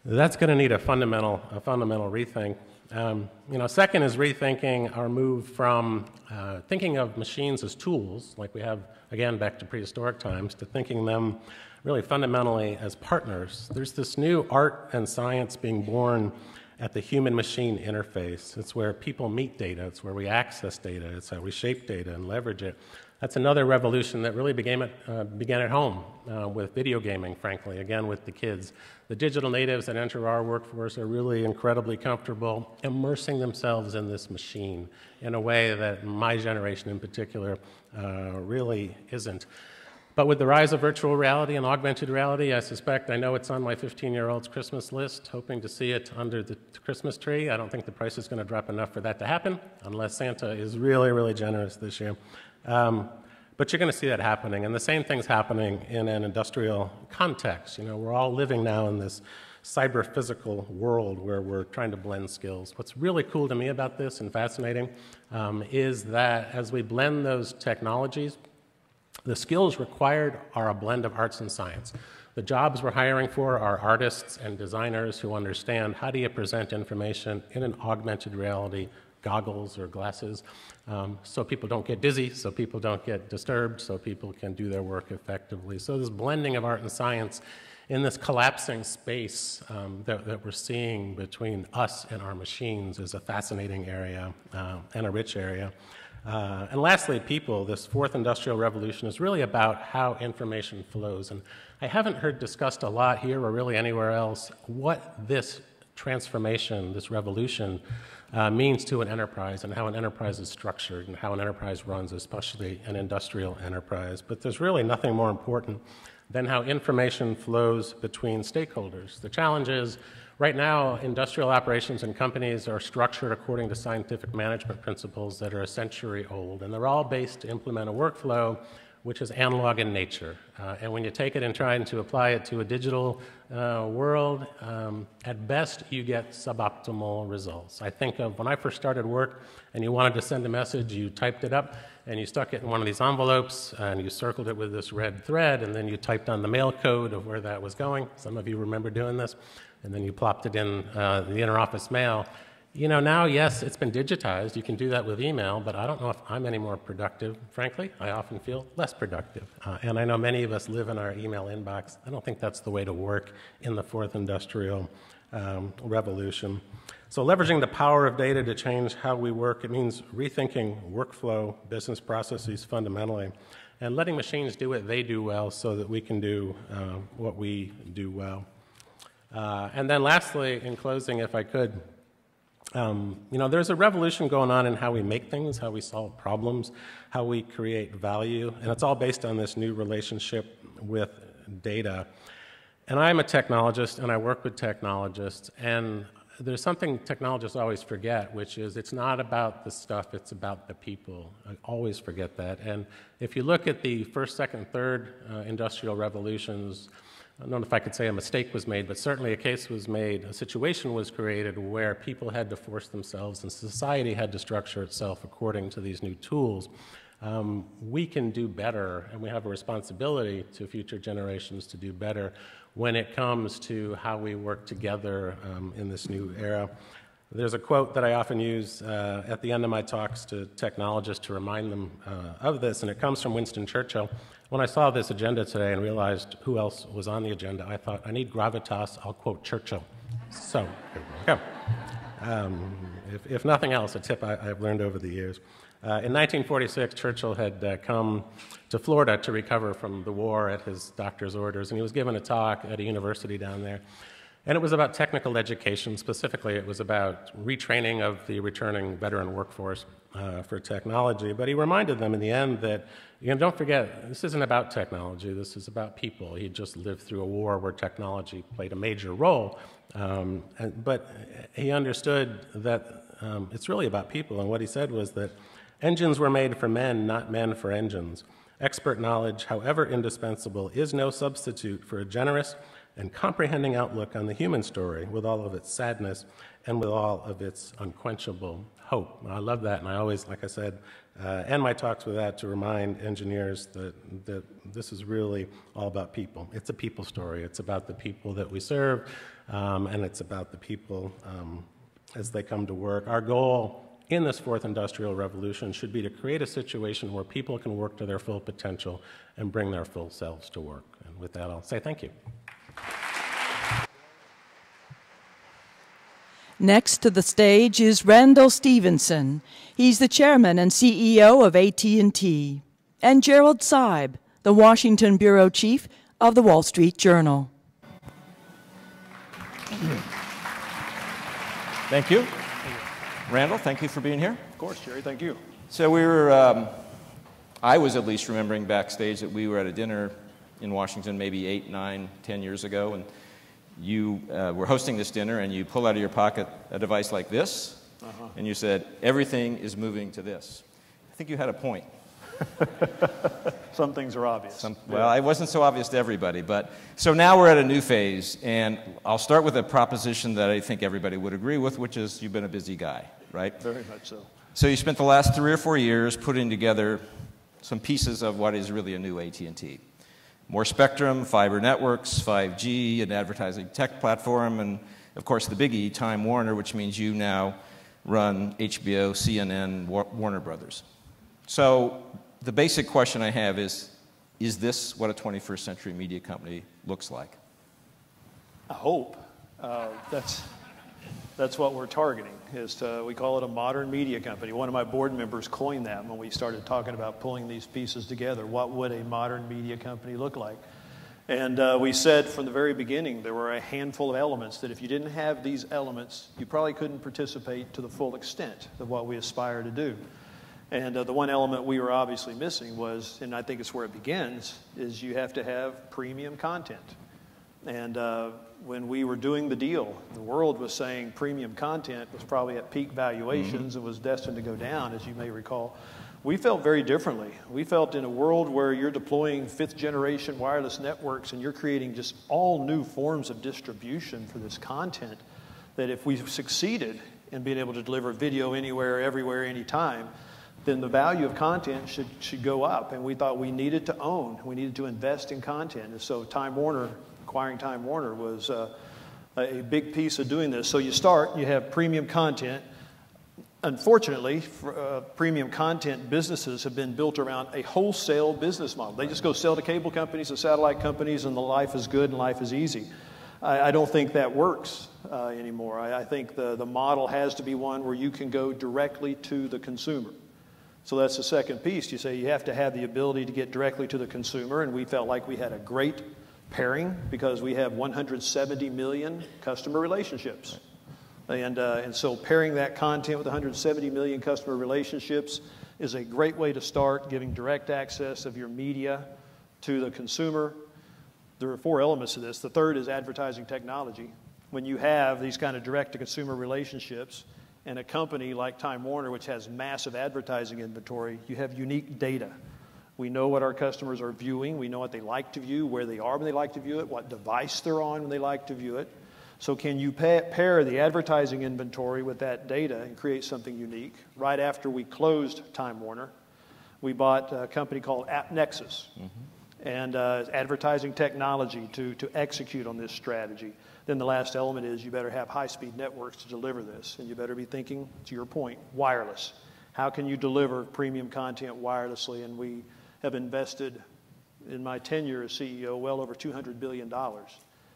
that's going to need a fundamental rethink. Second is rethinking our move from thinking of machines as tools, like we have, again, back to prehistoric times, to thinking them really fundamentally as partners. There's this new art and science being born at the human-machine interface. It's where people meet data. It's where we access data. It's how we shape data and leverage it. That's another revolution that really began at home with video gaming, frankly, again, with the kids. The digital natives that enter our workforce are really incredibly comfortable immersing themselves in this machine in a way that my generation in particular really isn't. But with the rise of virtual reality and augmented reality, I know it's on my 15-year-old's Christmas list, hoping to see it under the Christmas tree. I don't think the price is going to drop enough for that to happen, unless Santa is really, really generous this year. But you're going to see that happening, and the same thing's happening in an industrial context. We're all living now in this cyber-physical world where we're trying to blend skills. What's really cool to me about this and fascinating is that as we blend those technologies, the skills required are a blend of arts and science. The jobs we're hiring for are artists and designers who understand how do you present information in an augmented reality goggles or glasses so people don't get dizzy, so people don't get disturbed, so people can do their work effectively. So this blending of art and science in this collapsing space that we're seeing between us and our machines is a fascinating area and a rich area. And lastly, people. This fourth industrial revolution is really about how information flows. And I haven't heard discussed a lot here or really anywhere else what this transformation, this revolution, means to an enterprise and how an enterprise is structured and how an enterprise runs, especially an industrial enterprise. But there's really nothing more important than how information flows between stakeholders. The challenge is, right now, industrial operations and companies are structured according to scientific management principles that are a century old, and they're all based to implement a workflow which is analog in nature. And when you take it and try to apply it to a digital world, at best you get suboptimal results. I think of when I first started work and you wanted to send a message, you typed it up and you stuck it in one of these envelopes and you circled it with this red thread, and then you typed on the mail code of where that was going. Some of you remember doing this. And then you plopped it in the interoffice mail. Now, yes, it's been digitized. You can do that with email, but I don't know if I'm any more productive. Frankly, I often feel less productive. And I know many of us live in our email inbox. I don't think that's the way to work in the fourth industrial revolution. So leveraging the power of data to change how we work, it means rethinking workflow, business processes fundamentally, and letting machines do what they do well so that we can do what we do well. And then lastly, in closing, if I could, there's a revolution going on in how we make things, how we solve problems, how we create value, and it's all based on this new relationship with data. And I'm a technologist, and I work with technologists, and there's something technologists always forget, which is it's not about the stuff, it's about the people. I always forget that. And if you look at the first, second, third industrial revolutions, I don't know if I could say a mistake was made, but certainly a case was made, a situation was created where people had to force themselves and society had to structure itself according to these new tools. We can do better, and we have a responsibility to future generations to do better when it comes to how we work together in this new era. There's a quote that I often use at the end of my talks to technologists to remind them of this, and it comes from Winston Churchill. When I saw this agenda today and realized who else was on the agenda, I thought, I need gravitas, I'll quote Churchill. So, here we go. If nothing else, a tip I've learned over the years. In 1946, Churchill had come to Florida to recover from the war at his doctor's orders, and he was given a talk at a university down there. And it was about technical education. Specifically, it was about retraining of the returning veteran workforce for technology. But he reminded them in the end that, don't forget, this isn't about technology. This is about people. He just lived through a war where technology played a major role. But he understood that it's really about people. And what he said was that engines were made for men, not men for engines. Expert knowledge, however indispensable, is no substitute for a generous, and comprehending outlook on the human story with all of its sadness and with all of its unquenchable hope. I love that, and I always, like I said, end my talks with that to remind engineers that this is really all about people. It's a people story. It's about the people that we serve, and it's about the people as they come to work. Our goal in this fourth industrial revolution should be to create a situation where people can work to their full potential and bring their full selves to work. And with that, I'll say thank you. Next to the stage is Randall Stevenson. He's the chairman and CEO of AT&T. And Gerald Seib, the Washington bureau chief of the Wall Street Journal. Thank you. Randall, thank you for being here. Of course, Jerry, thank you. So we were, I was at least remembering backstage that we were at a dinner in Washington maybe 8, 9, 10 years ago, and you were hosting this dinner, and you pull out of your pocket a device like this, and you said, everything is moving to this. I think you had a point. Some things are obvious. Well, it wasn't so obvious to everybody, but so now we're at a new phase, and I'll start with a proposition that I think everybody would agree with, which is you've been a busy guy, right? Very much so. So you spent the last 3 or 4 years putting together some pieces of what is really a new AT&T. More spectrum, fiber networks, 5G, an advertising tech platform, and of course the biggie, Time Warner, which means you now run HBO, CNN, Warner Brothers. So the basic question I have is this what a 21st century media company looks like? I hope. That's what we're targeting. We call it a modern media company. One of my board members coined that when we started talking about pulling these pieces together. What would a modern media company look like? And we said from the very beginning there were a handful of elements that if you didn't have these elements, you probably couldn't participate to the full extent of what we aspire to do. And the one element we were obviously missing was, and I think it's where it begins, is you have to have premium content. And when we were doing the deal, the world was saying premium content was probably at peak valuations and was destined to go down, as you may recall. We felt very differently. We felt in a world where you're deploying 5th generation wireless networks and you're creating just all new forms of distribution for this content, that if we succeeded in being able to deliver video anywhere, everywhere, anytime, then the value of content should go up. And we thought we needed to own, we needed to invest in content. And so Time Warner, acquiring Time Warner was a big piece of doing this. So you have premium content. Unfortunately, premium content businesses have been built around a wholesale business model. They just go sell to cable companies and satellite companies and the life is good and life is easy. I don't think that works anymore. I think the model has to be one where you can go directly to the consumer. So that's the second piece. You say you have to have the ability to get directly to the consumer, and we felt like we had a great pairing because we have 170 million customer relationships. And so pairing that content with 170 million customer relationships is a great way to start, giving direct access of your media to the consumer. There are 4 elements to this. The third is advertising technology. When you have these kind of direct-to-consumer relationships and a company like Time Warner, which has massive advertising inventory, you have unique data. We know what our customers are viewing. We know what they like to view, where they are when they like to view it, what device they're on when they like to view it. So can you pair the advertising inventory with that data and create something unique? Right after we closed Time Warner, we bought a company called AppNexus and advertising technology to execute on this strategy. Then the last element is you better have high-speed networks to deliver this, and you better be thinking, to your point, wireless. How can you deliver premium content wirelessly? And we have invested, in my tenure as CEO, well over $200 billion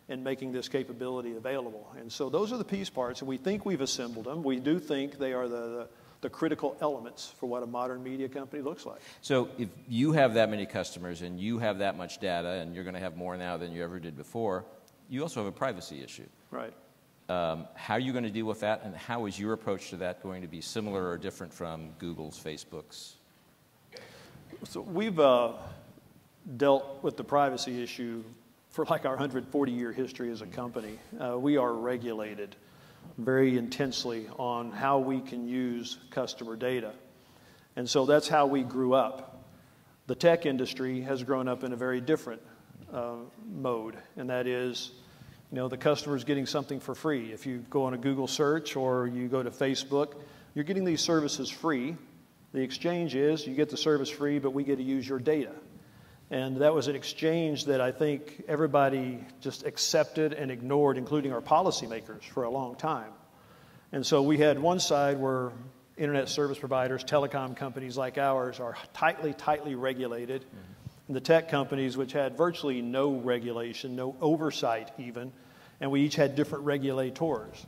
in making this capability available. And so those are the piece parts, and we think we've assembled them. We do think they are the critical elements for what a modern media company looks like. So if you have that many customers and you have that much data, and you're going to have more now than you ever did before, you also have a privacy issue. Right. How are you going to deal with that, and how is your approach to that going to be similar or different from Google's, Facebook's? So we've dealt with the privacy issue for like our 140-year history as a company. We are regulated very intensely on how we can use customer data. And so that's how we grew up. The tech industry has grown up in a very different mode, and that is You know, the customer's getting something for free. If you go on a Google search or you go to Facebook, you're getting these services free. The exchange is you get the service free, but we get to use your data. And that was an exchange that I think everybody just accepted and ignored, including our policymakers, for a long time. And so we had one side where internet service providers, telecom companies like ours are tightly regulated. And the tech companies, which had virtually no regulation, no oversight even, and we each had different regulators.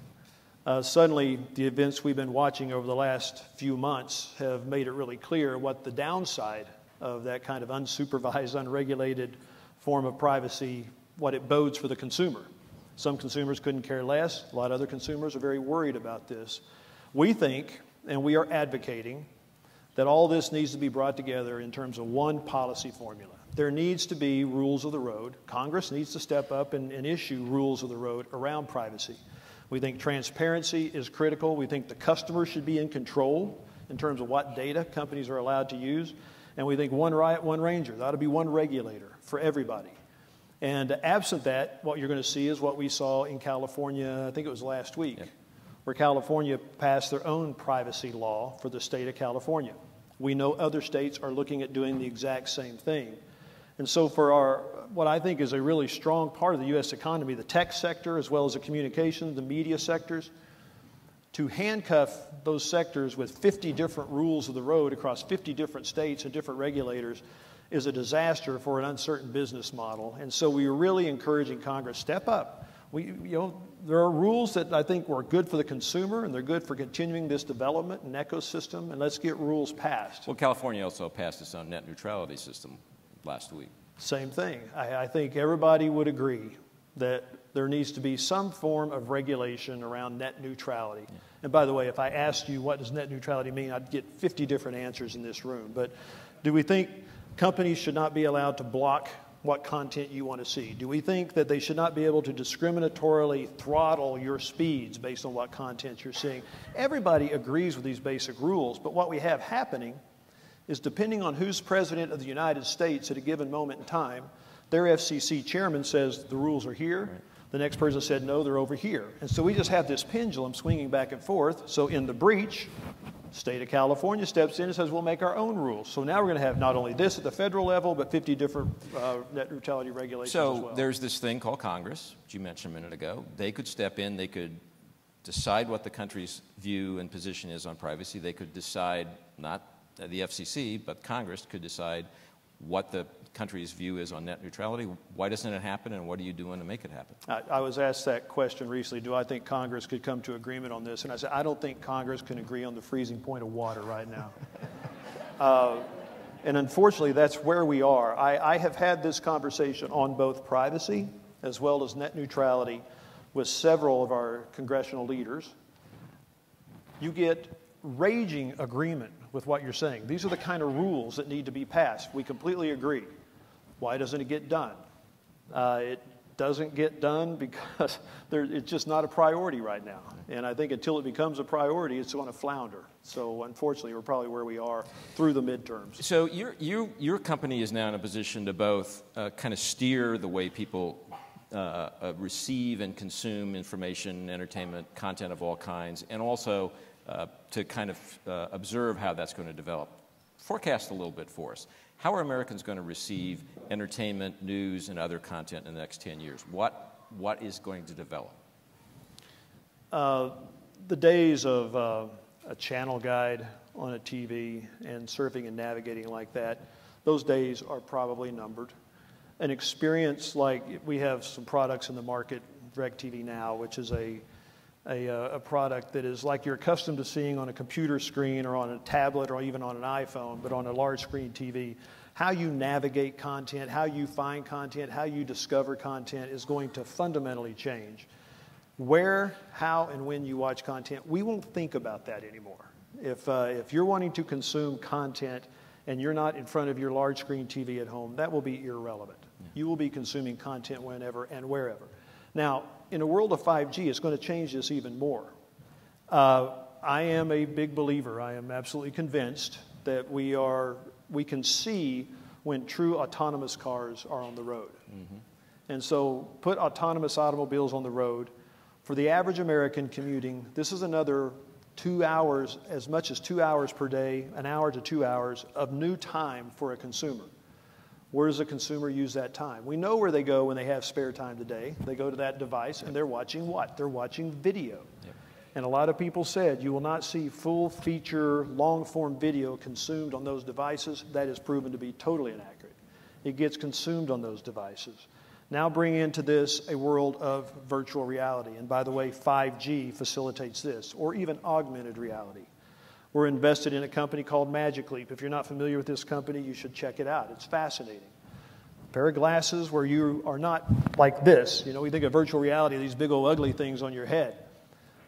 Suddenly, the events we've been watching over the last few months have made it really clear what the downside of that kind of unsupervised, unregulated form of privacy, what it bodes for the consumer. Some consumers couldn't care less. A lot of other consumers are very worried about this. We think, and we are advocating, that all this needs to be brought together in terms of one policy formula. There needs to be rules of the road. Congress needs to step up and issue rules of the road around privacy. We think transparency is critical. We think the customer should be in control in terms of what data companies are allowed to use. And we think one riot, one ranger. There ought to be one regulator for everybody. And absent that, what you're going to see is what we saw in California, I think it was last week, where California passed their own privacy law for the state of California. We know other states are looking at doing the exact same thing. And so for our, what I think is a really strong part of the U.S. economy, the tech sector as well as the communications, the media sectors, to handcuff those sectors with 50 different rules of the road across 50 different states and different regulators is a disaster for an uncertain business model. And so we are really encouraging Congress, step up. There are rules that I think were good for the consumer, and they're good for continuing this development and ecosystem, and let's get rules passed. Well, California also passed its own net neutrality system last week. Same thing. I think everybody would agree that there needs to be some form of regulation around net neutrality. Yeah. And by the way, if I asked you what does net neutrality mean, I'd get 50 different answers in this room. But do we think companies should not be allowed to block what content you want to see? Do we think that they should not be able to discriminatorily throttle your speeds based on what content you're seeing? Everybody agrees with these basic rules, but what we have happening is depending on who's president of the United States at a given moment in time, their FCC chairman says the rules are here. Right. The next person said, no, they're over here. And so we just have this pendulum swinging back and forth. So in the breach, state of California steps in and says, we'll make our own rules. So now we're going to have not only this at the federal level, but 50 different net neutrality regulations as well. So there's this thing called Congress, which you mentioned a minute ago. They could step in. They could decide what the country's view and position is on privacy. They could decide, not the FCC, but Congress could decide what the country's view is on net neutrality. Why doesn't it happen, and what are you doing to make it happen? I was asked that question recently, do I think Congress could come to agreement on this? And I said, I don't think Congress can agree on the freezing point of water right now. And unfortunately, that's where we are. I have had this conversation on both privacy as well as net neutrality with several of our congressional leaders. You get raging agreement with what you're saying. These are the kind of rules that need to be passed. We completely agree. Why doesn't it get done? It doesn't get done because it's just not a priority right now. And I think until it becomes a priority, it's going to flounder. So unfortunately, we're probably where we are through the midterms. So your company is now in a position to both kind of steer the way people receive and consume information, entertainment, content of all kinds, and also to kind of observe how that's going to develop. Forecast a little bit for us. How are Americans going to receive entertainment, news, and other content in the next 10 years? What is going to develop? The days of a channel guide on a TV and surfing and navigating like that, those days are probably numbered. An experience like we have some products in the market, DirecTV Now, which is a product that is like you're accustomed to seeing on a computer screen or on a tablet or even on an iPhone, but on a large screen TV. How you navigate content, how you find content, how you discover content is going to fundamentally change. Where, how, and when you watch content, we won't think about that anymore. If you're wanting to consume content and you're not in front of your large screen TV at home, that will be irrelevant. You will be consuming content whenever and wherever. Now, in a world of 5G, it's going to change this even more. I am a big believer. I am absolutely convinced that we can see when true autonomous cars are on the road. Mm-hmm. And so put autonomous automobiles on the road. For the average American commuting, this is another 2 hours, as much as 2 hours per day, an hour to 2 hours of new time for a consumer. Where does a consumer use that time? We know where they go when they have spare time today. They go to that device and they're watching what? They're watching video. Yep. And a lot of people said you will not see full feature, long form video consumed on those devices. That is proven to be totally inaccurate. It gets consumed on those devices. Now bring into this a world of virtual reality. And by the way, 5G facilitates this, or even augmented reality. We're invested in a company called Magic Leap. If you're not familiar with this company, you should check it out. It's fascinating. A pair of glasses where you are not like this. You know, we think of virtual reality, these big old ugly things on your head.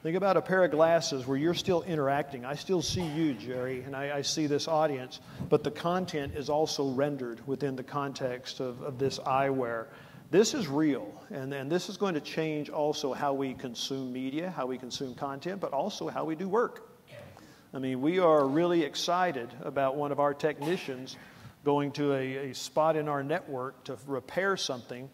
Think about a pair of glasses where you're still interacting. I still see you, Jerry, and I see this audience, but the content is also rendered within the context of this eyewear. This is real, and this is going to change also how we consume media, how we consume content, but also how we do work. I mean, we are really excited about one of our technicians going to a spot in our network to repair something,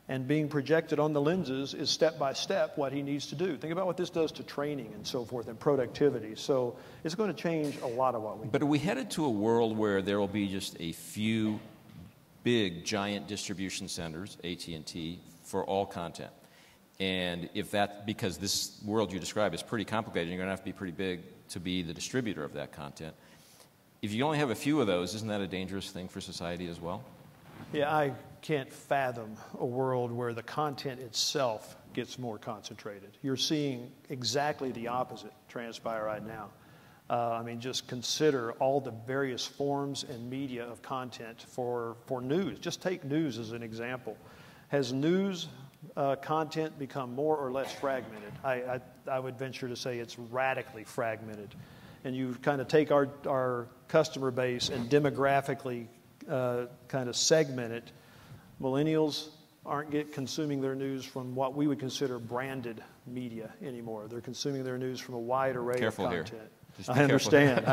and being projected on the lenses is step by step what he needs to do. Think about what this does to training and so forth and productivity. So it's going to change a lot of what we do. But are we headed to a world where there will be just a few big, giant distribution centers, AT&T, for all content? And if that, because this world you describe is pretty complicated, you're going to have to be pretty big to be the distributor of that content. If you only have a few of those, isn't that a dangerous thing for society as well? Yeah, I can't fathom a world where the content itself gets more concentrated. You're seeing exactly the opposite transpire right now. I mean, just consider all the various forms and media of content for news. Just take news as an example. Has news content become more or less fragmented? I would venture to say it's radically fragmented. And you kind of take our customer base and demographically kind of segment it. Millennials aren't consuming their news from what we would consider branded media anymore. They're consuming their news from a wide array of content. Here. I understand.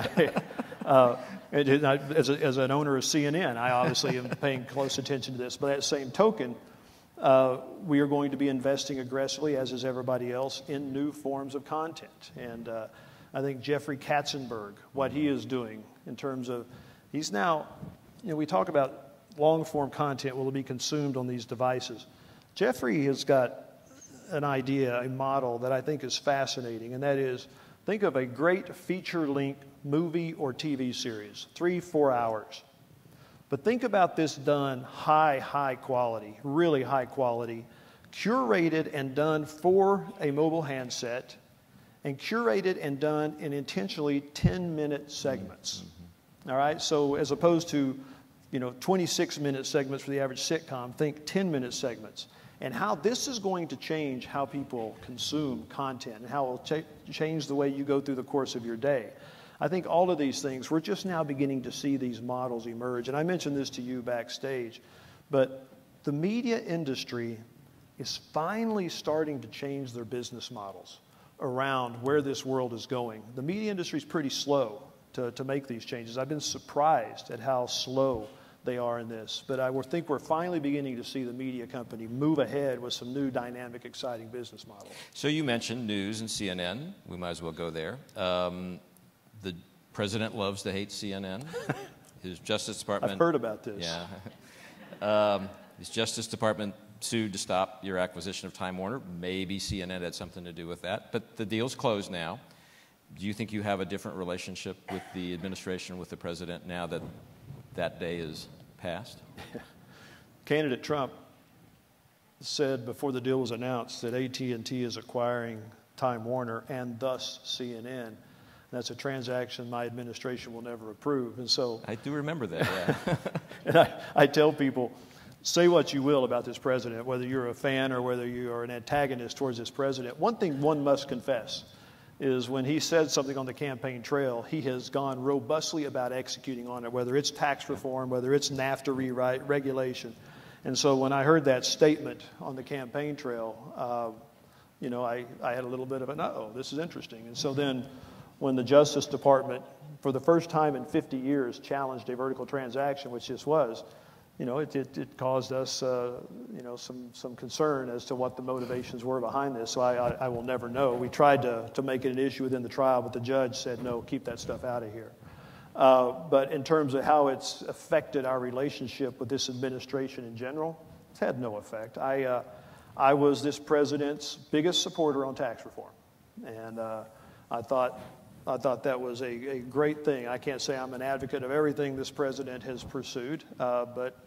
As an owner of CNN, I obviously am paying close attention to this. But at the same token, we are going to be investing aggressively, as is everybody else, in new forms of content. And I think Jeffrey Katzenberg, what he is doing in terms of, he's now, you know, we talk about long-form content will be consumed on these devices. Jeffrey has got an idea, a model that I think is fascinating, and that is, think of a great feature-length movie or TV series, 3-4 hours. But think about this done high quality, really high quality, curated and done for a mobile handset, and curated and done in intentionally 10-minute segments. Mm-hmm. All right, so as opposed to 26-minute segments for the average sitcom, think 10-minute segments. And how this is going to change how people consume content and how it will change the way you go through the course of your day. I think all of these things, we're just now beginning to see these models emerge. And I mentioned this to you backstage, but the media industry is finally starting to change their business models around where this world is going. The media industry is pretty slow to make these changes. I've been surprised at how slow they are in this. But I think we're finally beginning to see the media company move ahead with some new dynamic, exciting business models. So you mentioned news and CNN. We might as well go there. The president loves to hate CNN. His Justice Department... I've heard about this. Yeah. His Justice Department sued to stop your acquisition of Time Warner. Maybe CNN had something to do with that. But the deal's closed now. Do you think you have a different relationship with the administration, with the president, now that that day is passed? Candidate Trump said before the deal was announced that AT&T is acquiring Time Warner and thus CNN. That's a transaction my administration will never approve. And so I do remember that, yeah. And I tell people, say what you will about this president, whether you're a fan or whether you are an antagonist towards this president. One thing one must confess is when he said something on the campaign trail, he has gone robustly about executing on it, whether it's tax reform, whether it's NAFTA rewrite, regulation. And so when I heard that statement on the campaign trail, I had a little bit of an, uh-oh, this is interesting. And so then when the Justice Department, for the first time in 50 years, challenged a vertical transaction, which this was, it caused us, some concern as to what the motivations were behind this. So I will never know. We tried to make it an issue within the trial, but the judge said, no, keep that stuff out of here. But in terms of how it's affected our relationship with this administration in general, it's had no effect. I was this president's biggest supporter on tax reform, and I thought that was a great thing. I can't say I'm an advocate of everything this president has pursued, but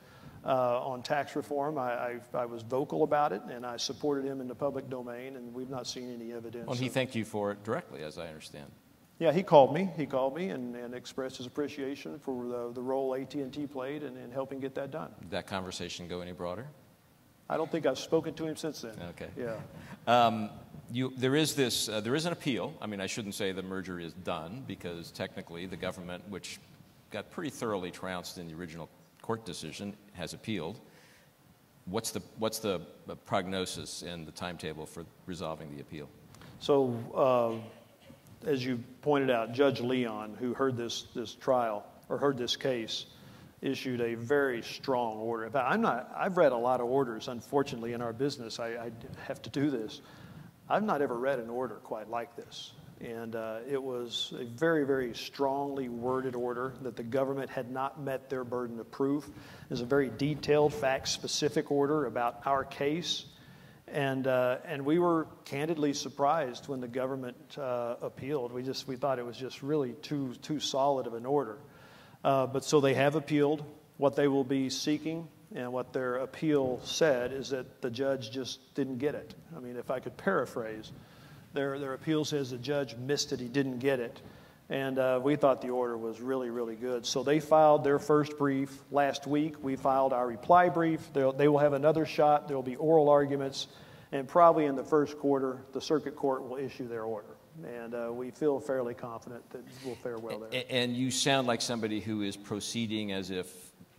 on tax reform, I was vocal about it, and I supported him in the public domain, and we've not seen any evidence. Well, he thanked you for it directly, as I understand. Yeah, he called me. He called me and expressed his appreciation for the role AT&T played in helping get that done. Did that conversation go any broader? I don't think I've spoken to him since then. Okay. Yeah. There is an appeal. I mean, I shouldn't say the merger is done, because technically the government, which got pretty thoroughly trounced in the original court decision, has appealed. What's the prognosis and the timetable for resolving the appeal? So, as you pointed out, Judge Leon, who heard this trial or heard this case, issued a very strong order. In fact, I've read a lot of orders. Unfortunately, in our business, I have to do this. I've not ever read an order quite like this. And it was a very, very strongly worded order that the government had not met their burden of proof. It was a very detailed, fact-specific order about our case. And we were candidly surprised when the government appealed. We thought it was just really too solid of an order. But so they have appealed. What they will be seeking and what their appeal said is that the judge just didn't get it. I mean, if I could paraphrase, their appeal says the judge missed it, he didn't get it. And we thought the order was really, really good. So they filed their first brief last week. We filed our reply brief. They will have another shot. There will be oral arguments. And probably in the first quarter, the circuit court will issue their order. And we feel fairly confident that we'll fare well there. And you sound like somebody who is proceeding as if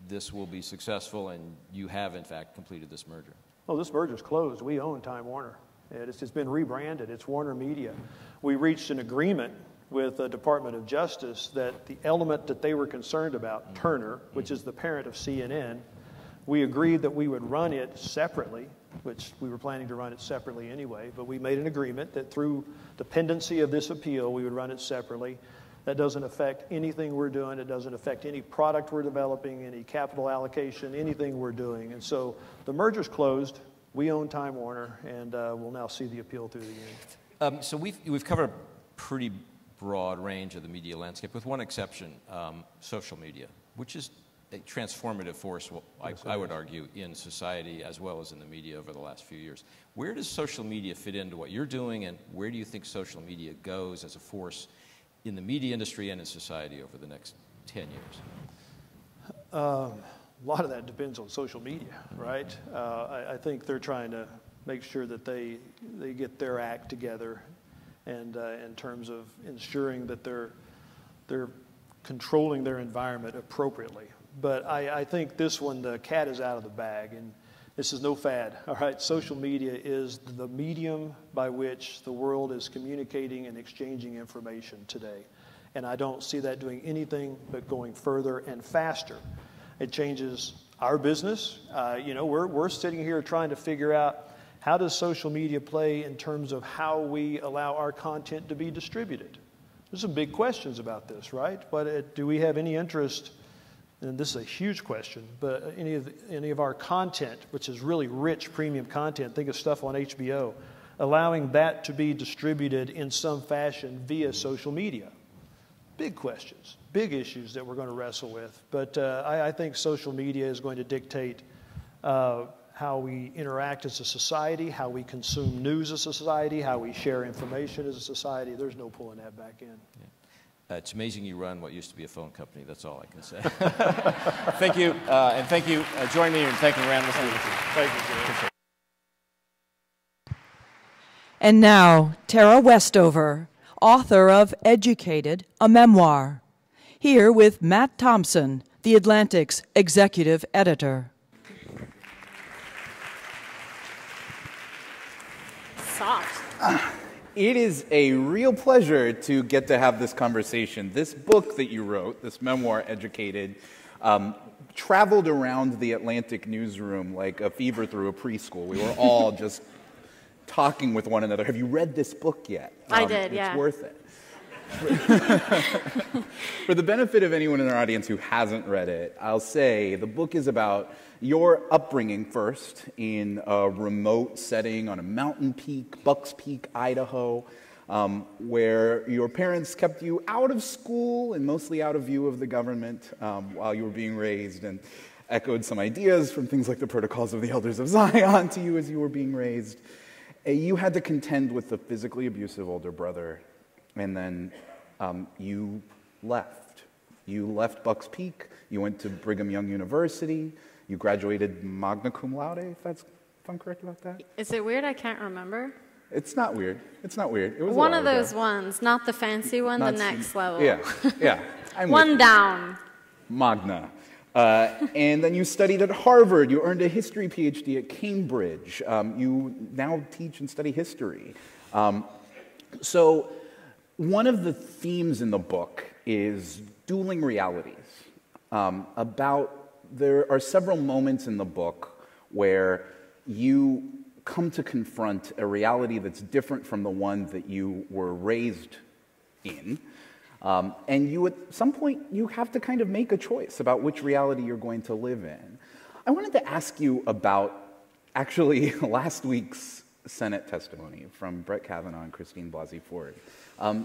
this will be successful, and you have, in fact, completed this merger. Well, this merger's closed. We own Time Warner. It's been rebranded. It's Warner Media. We reached an agreement with the Department of Justice that the element that they were concerned about, Turner, which is the parent of CNN, we agreed that we would run it separately, which we were planning to run it separately anyway, but we made an agreement that through the pendency of this appeal, we would run it separately. That doesn't affect anything we're doing. It doesn't affect any product we're developing, any capital allocation, anything we're doing. And so the merger's closed. We own Time Warner, and we'll now see the appeal through the end. So we've covered a pretty broad range of the media landscape, with one exception, social media, which is a transformative force, I would argue, in society as well as in the media over the last few years. Where does social media fit into what you're doing, and where do you think social media goes as a force in the media industry and in society over the next 10 years? A lot of that depends on social media, right? I think they're trying to make sure that they get their act together, and in terms of ensuring that they're controlling their environment appropriately. But I think this one, the cat is out of the bag, and this is no fad, all right? Social media is the medium by which the world is communicating and exchanging information today. And I don't see that doing anything but going further and faster. It changes our business. We're sitting here trying to figure out, how does social media play in terms of how we allow our content to be distributed? There's some big questions about this, right? But do we have any interest, and this is a huge question, but any of our content, which is really rich premium content, think of stuff on HBO, allowing that to be distributed in some fashion via social media? Big questions, big issues that we're going to wrestle with. But I think social media is going to dictate how we interact as a society, how we consume news as a society, how we share information as a society. There's no pulling that back in. Yeah. It's amazing you run what used to be a phone company. That's all I can say. Thank you, and thank you. Join me in thanking Rand. Thank you, Jim. And now, Tara Westover, author of Educated, a Memoir. Here with Matt Thompson, the Atlantic's executive editor. Soft. It is a real pleasure to get to have this conversation. This book that you wrote, this memoir, Educated, traveled around the Atlantic newsroom like a fever through a preschool. We were all just talking with one another. Have you read this book yet? I did, yeah. It's worth it. For the benefit of anyone in our audience who hasn't read it, I'll say the book is about your upbringing first in a remote setting on a mountain peak, Bucks Peak, Idaho, where your parents kept you out of school and mostly out of view of the government while you were being raised, and echoed some ideas from things like the Protocols of the Elders of Zion to you as you were being raised. You had to contend with the physically abusive older brother, and then you left. You left Bucks Peak, you went to Brigham Young University, you graduated magna cum laude, if I'm correct about that? Is it weird I can't remember? It's not weird. It's not weird. It was one of those ones, not the fancy one, the next level. Yeah, yeah. One down. Magna. And then you studied at Harvard. You earned a history PhD at Cambridge. You now teach and study history. So one of the themes in the book is dueling realities. There are several moments in the book where you come to confront a reality that's different from the one that you were raised in. And you, at some point, you have to kind of make a choice about which reality you're going to live in. I wanted to ask you about, actually, last week's Senate testimony from Brett Kavanaugh and Christine Blasey Ford.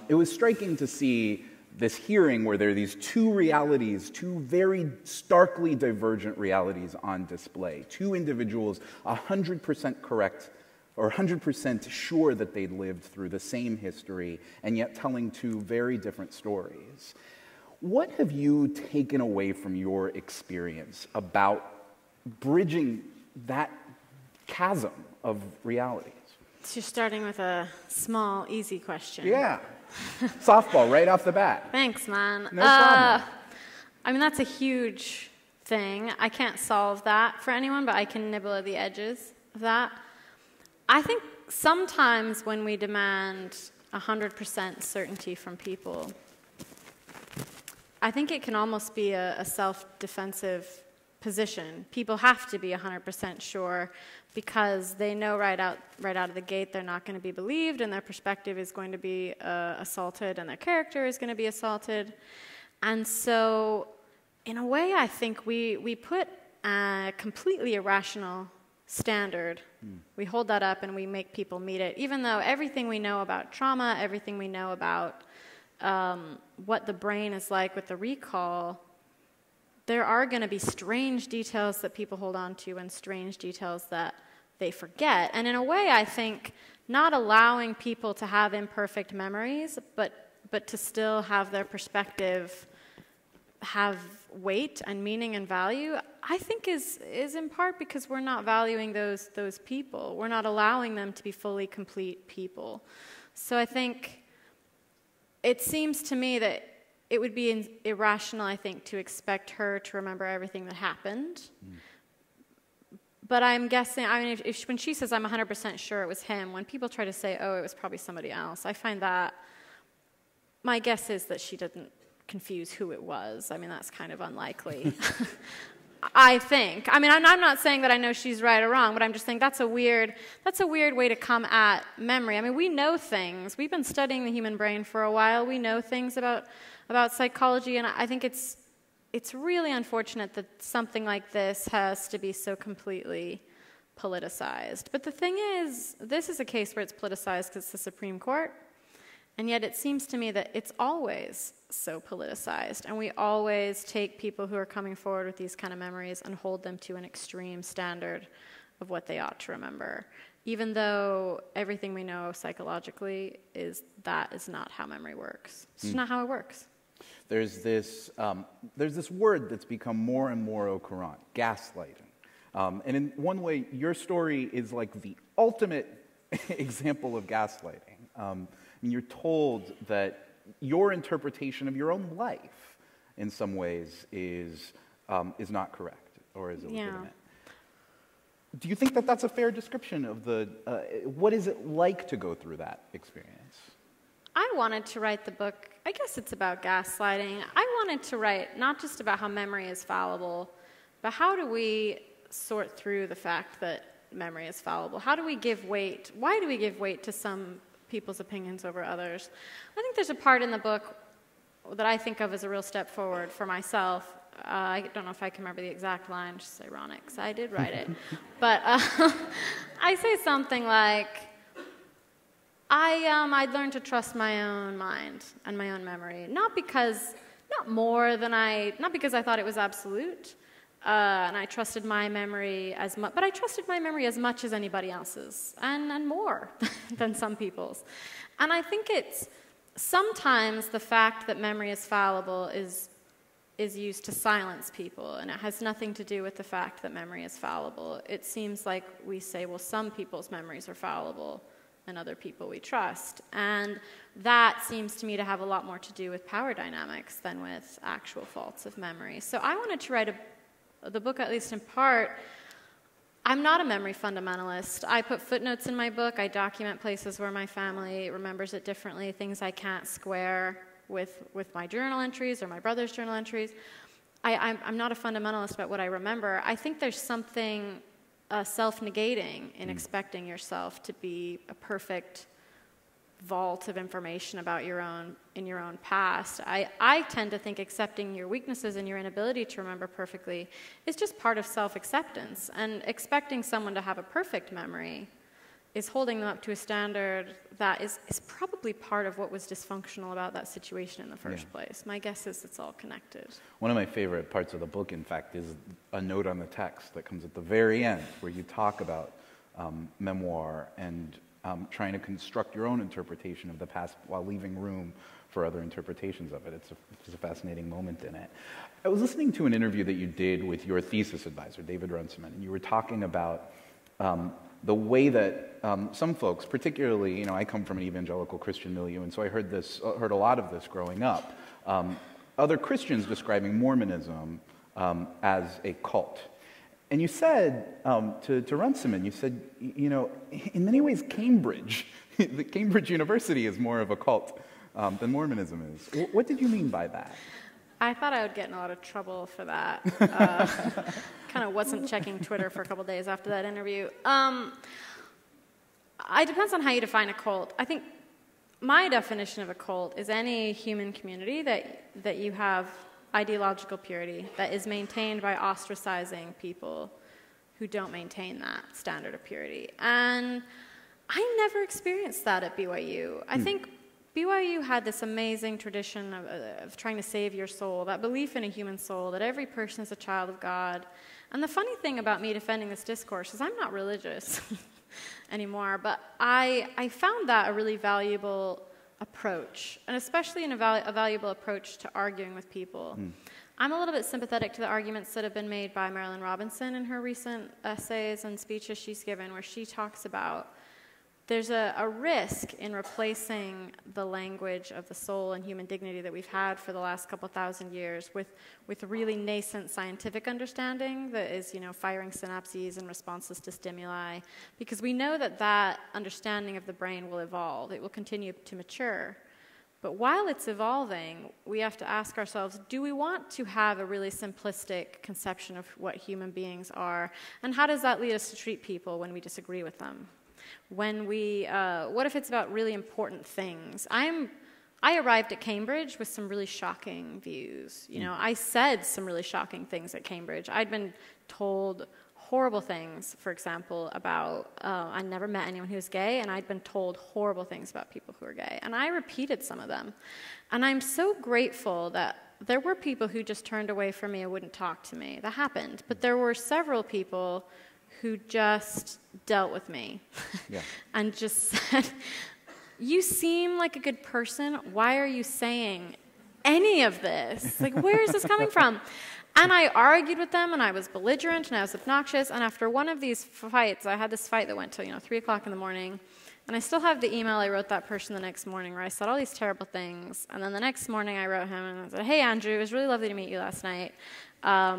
It was striking to see this hearing where there are these two realities, two very starkly divergent realities on display. Two individuals 100% correct or 100% sure that they lived through the same history and yet telling two very different stories. What have you taken away from your experience about bridging that chasm of realities? So you're starting with a small, easy question. Yeah. Softball right off the bat. Thanks, man. No problem. I mean, that's a huge thing. I can't solve that for anyone, but I can nibble at the edges of that. I think sometimes when we demand 100% certainty from people, I think it can almost be a self-defensive position. People have to be 100% sure because they know right out of the gate they're not going to be believed and their perspective is going to be assaulted and their character is going to be assaulted. And so, in a way, I think we put a completely irrational standard. We hold that up and we make people meet it, even though everything we know about trauma, everything we know about what the brain is like with the recall, there are going to be strange details that people hold on to and strange details that they forget. And in a way, I think not allowing people to have imperfect memories, but to still have their perspective have weight and meaning and value, I think is in part because we're not valuing those people. We're not allowing them to be fully complete people. So I think it seems to me that it would be irrational, I think, to expect her to remember everything that happened. But I'm guessing, I mean, when she says, I'm 100% sure it was him, when people try to say, oh, it was probably somebody else, I find that, my guess is that she didn't confuse who it was. I mean, that's kind of unlikely. I think. I mean, I'm not saying that I know she's right or wrong, but I'm just saying that's a weird way to come at memory. I mean, we know things. We've been studying the human brain for a while. We know things about psychology, and I think it's really unfortunate that something like this has to be so completely politicized. But the thing is, this is a case where it's politicized because it's the Supreme Court, and yet it seems to me that it's always so politicized, and we always take people who are coming forward with these kind of memories and hold them to an extreme standard of what they ought to remember, even though everything we know psychologically is that is not how memory works. It's just not how it works. There's this word that's become more and more au courant, gaslighting. And in one way, your story is like the ultimate example of gaslighting. I mean, you're told that your interpretation of your own life, in some ways, is not correct or is illegitimate. Yeah. Do you think that that's a fair description of what is it like to go through that experience? I wanted to write the book, I guess it's about gaslighting. I wanted to write not just about how memory is fallible, But how do we sort through the fact that memory is fallible? How do we give weight? Why do we give weight to some people's opinions over others? I think there's a part in the book that I think of as a real step forward for myself. I don't know if I can remember the exact line, which is ironic, because I did write it. But I say something like, I'd learned to trust my own mind and my own memory, not because I thought it was absolute, and I trusted my memory as much, but I trusted my memory as much as anybody else's, and more than some people's. And I think it's sometimes the fact that memory is fallible is used to silence people, and it has nothing to do with the fact that memory is fallible. It seems like we say, well, some people's memories are fallible, and other people we trust. And that seems to me to have a lot more to do with power dynamics than with actual faults of memory. So I wanted to write the book, at least in part. I'm not a memory fundamentalist. I put footnotes in my book. I document places where my family remembers it differently, things I can't square with my journal entries or my brother's journal entries. I'm not a fundamentalist about what I remember. I think there's something self-negating in expecting yourself to be a perfect vault of information about your own past. I tend to think accepting your weaknesses and your inability to remember perfectly is just part of self-acceptance, and expecting someone to have a perfect memory is holding them up to a standard that is probably part of what was dysfunctional about that situation in the first place. My guess is it's all connected. One of my favorite parts of the book, in fact, is a note on the text that comes at the very end, where you talk about memoir and trying to construct your own interpretation of the past while leaving room for other interpretations of it. It's a fascinating moment in it. I was listening to an interview that you did with your thesis advisor, David Runciman, and you were talking about the way that some folks, particularly, I come from an evangelical Christian milieu, and so I heard a lot of this growing up. Other Christians describing Mormonism as a cult. And you said to Runciman, you said, in many ways, Cambridge University is more of a cult than Mormonism is. What did you mean by that? I thought I would get in a lot of trouble for that. Kind of wasn't checking Twitter for a couple days after that interview. It depends on how you define a cult. I think my definition of a cult is any human community that you have ideological purity, that is maintained by ostracizing people who don't maintain that standard of purity. And I never experienced that at BYU. I think BYU had this amazing tradition of trying to save your soul, that belief in a human soul, that every person is a child of God. And the funny thing about me defending this discourse is I'm not religious anymore, but I found that a really valuable approach, and especially a valuable approach to arguing with people. I'm a little bit sympathetic to the arguments that have been made by Marilyn Robinson in her recent essays and speeches she's given, where she talks about there's a risk in replacing the language of the soul and human dignity that we've had for the last couple thousand years with really nascent scientific understanding that is, firing synapses and responses to stimuli, because we know that understanding of the brain will evolve. It will continue to mature. But while it's evolving, we have to ask ourselves, do we want to have a really simplistic conception of what human beings are? And how does that lead us to treat people when we disagree with them? What if it's about really important things? I arrived at Cambridge with some really shocking views. I said some really shocking things at Cambridge. I'd been told horrible things, for example, about I never met anyone who was gay, and I'd been told horrible things about people who were gay. And I repeated some of them. And I'm so grateful that there were people who just turned away from me and wouldn't talk to me. That happened. But there were several people who just dealt with me and just said, you seem like a good person. Why are you saying any of this? Where is this coming from? And I argued with them, and I was belligerent, and I was obnoxious. And after one of these fights, I had this fight that went till 3 o'clock in the morning. And I still have the email I wrote that person the next morning where I said all these terrible things. And then the next morning I wrote him and I said, hey, Andrew, it was really lovely to meet you last night. I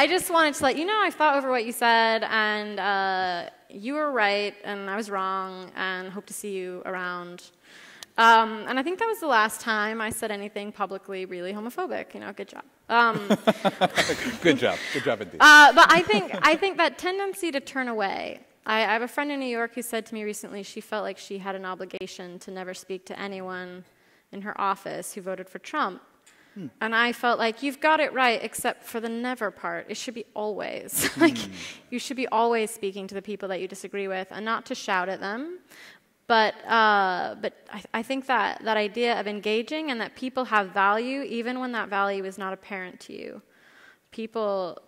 just wanted to let you know I thought over what you said, and you were right, and I was wrong, and hope to see you around. And I think that was the last time I said anything publicly really homophobic. You know, good job. Good job. Good job indeed. But I think that tendency to turn away. I have a friend in New York who said to me recently she felt like she had an obligation to never speak to anyone in her office who voted for Trump. And I felt like, you've got it right, except for the never part. It should be always. Like, you should be always speaking to the people that you disagree with, and not to shout at them. But I think that idea of engaging and that people have value, even when that value is not apparent to you. People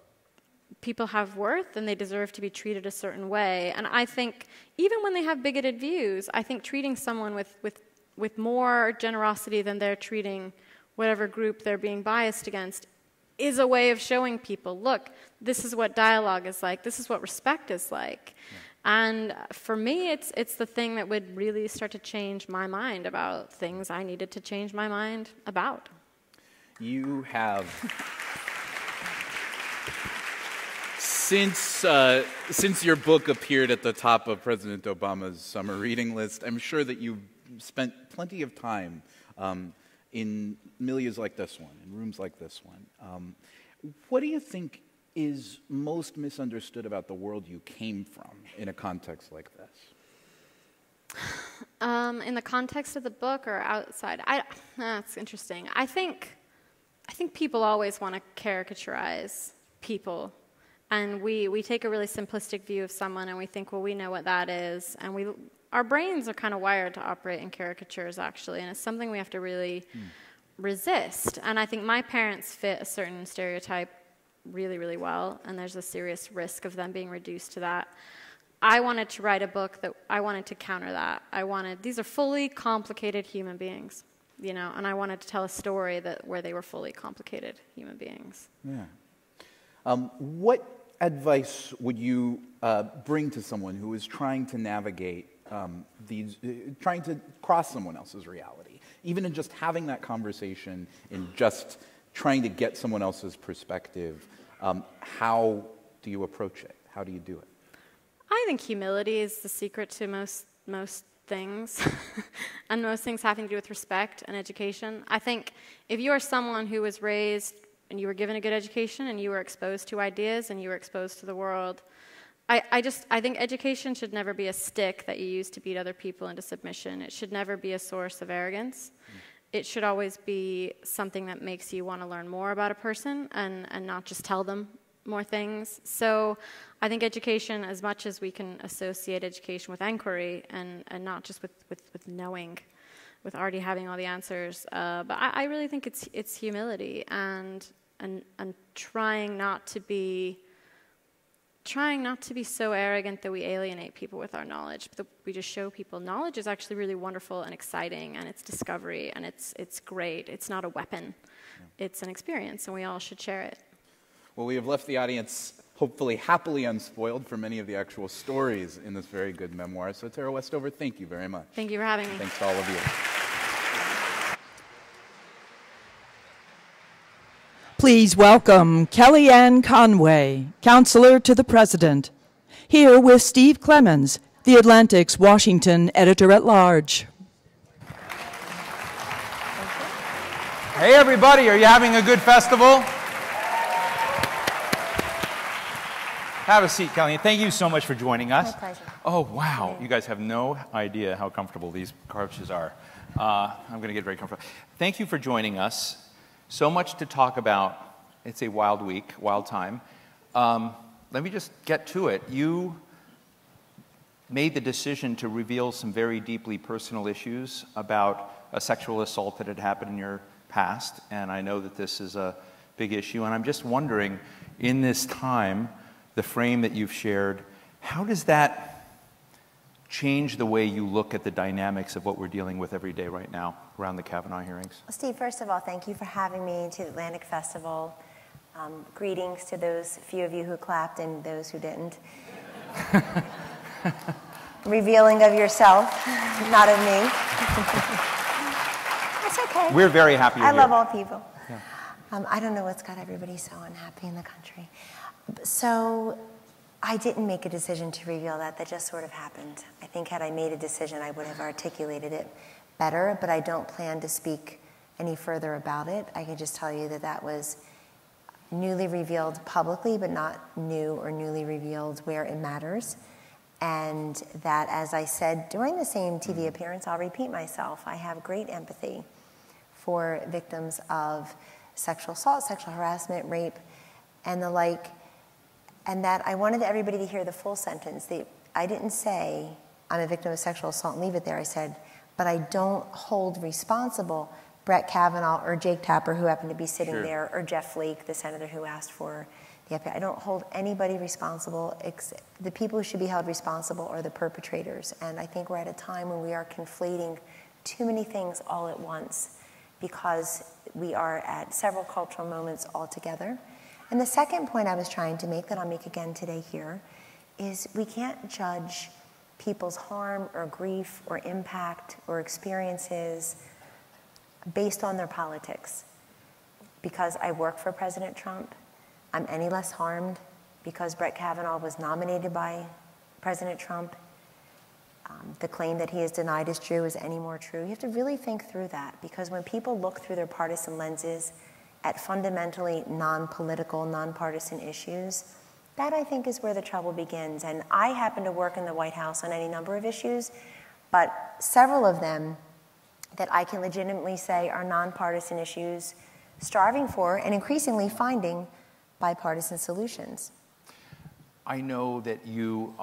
have worth, and they deserve to be treated a certain way. And I think, even when they have bigoted views, I think treating someone with more generosity than they're treating whatever group they're being biased against is a way of showing people, look, this is what dialogue is like, this is what respect is like. And for me, it's the thing that would really start to change my mind about things I needed to change my mind about. You have... Since your book appeared at the top of President Obama's summer reading list, I'm sure that you've spent plenty of time in milieus like this one, in rooms like this one. What do you think is most misunderstood about the world you came from in a context like this? In the context of the book or outside? That's interesting. I think people always want to caricaturize people. And we take a really simplistic view of someone and we think, well, we know what that is. And our brains are kind of wired to operate in caricatures, actually. And it's something we have to really resist. And I think my parents fit a certain stereotype really, really well. And there's a serious risk of them being reduced to that. I wanted to write a book that I wanted to counter that. These are fully complicated human beings, you know, and I wanted to tell a story where they were fully complicated human beings. Yeah. What advice would you bring to someone who is trying to navigate trying to cross someone else's reality, even in just having that conversation, in just trying to get someone else's perspective? How do you approach it? How do you do it? I think humility is the secret to most things, and most things having to do with respect and education. I think if you are someone who was raised and you were given a good education and you were exposed to ideas and you were exposed to the world, I think education should never be a stick that you use to beat other people into submission. It should never be a source of arrogance. It should always be something that makes you want to learn more about a person and not just tell them more things. So I think education, as much as we can associate education with inquiry and not just with knowing, with already having all the answers, but I really think it's humility and trying not to be so arrogant that we alienate people with our knowledge, but that we just show people knowledge is actually really wonderful and exciting, and it's discovery, and it's great. It's not a weapon. It's an experience, and we all should share it. Well, we have left the audience hopefully happily unspoiled for many of the actual stories in this very good memoir. So Tara Westover, thank you very much. Thank you for having me. Thanks to all of you. Please welcome Kellyanne Conway, Counselor to the President, here with Steve Clemens, the Atlantic's Washington Editor-at-Large. Hey everybody, are you having a good festival? Have a seat, Kellyanne. Thank you so much for joining us. My pleasure. Oh, wow. You guys have no idea how comfortable these couches are. I'm going to get very comfortable. Thank you for joining us. So much to talk about. It's a wild week, wild time. Let me just get to it. You made the decision to reveal some very deeply personal issues about a sexual assault that had happened in your past, and I know that this is a big issue, and I'm just wondering, in this time, the frame that you've shared, how does that change the way you look at the dynamics of what we're dealing with every day right now around the Kavanaugh hearings? Well, Steve, first of all, thank you for having me to the Atlantic Festival. Greetings to those few of you who clapped and those who didn't. Revealing of yourself, not of me. That's okay. We're very happy you're I here. love all people. Yeah. I don't know what's got everybody so unhappy in the country. So I didn't make a decision to reveal that. That just sort of happened. I think had I made a decision, I would have articulated it better, but I don't plan to speak any further about it. I can just tell you that that was newly revealed publicly, but not new or newly revealed where it matters. And that, as I said during the same TV appearance, I'll repeat myself, I have great empathy for victims of sexual assault, sexual harassment, rape, and the like, and that I wanted everybody to hear the full sentence. I didn't say, I'm a victim of sexual assault and leave it there. I said, but I don't hold responsible Brett Kavanaugh or Jake Tapper, who happened to be sitting there, or Jeff Flake, the senator who asked for the FBI. I don't hold anybody responsible. The people who should be held responsible are the perpetrators. And I think we're at a time when we are conflating too many things all at once because we are at several cultural moments all together. And the second point I was trying to make, that I'll make again today here, is we can't judge people's harm or grief or impact or experiences based on their politics. Because I work for President Trump, I'm any less harmed because Brett Kavanaugh was nominated by President Trump. The claim that he is denied is true is any more true. You have to really think through that, because when people look through their partisan lenses at fundamentally non-political, non-partisan issues, that I think is where the trouble begins. And I happen to work in the White House on any number of issues, but several of them that I can legitimately say are nonpartisan issues, striving for and increasingly finding bipartisan solutions. I know that you,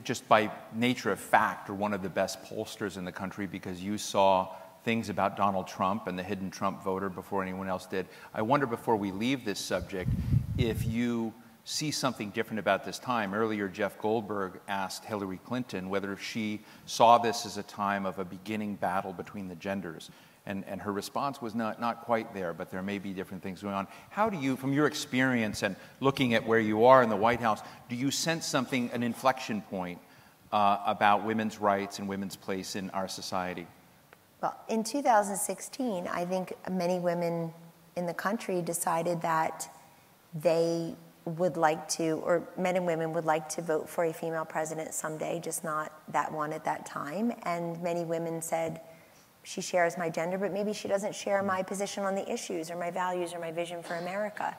just by nature of fact, are one of the best pollsters in the country because you saw things about Donald Trump and the hidden Trump voter before anyone else did. I wonder, before we leave this subject, if you see something different about this time. Earlier, Jeff Goldberg asked Hillary Clinton whether she saw this as a time of a beginning battle between the genders. And her response was not quite there, but there may be different things going on. How do you, from your experience and looking at where you are in the White House, do you sense something, an inflection point about women's rights and women's place in our society? Well, in 2016, I think many women in the country decided that they would like to, or men and women would like to vote for a female president someday, just not that one at that time. And many women said, she shares my gender, but maybe she doesn't share my position on the issues or my values or my vision for America.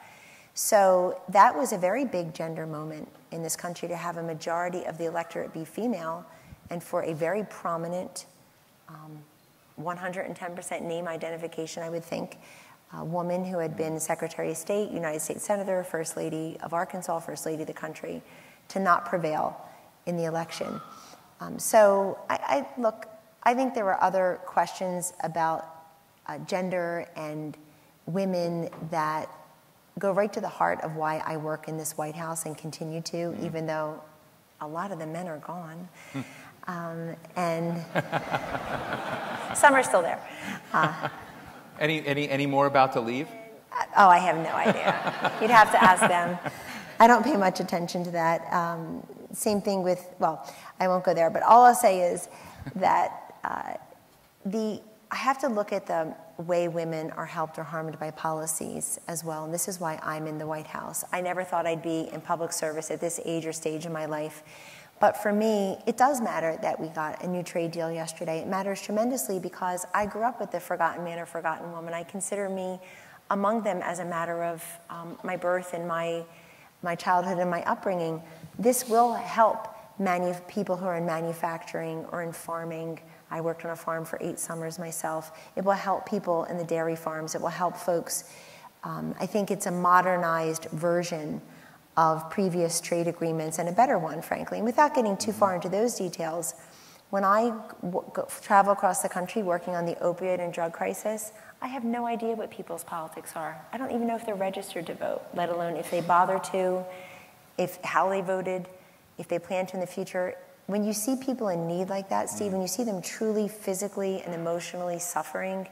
So that was a very big gender moment in this country, to have a majority of the electorate be female, and for a very prominent 110% name identification, I would think, a woman who had been Secretary of State, United States Senator, First Lady of Arkansas, First Lady of the country, to not prevail in the election. So look, I think there were other questions about gender and women that go right to the heart of why I work in this White House and continue to, even though a lot of the men are gone. And some are still there. Any more about to leave? Oh, I have no idea. You'd have to ask them. I don't pay much attention to that. Same thing with, well, I won't go there, but all I'll say is that I have to look at the way women are helped or harmed by policies as well, and this is why I'm in the White House. I never thought I'd be in public service at this age or stage in my life, but for me, it does matter that we got a new trade deal yesterday. It matters tremendously because I grew up with the forgotten man or forgotten woman. I consider me among them as a matter of my birth and my childhood and my upbringing. This will help people who are in manufacturing or in farming. I worked on a farm for 8 summers myself. It will help people in the dairy farms. It will help folks. I think it's a modernized version of previous trade agreements, and a better one, frankly. And without getting too far into those details, when I travel across the country working on the opioid and drug crisis, I have no idea what people's politics are. I don't even know if they're registered to vote, let alone if they bother to, how they voted, if they plan to in the future. When you see people in need like that, Steve, when you see them truly physically and emotionally suffering,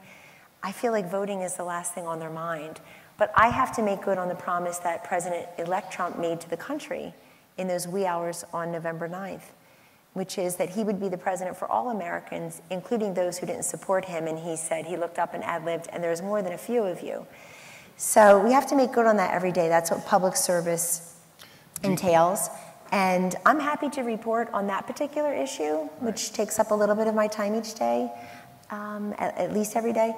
I feel like voting is the last thing on their mind. But I have to make good on the promise that President-elect Trump made to the country in those wee hours on November 9th, which is that he would be the president for all Americans, including those who didn't support him. And he said, he looked up and ad-libbed, and there's more than a few of you. So we have to make good on that every day. That's what public service entails. And I'm happy to report on that particular issue, which takes up a little bit of my time each day. at least every day.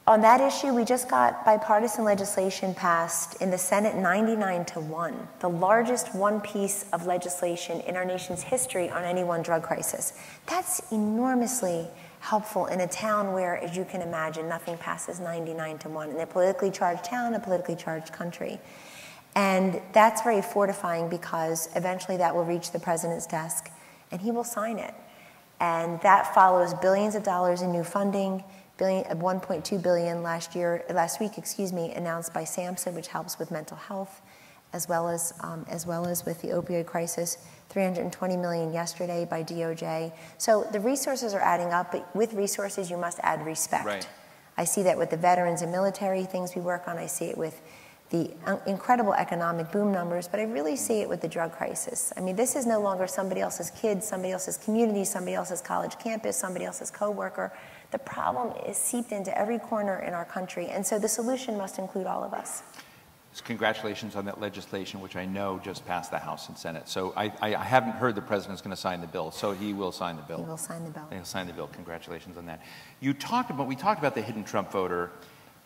On that issue, we just got bipartisan legislation passed in the Senate 99-1, the largest one piece of legislation in our nation's history on any one drug crisis. That's enormously helpful in a town where, as you can imagine, nothing passes 99-1, in a politically charged town, a politically charged country. And that's very fortifying because eventually that will reach the president's desk and he will sign it. And that follows billions of dollars in new funding, $1.2 billion last week, announced by SAMHSA, which helps with mental health, as well as with the opioid crisis. $320 million yesterday by DOJ. So the resources are adding up, but with resources, you must add respect. Right. I see that with the veterans and military things we work on. I see it with the incredible economic boom numbers, but I really see it with the drug crisis. I mean, this is no longer somebody else's kids, somebody else's community, somebody else's college campus, somebody else's coworker. The problem is seeped into every corner in our country, and so the solution must include all of us. Congratulations on that legislation, which I know just passed the House and Senate. So I haven't heard the president's going to sign the bill, so he will sign the bill. He will sign the bill. He'll sign the bill. Congratulations on that. We talked about the hidden Trump voter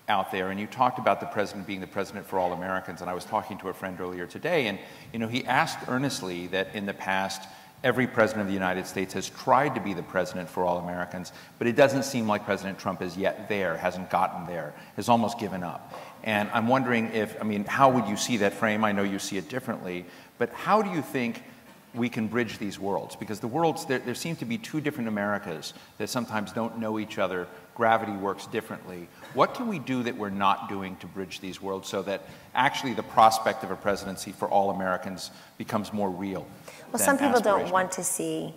out there, and you talked about the president being the president for all Americans. And I was talking to a friend earlier today, and he asked earnestly that in the past, every president of the United States has tried to be the president for all Americans, but it doesn't seem like President Trump is yet there, hasn't gotten there, has almost given up. And I'm wondering how would you see that frame? I know you see it differently, but how do you think we can bridge these worlds? Because the worlds, there seem to be two different Americas that sometimes don't know each other. Gravity works differently. What can we do that we're not doing to bridge these worlds so that actually the prospect of a presidency for all Americans becomes more real? Well, some people don't want to see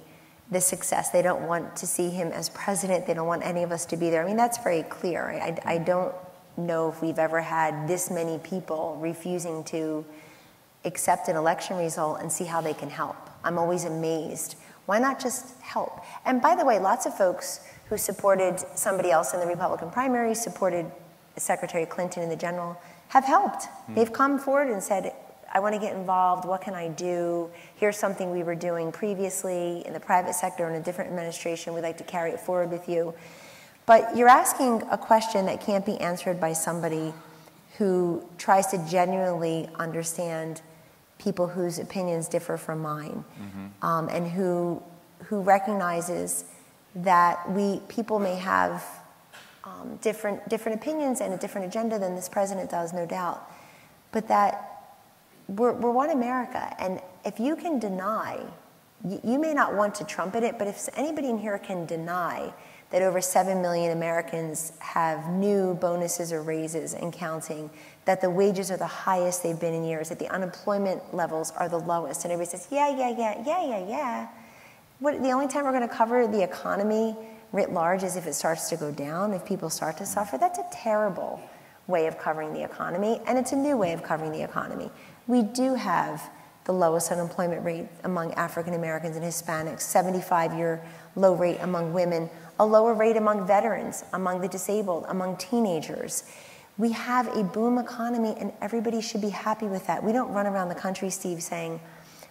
the success. They don't want to see him as president. They don't want any of us to be there. I mean, that's very clear. I don't know if we've ever had this many people refusing to accept an election result and see how they can help. I'm always amazed. Why not just help? And by the way, lots of folks who supported somebody else in the Republican primary, supported Secretary Clinton in the general, have helped. They've come forward and said, I want to get involved. What can I do? Here's something we were doing previously in the private sector in a different administration. We'd like to carry it forward with you. But you're asking a question that can't be answered by somebody who tries to genuinely understand people whose opinions differ from mine, and who recognizes that people may have different opinions and a different agenda than this president does, no doubt, but that we're one America. And if you can deny, you may not want to trumpet it, but if anybody in here can deny that over 7 million Americans have new bonuses or raises and counting, that the wages are the highest they've been in years, that the unemployment levels are the lowest, and everybody says, yeah. The only time we're going to cover the economy writ large is if it starts to go down, if people start to suffer. That's a terrible way of covering the economy, and it's a new way of covering the economy. We do have the lowest unemployment rate among African Americans and Hispanics, 75-year low rate among women, a lower rate among veterans, among the disabled, among teenagers. We have a boom economy, and everybody should be happy with that. We don't run around the country, Steve, saying,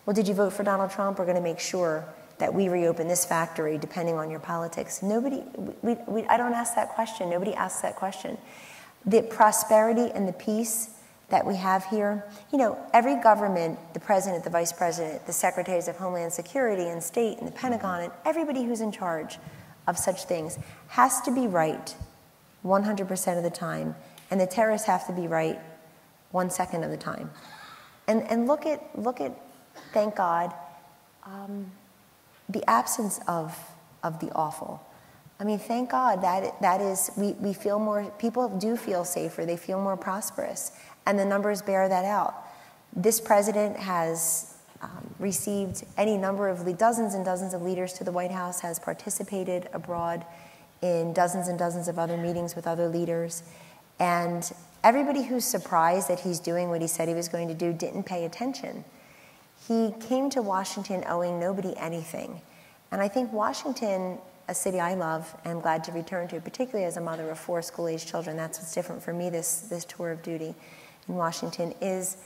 well, did you vote for Donald Trump? We're going to make sure that we reopen this factory depending on your politics. I don't ask that question. Nobody asks that question. The prosperity and the peace that we have here, every government, the president, the vice president, the secretaries of Homeland Security and state and the Pentagon and everybody who's in charge of such things has to be right 100% of the time, and the terrorists have to be right 1 second of the time. And look at, thank God, the absence of the awful. I mean, thank God that is, we feel more, people do feel safer, they feel more prosperous, and the numbers bear that out. This president has received any number of dozens and dozens of leaders to the White House, has participated abroad in dozens and dozens of other meetings with other leaders, and everybody who's surprised that he's doing what he said he was going to do didn't pay attention. He came to Washington owing nobody anything. And I think Washington, a city I love and I'm glad to return to, particularly as a mother of 4 school-age children, that's what's different for me this tour of duty in Washington, is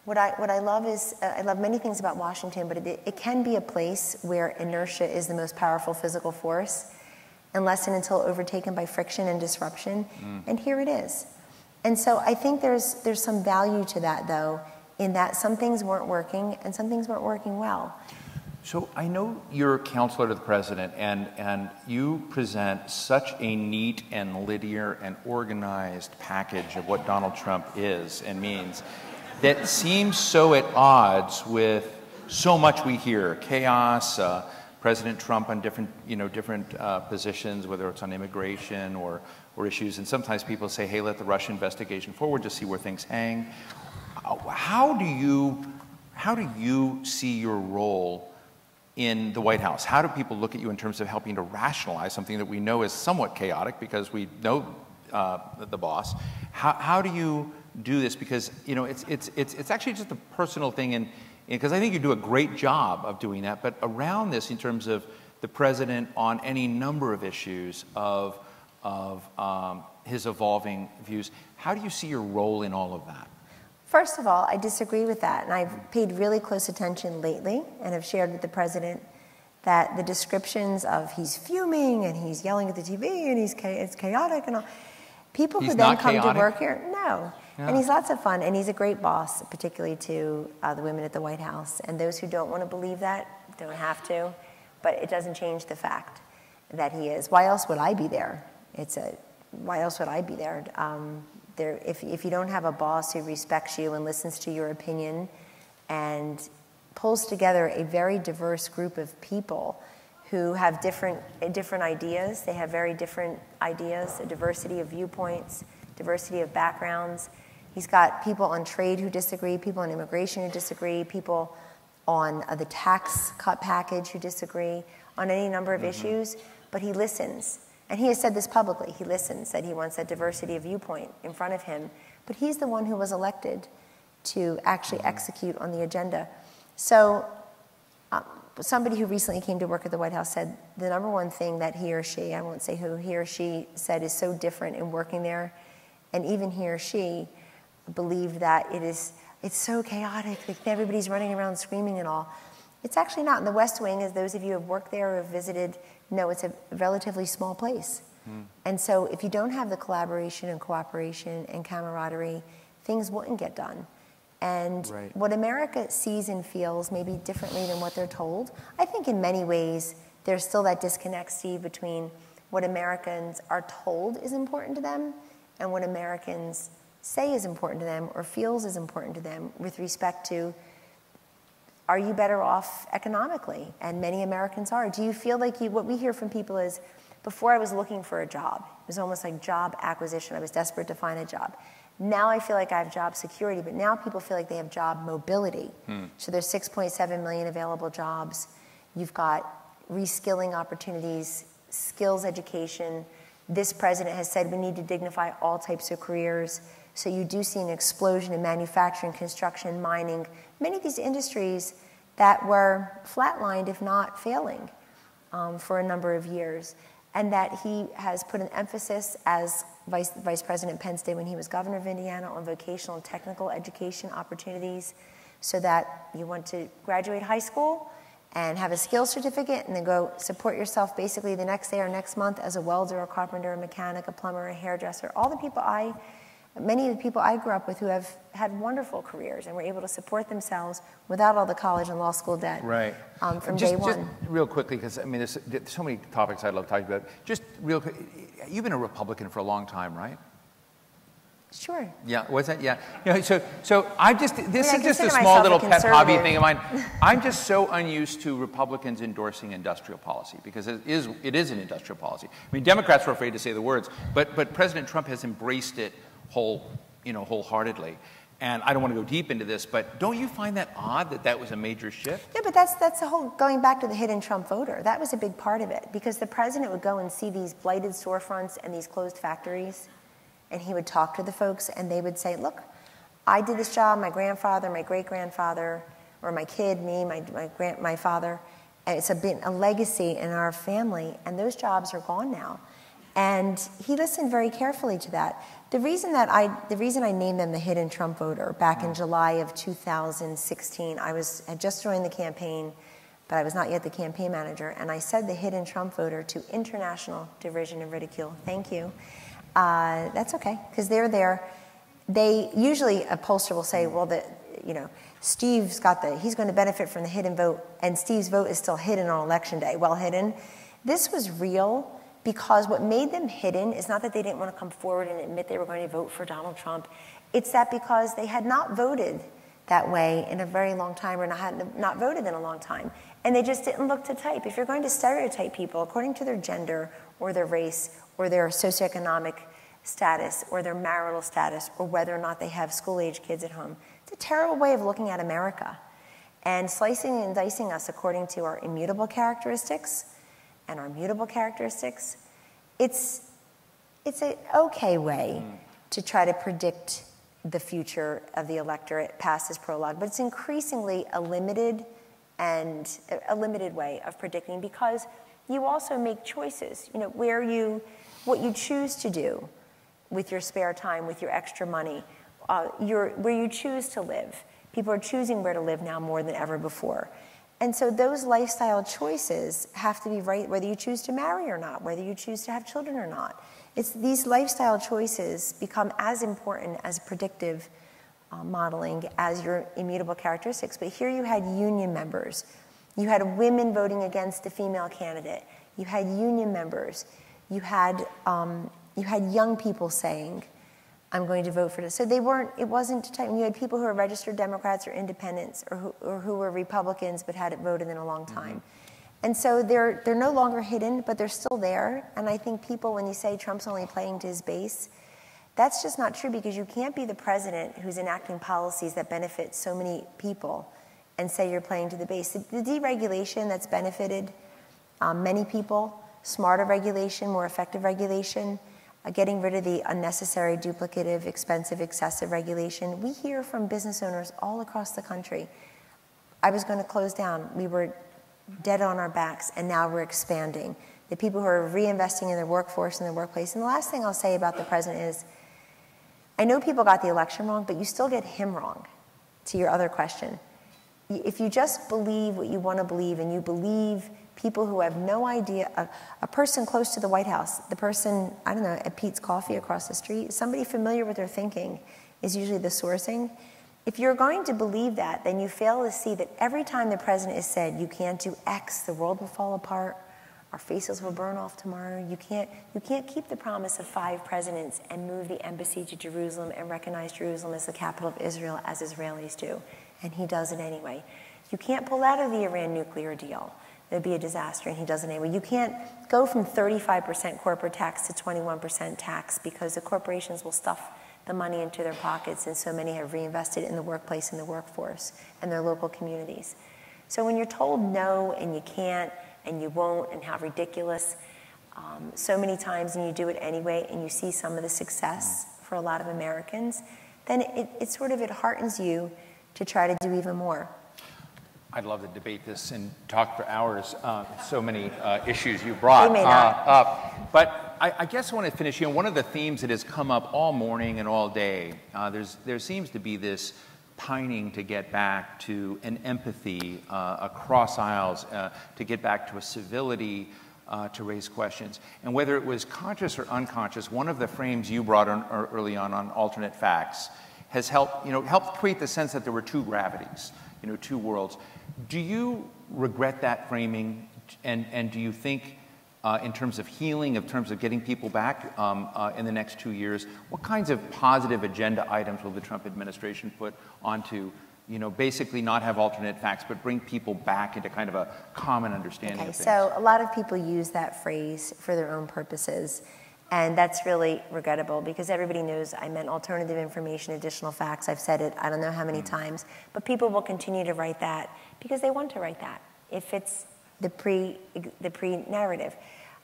what I love is, I love many things about Washington, but it can be a place where inertia is the most powerful physical force. unless and until overtaken by friction and disruption. And here it is. And so I think there's some value to that, though, in that some things weren't working and some things weren't working well. So I know you're counselor to the president, and you present such a neat and linear and organized package of what Donald Trump is and means that seems so at odds with so much we hear. Chaos, President Trump on different positions, whether it's on immigration or issues. And sometimes people say, hey, let the Russia investigation forward, just see where things hang. How do you see your role in the White House? How do people look at you in terms of helping to rationalize something that we know is somewhat chaotic because we know the boss? How do you do this? Because it's actually just a personal thing, and because I think you do a great job of doing that. But around this, in terms of the president on any number of issues of his evolving views, how do you see your role in all of that? First of all, I disagree with that, and I've paid really close attention lately and have shared with the president that the descriptions of he's fuming and he's yelling at the TV and it's chaotic and all, people who then come to work here, no. Yeah. And he's lots of fun, and he's a great boss, particularly to the women at the White House. And those who don't want to believe that don't have to, but it doesn't change the fact that he is. Why else would I be there? Why else would I be there? If you don't have a boss who respects you and listens to your opinion and pulls together a very diverse group of people who have different ideas, they have very different ideas, a diversity of viewpoints, diversity of backgrounds. He's got people on trade who disagree, people on immigration who disagree, people on the tax cut package who disagree, on any number of issues, but he listens. And he has said this publicly. He listens, that he wants that diversity of viewpoint in front of him. But he's the one who was elected to actually execute on the agenda. So somebody who recently came to work at the White House said the number one thing that he or she, I won't say who, he or she said is so different in working there, and even he or she believed that it's so chaotic, like everybody's running around screaming and all. It's actually not. In the West Wing, as those of you who have worked there or have visited, know it's a relatively small place. And so if you don't have the collaboration and cooperation and camaraderie, things wouldn't get done. And what America sees and feels maybe differently than what they're told. I think in many ways there's still that disconnect, Steve, between what Americans are told is important to them and what Americans say is important to them or feels is important to them with respect to, are you better off economically? And many Americans are. Do you feel like what we hear from people is, before I was looking for a job, it was almost like job acquisition. I was desperate to find a job. Now I feel like I have job security, but now people feel like they have job mobility. So there's 6.7 million available jobs. You've got reskilling opportunities, skills education. This president has said we need to dignify all types of careers. So you do see an explosion in manufacturing, construction, mining, many of these industries that were flatlined, if not failing, for a number of years. And that he has put an emphasis, as Vice President Pence did when he was governor of Indiana, on vocational and technical education opportunities, so that you want to graduate high school and have a skills certificate and then go support yourself basically the next day or next month as a welder, a carpenter, a mechanic, a plumber, a hairdresser. Many of the people I grew up with who have had wonderful careers and were able to support themselves without all the college and law school debt from day one. Just real quickly, because I mean, there's so many topics I'd love talking about. Just real quick, you've been a Republican for a long time, right? Sure. Yeah, was that? Yeah. So I just, this is just a small little pet hobby thing of mine. I'm just so unused to Republicans endorsing industrial policy, because it is an industrial policy. I mean, Democrats were afraid to say the words, but President Trump has embraced it wholeheartedly. And I don't want to go deep into this, but don't you find that odd that that was a major shift? Yeah, but that's the whole, going back to the hidden Trump voter, that was a big part of it, because the president would go and see these blighted storefronts and these closed factories, and he would talk to the folks, and they would say, look, I did this job, my grandfather, my great-grandfather, or my kid, me, my father, and it's been a legacy in our family, and those jobs are gone now. And he listened very carefully to that. The reason I named them the hidden Trump voter back in July of 2016, I had just joined the campaign. but I was not yet the campaign manager, and I said the hidden Trump voter to international derision and ridicule. Thank you. That's okay, because they're there. They usually, a pollster will say, well, Steve's he's going to benefit from the hidden vote, and Steve's vote is still hidden on election day. Well hidden. This was real because what made them hidden is not that they didn't want to come forward and admit they were going to vote for Donald Trump. It's that because they had not voted that way in a very long time, or had not voted in a long time, and they just didn't look to type. If you're going to stereotype people according to their gender or their race or their socioeconomic status or their marital status or whether or not they have school-age kids at home, it's a terrible way of looking at America. And slicing and dicing us according to our immutable characteristics and our mutable characteristics, it's an okay way to try to predict the future of the electorate past this prologue, but it's increasingly a limited way of predicting, because you also make choices, what you choose to do with your spare time, with your extra money, where you choose to live. People are choosing where to live now more than ever before. And so those lifestyle choices have to be right, whether you choose to marry or not, whether you choose to have children or not. These lifestyle choices become as important as predictive modeling as your immutable characteristics. But here you had union members. You had women voting against a female candidate. You had union members. You had young people saying, I'm going to vote for this. So it wasn't time. You had people who were registered Democrats or independents or who were Republicans but hadn't voted in a long time. Mm-hmm. And so they're no longer hidden, but they're still there. And I think people, when you say Trump's only playing to his base, that's just not true, because you can't be the president who's enacting policies that benefit so many people and say you're playing to the base. The deregulation that's benefited many people, smarter regulation, more effective regulation, getting rid of the unnecessary, duplicative, expensive, excessive regulation. We hear from business owners all across the country, I was going to close down. We were dead on our backs, and now we're expanding. The people who are reinvesting in their workforce and their workplace. And the last thing I'll say about the president is, I know people got the election wrong, but you still get him wrong, to your other question. If you just believe what you want to believe, and you believe people who have no idea, a person close to the White House, the person, I don't know, at Pete's Coffee across the street, somebody familiar with their thinking is usually the sourcing. If you're going to believe that, then you fail to see that every time the president has said, you can't do X, the world will fall apart, our faces will burn off tomorrow, you can't keep the promise of 5 presidents and move the embassy to Jerusalem and recognize Jerusalem as the capital of Israel as Israelis do. And he does it anyway. You can't pull out of the Iran nuclear deal. There'd be a disaster, and he does it anyway. You can't go from 35% corporate tax to 21% tax, because the corporations will stuff the money into their pockets, and so many have reinvested in the workplace and the workforce and their local communities. So when you're told no, and you can't, and you won't, and how ridiculous, so many times, and you do it anyway, and you see some of the success for a lot of Americans, then it hardens you to try to do even more. I'd love to debate this and talk for hours. So many issues you brought up. But I guess I want to finish. One of the themes that has come up all morning and all day, there seems to be this pining to get back to an empathy across aisles, to get back to a civility, to raise questions. And whether it was conscious or unconscious, one of the frames you brought on early on alternate facts has helped create the sense that there were 2 gravities, 2 worlds. Do you regret that framing, and do you think, in terms of healing, in terms of getting people back in the next 2 years, what kinds of positive agenda items will the Trump administration put onto, basically not have alternate facts, but bring people back into kind of a common understanding of things? So a lot of people use that phrase for their own purposes. And that's really regrettable, because everybody knows I meant alternative information, additional facts. I've said it I don't know how many times. But people will continue to write that because they want to write that, if it's the pre-narrative.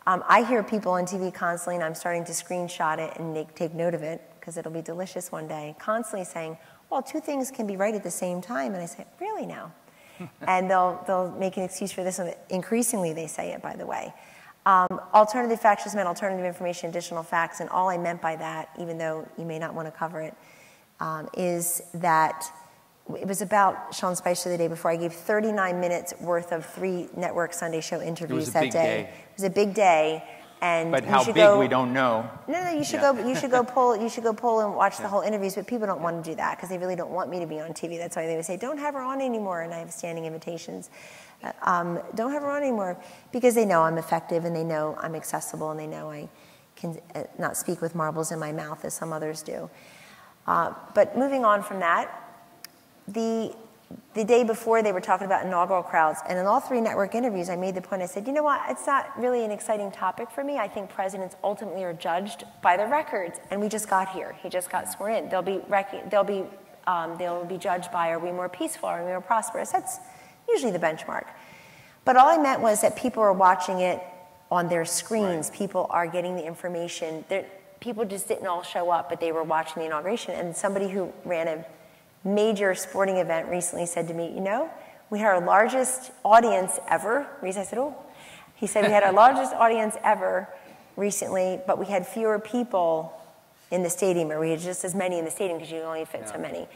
I hear people on TV constantly, and I'm starting to screenshot it and take note of it, because it'll be delicious one day, constantly saying, well, 2 things can be right at the same time. And I say, really now? And they'll make an excuse for this one. Increasingly, they say it, by the way. Alternative facts just meant alternative information, additional facts, and all I meant by that, even though you may not want to cover it, is that it was about Sean Spicer the day before. I gave 39 minutes worth of 3 network Sunday show interviews that day. It was a big day. And but how big, we don't know. No, you should go. You should go pull and watch the whole interviews. But people don't want to do that because they really don't want me to be on TV. That's why they would say, "Don't have her on anymore." And I have standing invitations. Don't have her on anymore because they know I'm effective and they know I'm accessible and they know I can not speak with marbles in my mouth as some others do. But moving on from that, the day before they were talking about inaugural crowds, and in all 3 network interviews I made the point, I said, you know what, it's not really an exciting topic for me. I think presidents ultimately are judged by their records, and we just got here. He just got sworn in. They'll be judged by, are we more peaceful, are we more prosperous? That's usually the benchmark. But all I meant was that people are watching it on their screens. Right. People are getting the information. People just didn't all show up, but they were watching the inauguration, and somebody who ran a major sporting event recently said to me, you know, we had our largest audience ever. I said, oh. He said we had our largest audience ever recently, but we had fewer people in the stadium, or we had just as many in the stadium because you only fit so many.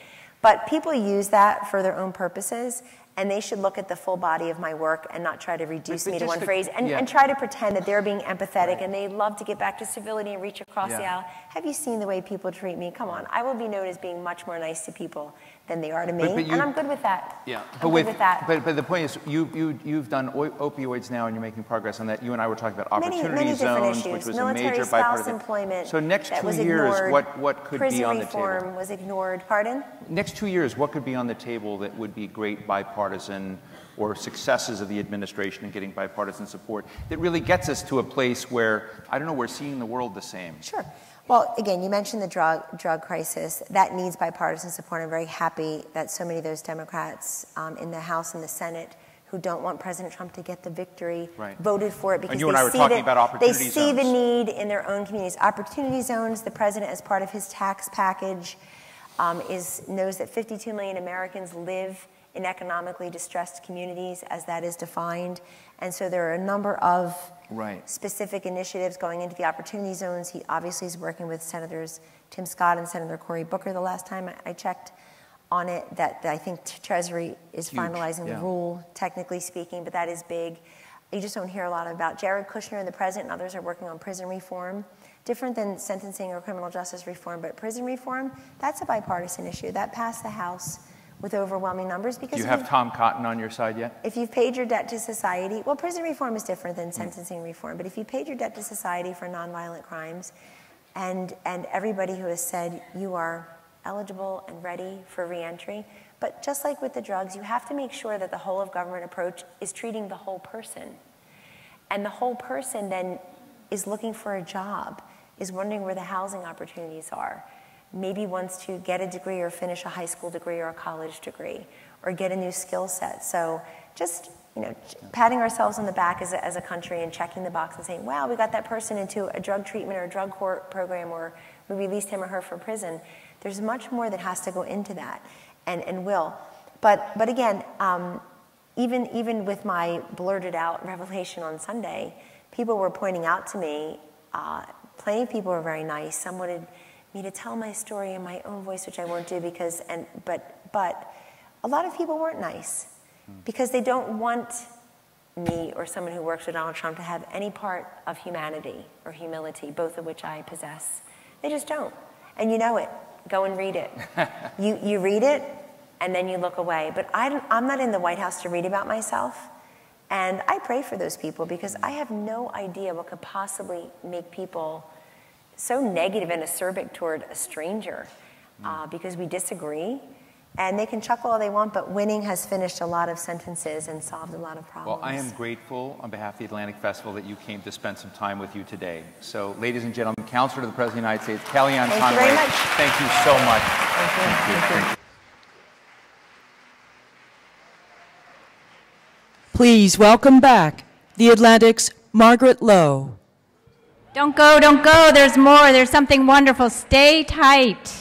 But people use that for their own purposes, and they should look at the full body of my work and not try to reduce me to one phrase and try to pretend that they're being empathetic and they love to get back to civility and reach across the aisle. Have you seen the way people treat me? Come on. I will be known as being much more nice to people than they are to me, and I'm good with that. Yeah, I'm good with that. But the point is, you've done opioids now, and you're making progress on that. You and I were talking about opportunity zones, which was a major bipartisan employment. So next 2 years, what could be on the table? Prison reform was ignored. Pardon? Next 2 years, what could be on the table that would be great bipartisan or successes of the administration in getting bipartisan support that really gets us to a place where, I don't know, we're seeing the world the same? Sure. Well, again, you mentioned the drug crisis. That needs bipartisan support. I'm very happy that so many of those Democrats in the House and the Senate who don't want President Trump to get the victory voted for it because they see the need in their own communities. Opportunity zones, the president, as part of his tax package, knows that 52 million Americans live in economically distressed communities as that is defined. And so there are a number of specific initiatives going into the opportunity zones. He obviously is working with Senators Tim Scott and Senator Cory Booker the last time I checked on it, that I think Treasury is finalizing the rule, technically speaking, but that is big. You just don't hear a lot about Jared Kushner and the president and others are working on prison reform. Different than sentencing or criminal justice reform, but prison reform, that's a bipartisan issue. That passed the House with overwhelming numbers. Because do you have Tom Cotton on your side yet? If you've paid your debt to society, well, prison reform is different than sentencing reform, but if you paid your debt to society for nonviolent crimes, and everybody who has said you are eligible and ready for reentry, but just like with the drugs, you have to make sure that the whole of government approach is treating the whole person. And the whole person then is looking for a job, is wondering where the housing opportunities are, maybe wants to get a degree or finish a high school degree or a college degree or get a new skill set. So just patting ourselves on the back as a country and checking the box and saying, wow, we got that person into a drug treatment or a drug court program or we released him or her from prison. There's much more that has to go into that and will. But again, even with my blurted out revelation on Sunday, people were pointing out to me, plenty of people were very nice. Some wanted me to tell my story in my own voice, which I won't do but a lot of people weren't nice because they don't want me or someone who works with Donald Trump to have any part of humanity or humility, both of which I possess. They just don't. And you know it. Go and read it. You read it, and then you look away. But I'm not in the White House to read about myself. And I pray for those people because I have no idea what could possibly make people so negative and acerbic toward a stranger because we disagree. And they can chuckle all they want, but winning has finished a lot of sentences and solved a lot of problems. Well, I am grateful on behalf of the Atlantic Festival that you came to spend some time with you today. So, ladies and gentlemen, Counselor to the President of the United States, Kellyanne Conway. Thank you very much. Thank you so much. Thank you. Please welcome back the Atlantic's Margaret Lowe. Don't go, don't go. There's more. There's something wonderful. Stay tight.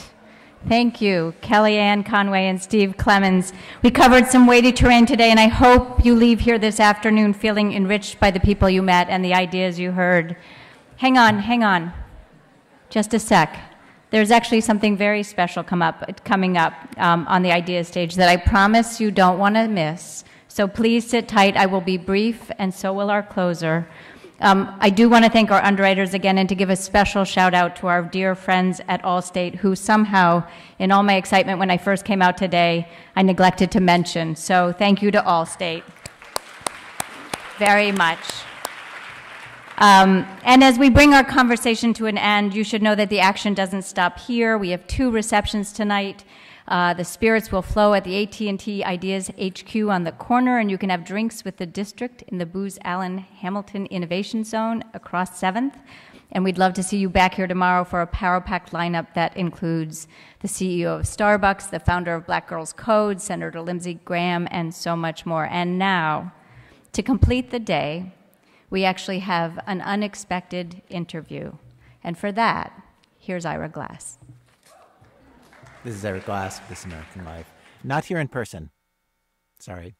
Thank you, Kellyanne Conway and Steve Clemons. We covered some weighty terrain today, and I hope you leave here this afternoon feeling enriched by the people you met and the ideas you heard. Hang on. Just a sec. there's actually something very special coming up on the idea stage that I promise you don't want to miss. So please sit tight. I will be brief, and so will our closer. I do want to thank our underwriters again and to give a special shout out to our dear friends at Allstate who somehow, in all my excitement when I first came out today, I neglected to mention. So thank you to Allstate very much. And as we bring our conversation to an end, you should know that the action doesn't stop here. We have 2 receptions tonight. The spirits will flow at the AT&T Ideas HQ on the corner, and you can have drinks with the district in the Booz Allen Hamilton Innovation Zone across 7th. And we'd love to see you back here tomorrow for a power-packed lineup that includes the CEO of Starbucks, the founder of Black Girls Code, Senator Lindsey Graham, and so much more. And now, to complete the day, we actually have an unexpected interview. And for that, here's Ira Glass. This is Ira Glass of This American Life. Not here in person. Sorry.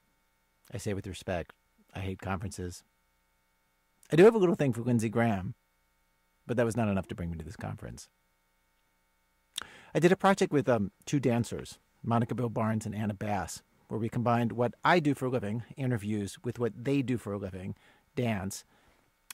I say with respect. I hate conferences. I do have a little thing for Lindsey Graham, but that was not enough to bring me to this conference. I did a project with 2 dancers, Monica Bill Barnes and Anna Bass, where we combined what I do for a living, interviews, with what they do for a living, dance.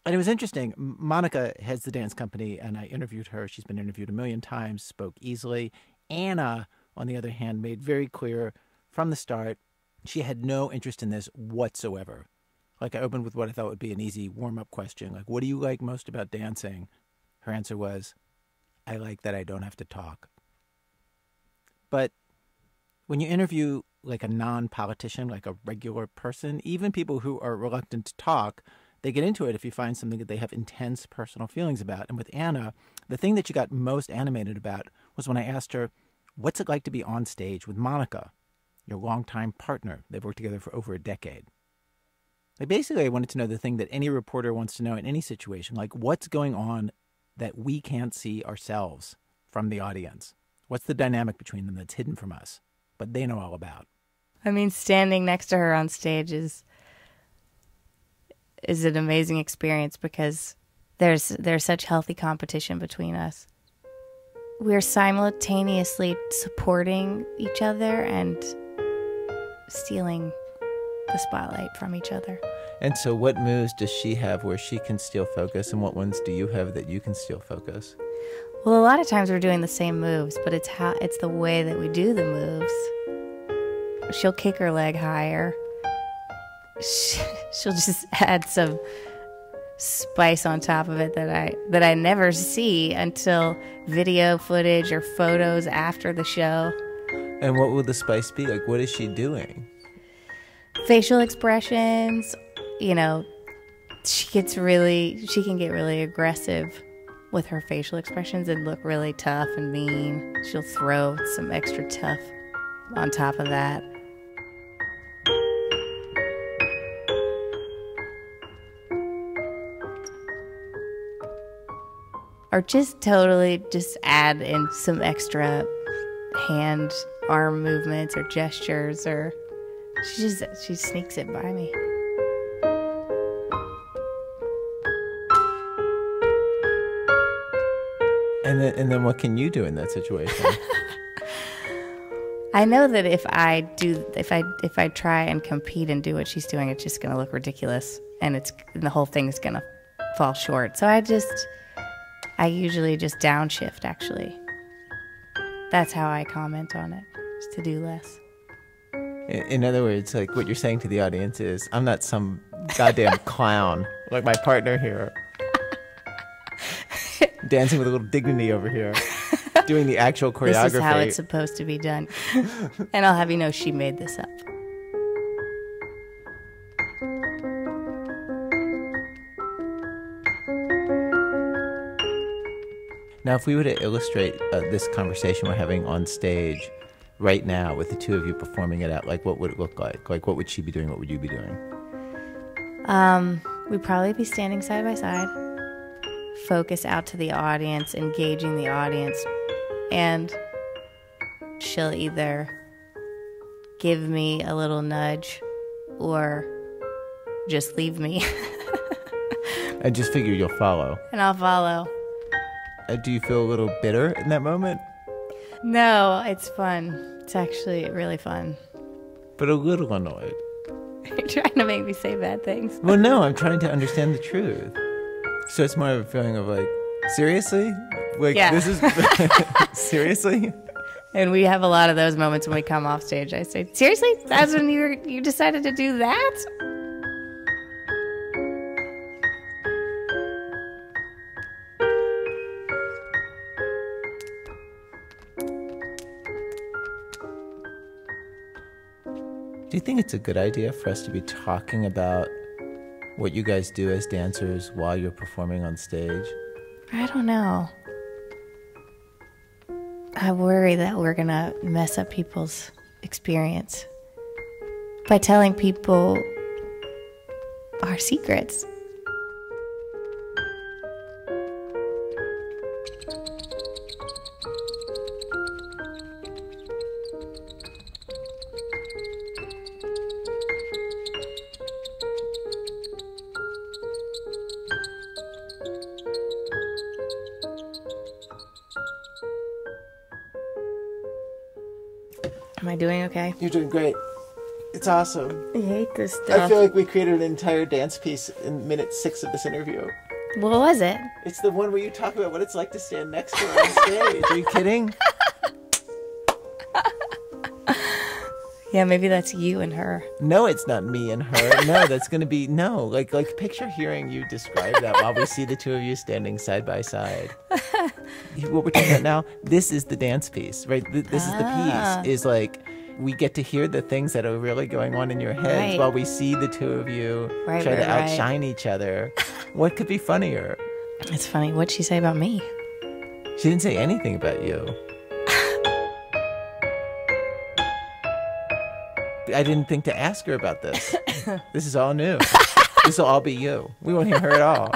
And it was interesting. Monica heads the dance company, and I interviewed her. She's been interviewed a million times, spoke easily. Anna, on the other hand, made very clear from the start she had no interest in this whatsoever. Like, I opened with what I thought would be an easy warm-up question, like, what do you like most about dancing? Her answer was, I like that I don't have to talk. But when you interview like a non-politician, like a regular person, even people who are reluctant to talk, they get into it if you find something that they have intense personal feelings about. And with Anna, the thing that she got most animated about was when I asked her, what's it like to be on stage with Monica, your longtime partner? They've worked together for over a decade. Like, basically, I wanted to know the thing that any reporter wants to know in any situation, like what's going on that we can't see ourselves from the audience? What's the dynamic between them that's hidden from us, but they know all about? I mean, standing next to her on stage is an amazing experience because there's such healthy competition between us. We're simultaneously supporting each other and stealing the spotlight from each other. And so what moves does she have where she can still focus, and what ones do you have that you can still focus? Well, a lot of times we're doing the same moves, but it's the way that we do the moves. She'll kick her leg higher. She'll just add some spice on top of it that I never see until video footage or photos after the show. And what will the spice be? Like, what is she doing? Facial expressions, you know, she can get really aggressive with her facial expressions and look really tough and mean. She'll throw some extra tough on top of that. Or just totally just add in some extra hand, arm movements or gestures, or she sneaks it by me. And then what can you do in that situation? I know that if I try and compete and do what she's doing, it's just going to look ridiculous, and the whole thing's going to fall short. So I usually just downshift, actually. That's how I comment on it, is to do less. In other words, like, what you're saying to the audience is, I'm not some goddamn clown like my partner here, dancing with a little dignity over here, doing the actual choreography. This is how it's supposed to be done. And I'll have you know she made this up. Now, if we were to illustrate this conversation we're having on stage right now with the two of you performing it out, like, what would it look like? Like, what would she be doing? What would you be doing? We'd probably be standing side by side, focus out to the audience, engaging the audience, and she'll either give me a little nudge or just leave me. I just figure you'll follow. And I'll follow. Do you feel a little bitter in that moment? No, it's fun. It's actually really fun. But a little annoyed. You're trying to make me say bad things. Well, no, I'm trying to understand the truth. So it's more of a feeling of like, seriously? Like, yeah. This is... Seriously? And we have a lot of those moments when we come off stage. I say, seriously? That's when you decided to do that? Do you think it's a good idea for us to be talking about what you guys do as dancers while you're performing on stage? I don't know. I worry that we're going to mess up people's experience by telling people our secrets. Am I doing okay? You're doing great. It's awesome. I hate this stuff. I feel like we created an entire dance piece in minute 6 of this interview. What was it? It's the one where you talk about what it's like to stand next to her on stage. Are you kidding? Yeah, maybe that's you and her. No, it's not me and her. No, that's going to be, no. Like picture hearing you describe that while we see the two of you standing side by side. What we're talking about now, this is the dance piece, right? This is the piece, is like, we get to hear the things that are really going on in your heads while we see the two of you try to outshine each other. What could be funnier? It's funny. What'd she say about me? She didn't say anything about you. I didn't think to ask her about this. This is all new. This will all be you. We won't hear her at all.